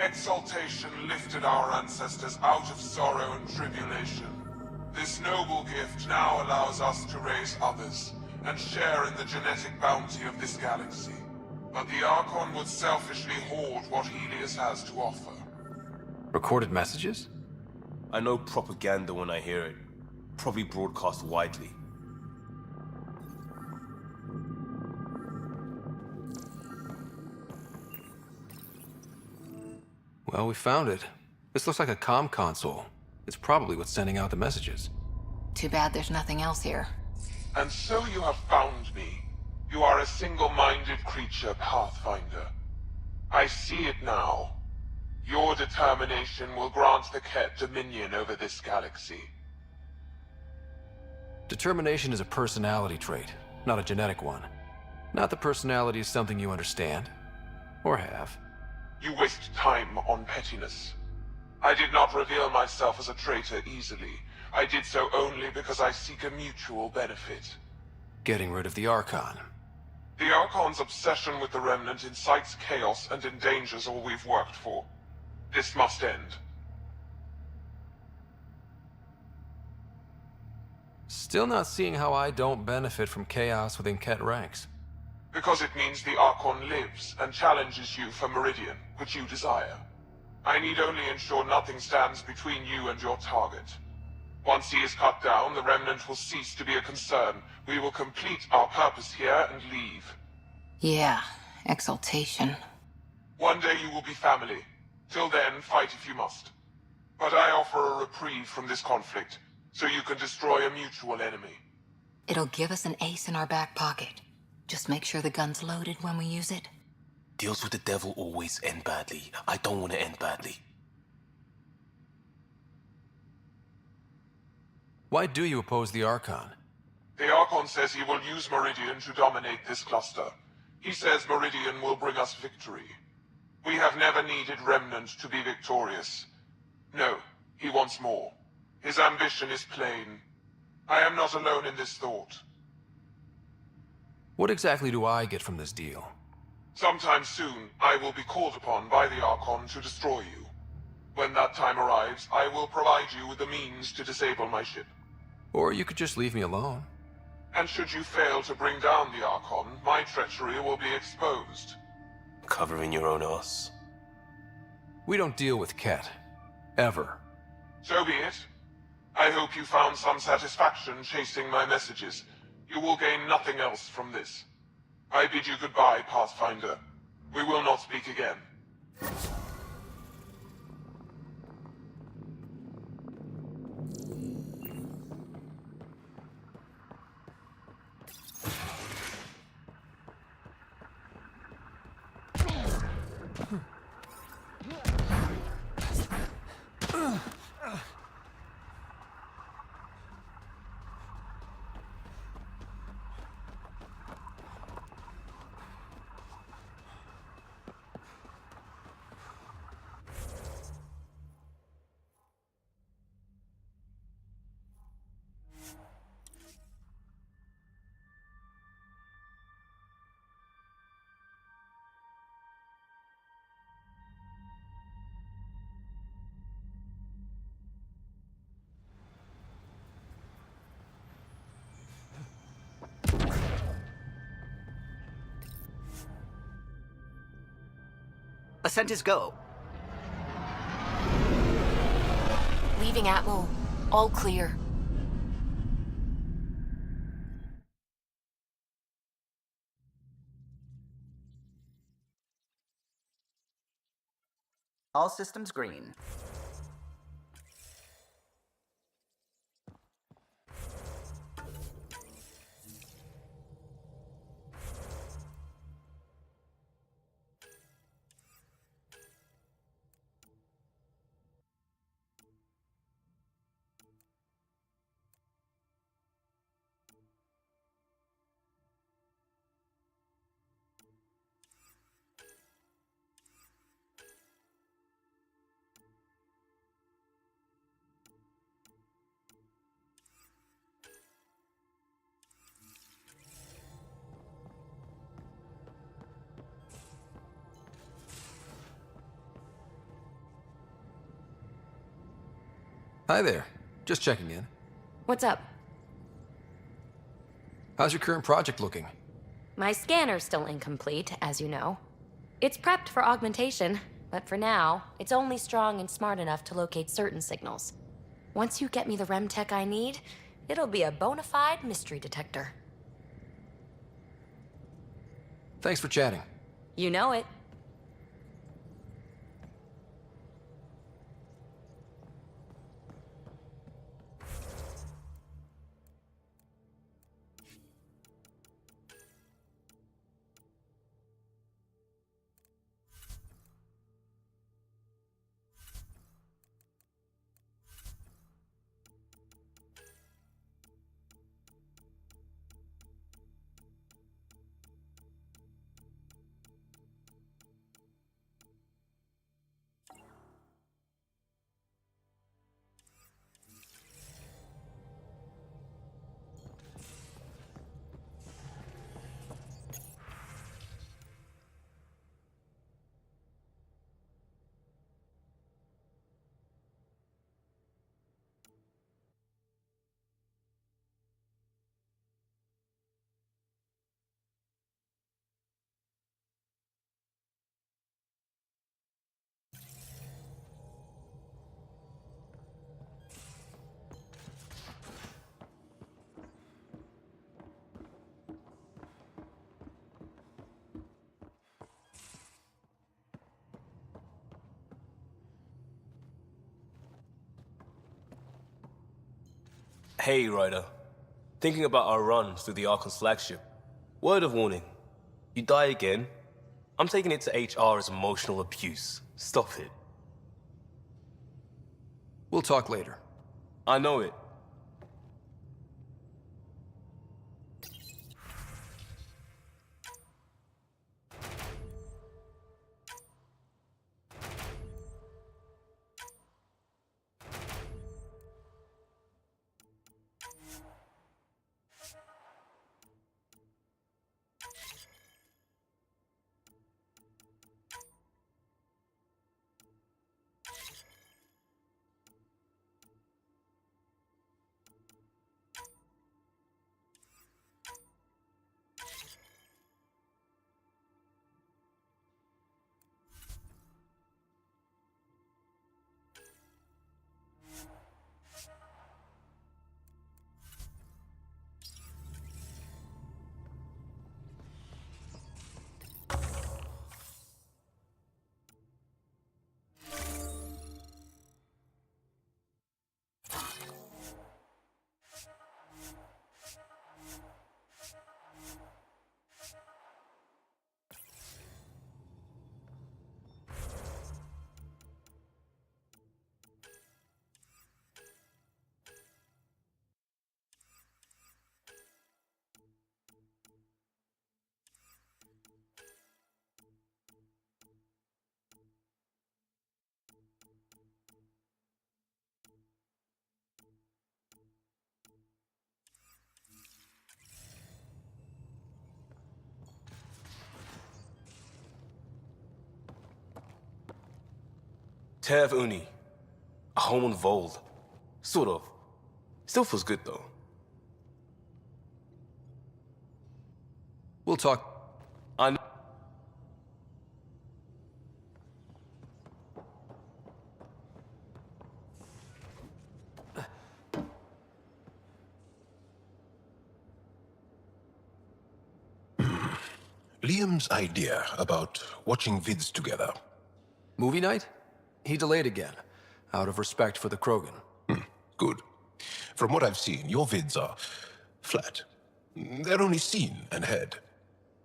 Exaltation lifted our ancestors out of sorrow and tribulation. This noble gift now allows us to raise others, and share in the genetic bounty of this galaxy. But the Archon would selfishly hoard what Helios has to offer. Recorded messages? I know propaganda when I hear it. Probably broadcast widely. Well, we found it. This looks like a comm console. It's probably what's sending out the messages. Too bad there's nothing else here. And so you have found me. You are a single-minded creature, Pathfinder. I see it now. Your determination will grant the Ket dominion over this galaxy. Determination is a personality trait, not a genetic one. Not that personality is something you understand. Or have. You waste time on pettiness. I did not reveal myself as a traitor easily. I did so only because I seek a mutual benefit. Getting rid of the Archon. The Archon's obsession with the Remnant incites chaos and endangers all we've worked for. This must end. Still not seeing how I don't benefit from chaos within Ket ranks. Because it means the Archon lives and challenges you for Meridian, which you desire. I need only ensure nothing stands between you and your target. Once he is cut down, the Remnant will cease to be a concern. We will complete our purpose here and leave. Yeah, exaltation. One day you will be family. Till then, fight if you must. But I offer a reprieve from this conflict, so you can destroy a mutual enemy. It'll give us an ace in our back pocket. Just make sure the gun's loaded when we use it. Deals with the devil always end badly. I don't want to end badly. Why do you oppose the Archon? The Archon says he will use Meridian to dominate this cluster. He says Meridian will bring us victory. We have never needed Remnant to be victorious. No, he wants more. His ambition is plain. I am not alone in this thought. What exactly do I get from this deal? Sometime soon, I will be called upon by the Archon to destroy you. When that time arrives, I will provide you with the means to disable my ship. Or you could just leave me alone. And should you fail to bring down the Archon, my treachery will be exposed. Covering your own ass. We don't deal with Ket. Ever. So be it. I hope you found some satisfaction chasing my messages. You will gain nothing else from this. I bid you goodbye, Pathfinder. We will not speak again. Ascent is go. Leaving Atmo. All clear. All systems green. Hi there. Just checking in. What's up? How's your current project looking? My scanner's still incomplete, as you know. It's prepped for augmentation, but for now, it's only strong and smart enough to locate certain signals. Once you get me the REM tech I need, it'll be a bona fide mystery detector. Thanks for chatting. You know it. Hey, Ryder. Thinking about our run through the Archon's flagship. Word of warning. You die again, I'm taking it to HR as emotional abuse. Stop it. We'll talk later. I know it. Tev Uni. A home on Vold. Sort of. Still feels good, though. We'll talk. I know. Liam's idea about watching vids together. Movie night? He delayed again, out of respect for the Krogan. Good. From what I've seen, your vids are flat. They're only seen and heard.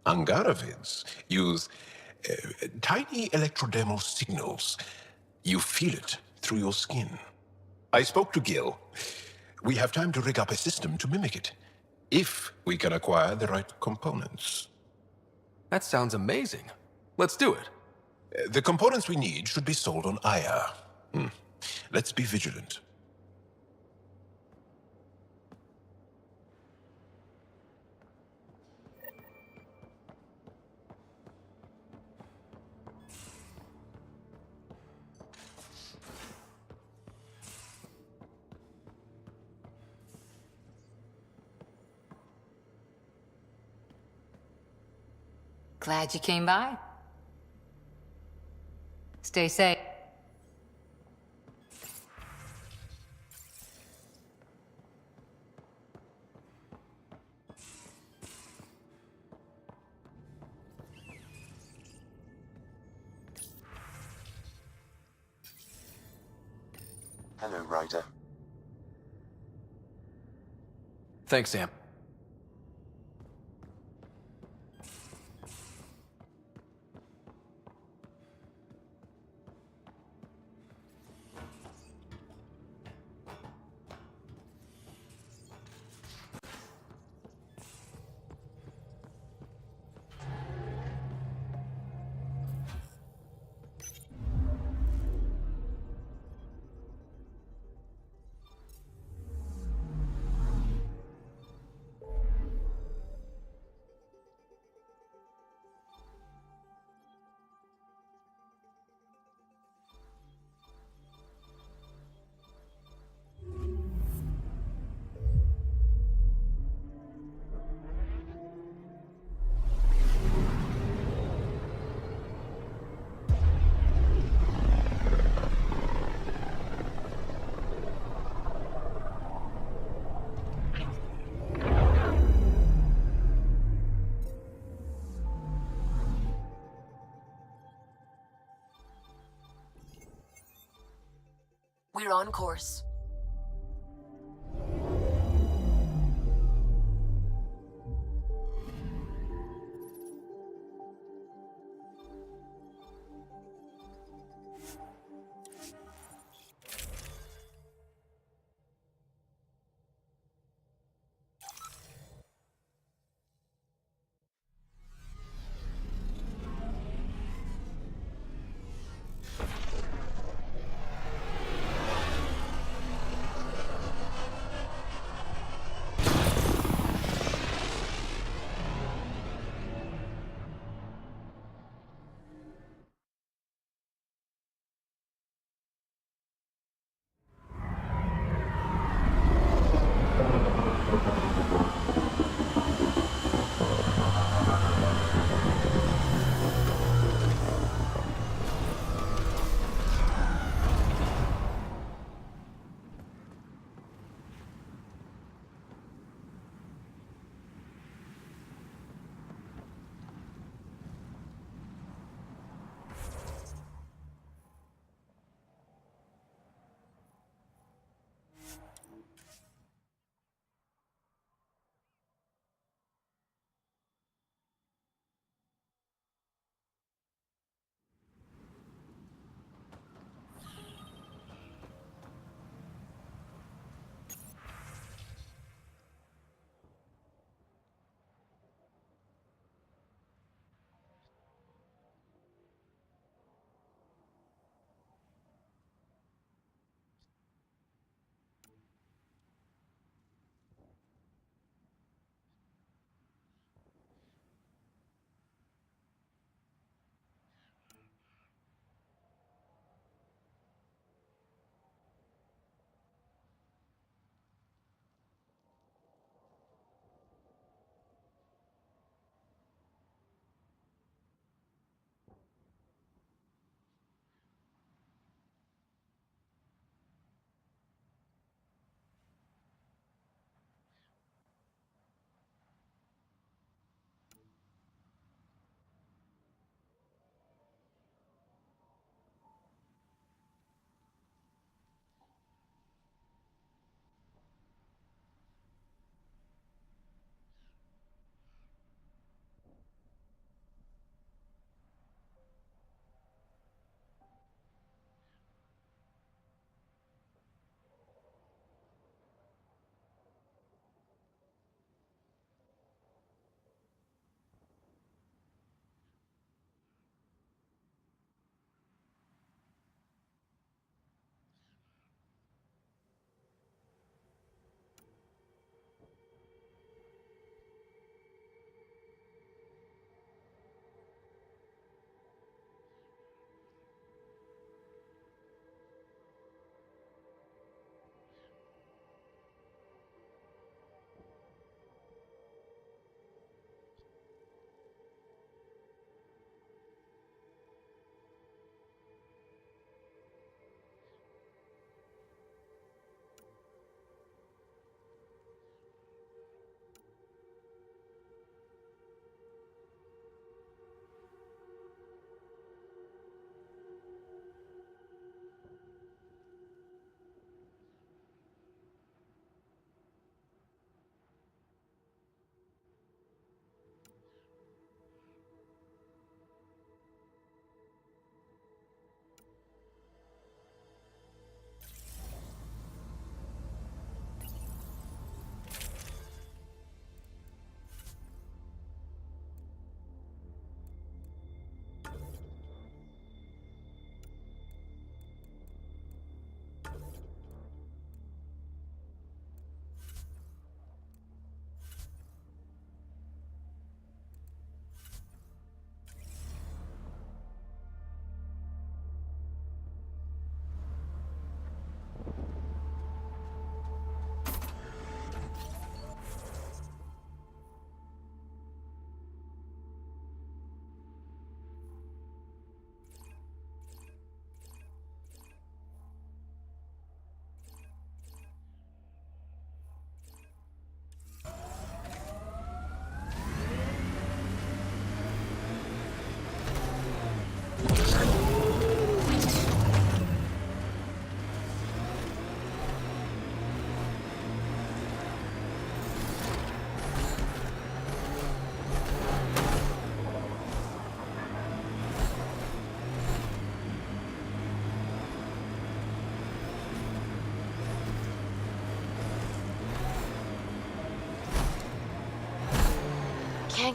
Angara vids use tiny electrodermal signals. You feel it through your skin. I spoke to Gil. We have time to rig up a system to mimic it, if we can acquire the right components. That sounds amazing. Let's do it. The components we need should be sold on Aya. Let's be vigilant. Glad you came by. Stay safe. Hello, Ryder. Thanks, Sam. We're on course.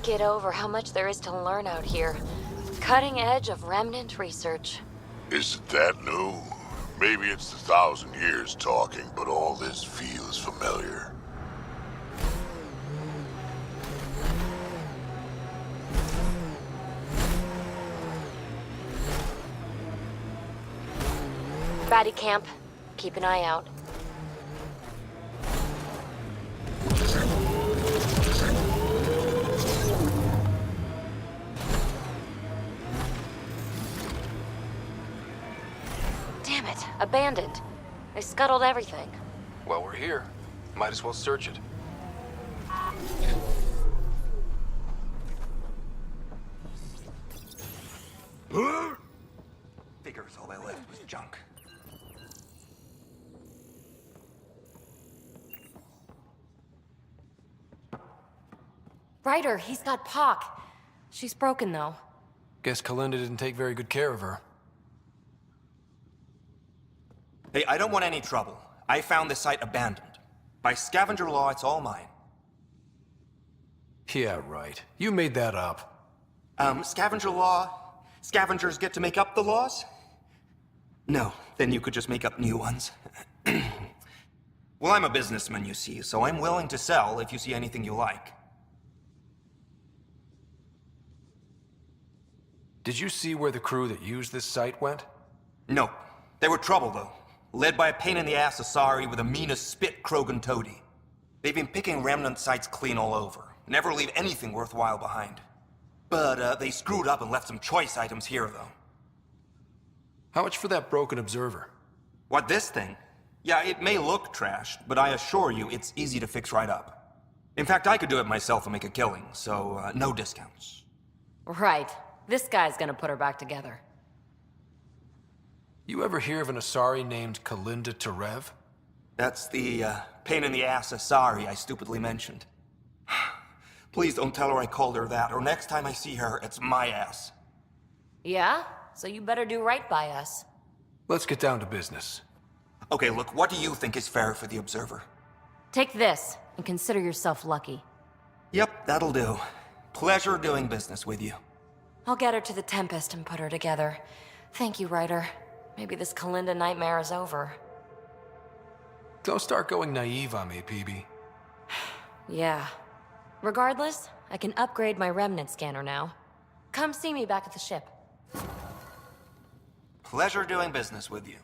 get over how much there is to learn out here. Cutting edge of remnant research. Isn't that new? Maybe it's the 1,000 years talking, but all this feels familiar. Baddie camp. Keep an eye out. Damn it, abandoned. They scuttled everything. Well, we're here. Might as well search it. Figures all they left was junk. Ryder, he's got Pock. She's broken, though. Guess Kalinda didn't take very good care of her. Hey, I don't want any trouble. I found this site abandoned. By scavenger law, it's all mine. Yeah, right. You made that up. Scavenger law? Scavengers get to make up the laws? No, then you could just make up new ones. Well, I'm a businessman, you see, so I'm willing to sell if you see anything you like. Did you see where the crew that used this site went? No. They were trouble, though. Led by a pain-in-the-ass Asari with the meanest spit Krogan toady. They've been picking remnant sites clean all over. Never leave anything worthwhile behind. But, they screwed up and left some choice items here, though. How much for that broken observer? What, this thing? Yeah, it may look trashed, but I assure you it's easy to fix right up. In fact, I could do it myself and make a killing, so, no discounts. Right. This guy's gonna put her back together. You ever hear of an Asari named Kalinda Terev? That's the, pain-in-the-ass Asari I stupidly mentioned. Please don't tell her I called her that, or next time I see her, it's my ass. Yeah? So you better do right by us. Let's get down to business. Okay, look, what do you think is fair for the Observer? Take this, and consider yourself lucky. Yep, that'll do. Pleasure doing business with you. I'll get her to the Tempest and put her together. Thank you, Ryder. Maybe this Kalinda nightmare is over. Don't start going naive on me, PB. Yeah. Regardless, I can upgrade my remnant scanner now. Come see me back at the ship. Pleasure doing business with you.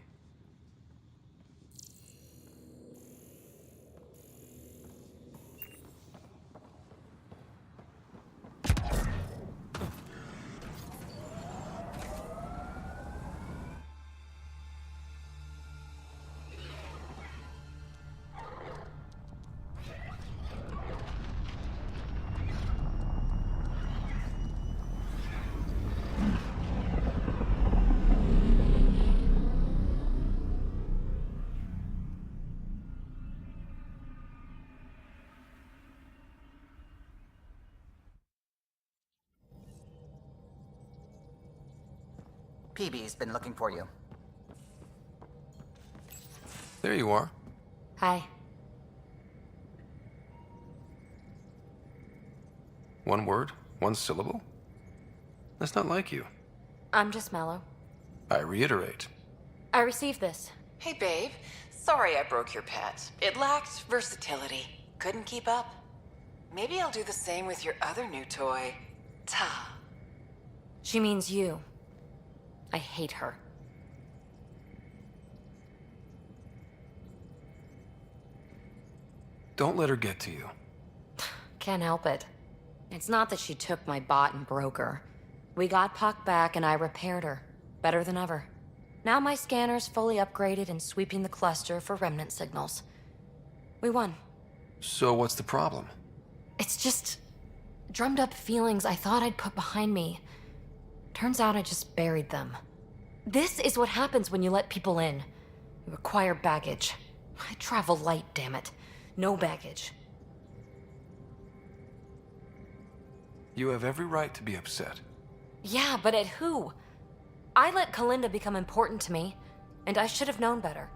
PB's been looking for you. There you are. Hi. One word, one syllable? That's not like you. I'm just mellow. I reiterate. I received this. Hey, babe. Sorry I broke your pet. It lacked versatility. Couldn't keep up. Maybe I'll do the same with your other new toy, Ta. She means you. I hate her. Don't let her get to you. Can't help it. It's not that she took my bot and broke her. We got Puck back and I repaired her. Better than ever. Now my scanner's fully upgraded and sweeping the cluster for remnant signals. We won. So what's the problem? It's just drummed up feelings I thought I'd put behind me. Turns out I just buried them. This is what happens when you let people in. You acquire baggage. I travel light, damn it. No baggage. You have every right to be upset. Yeah, but at who? I let Kalinda become important to me, and I should have known better.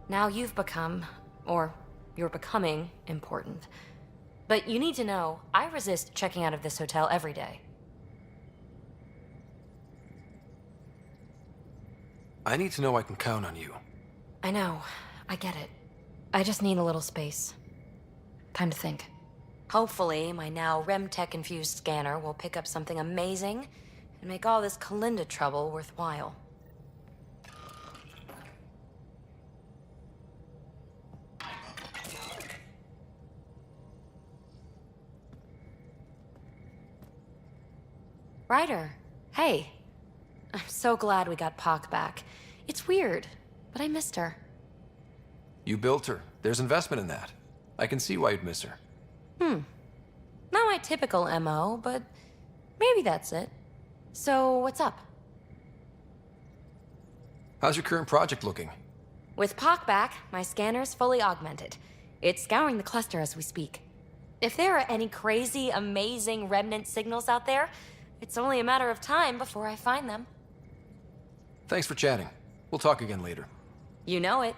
Now you've become, or you're becoming, important. But you need to know, I resist checking out of this hotel every day. I need to know I can count on you. I know. I get it. I just need a little space. Time to think. Hopefully, my now RemTech-infused scanner will pick up something amazing and make all this Kalinda trouble worthwhile. Ryder, hey. I'm so glad we got Pock back. It's weird, but I missed her. You built her. There's investment in that. I can see why you'd miss her. Not my typical MO, but maybe that's it. So, what's up? How's your current project looking? With Pock back, my scanner's fully augmented. It's scouring the cluster as we speak. If there are any crazy, amazing remnant signals out there, it's only a matter of time before I find them. Thanks for chatting. We'll talk again later. You know it.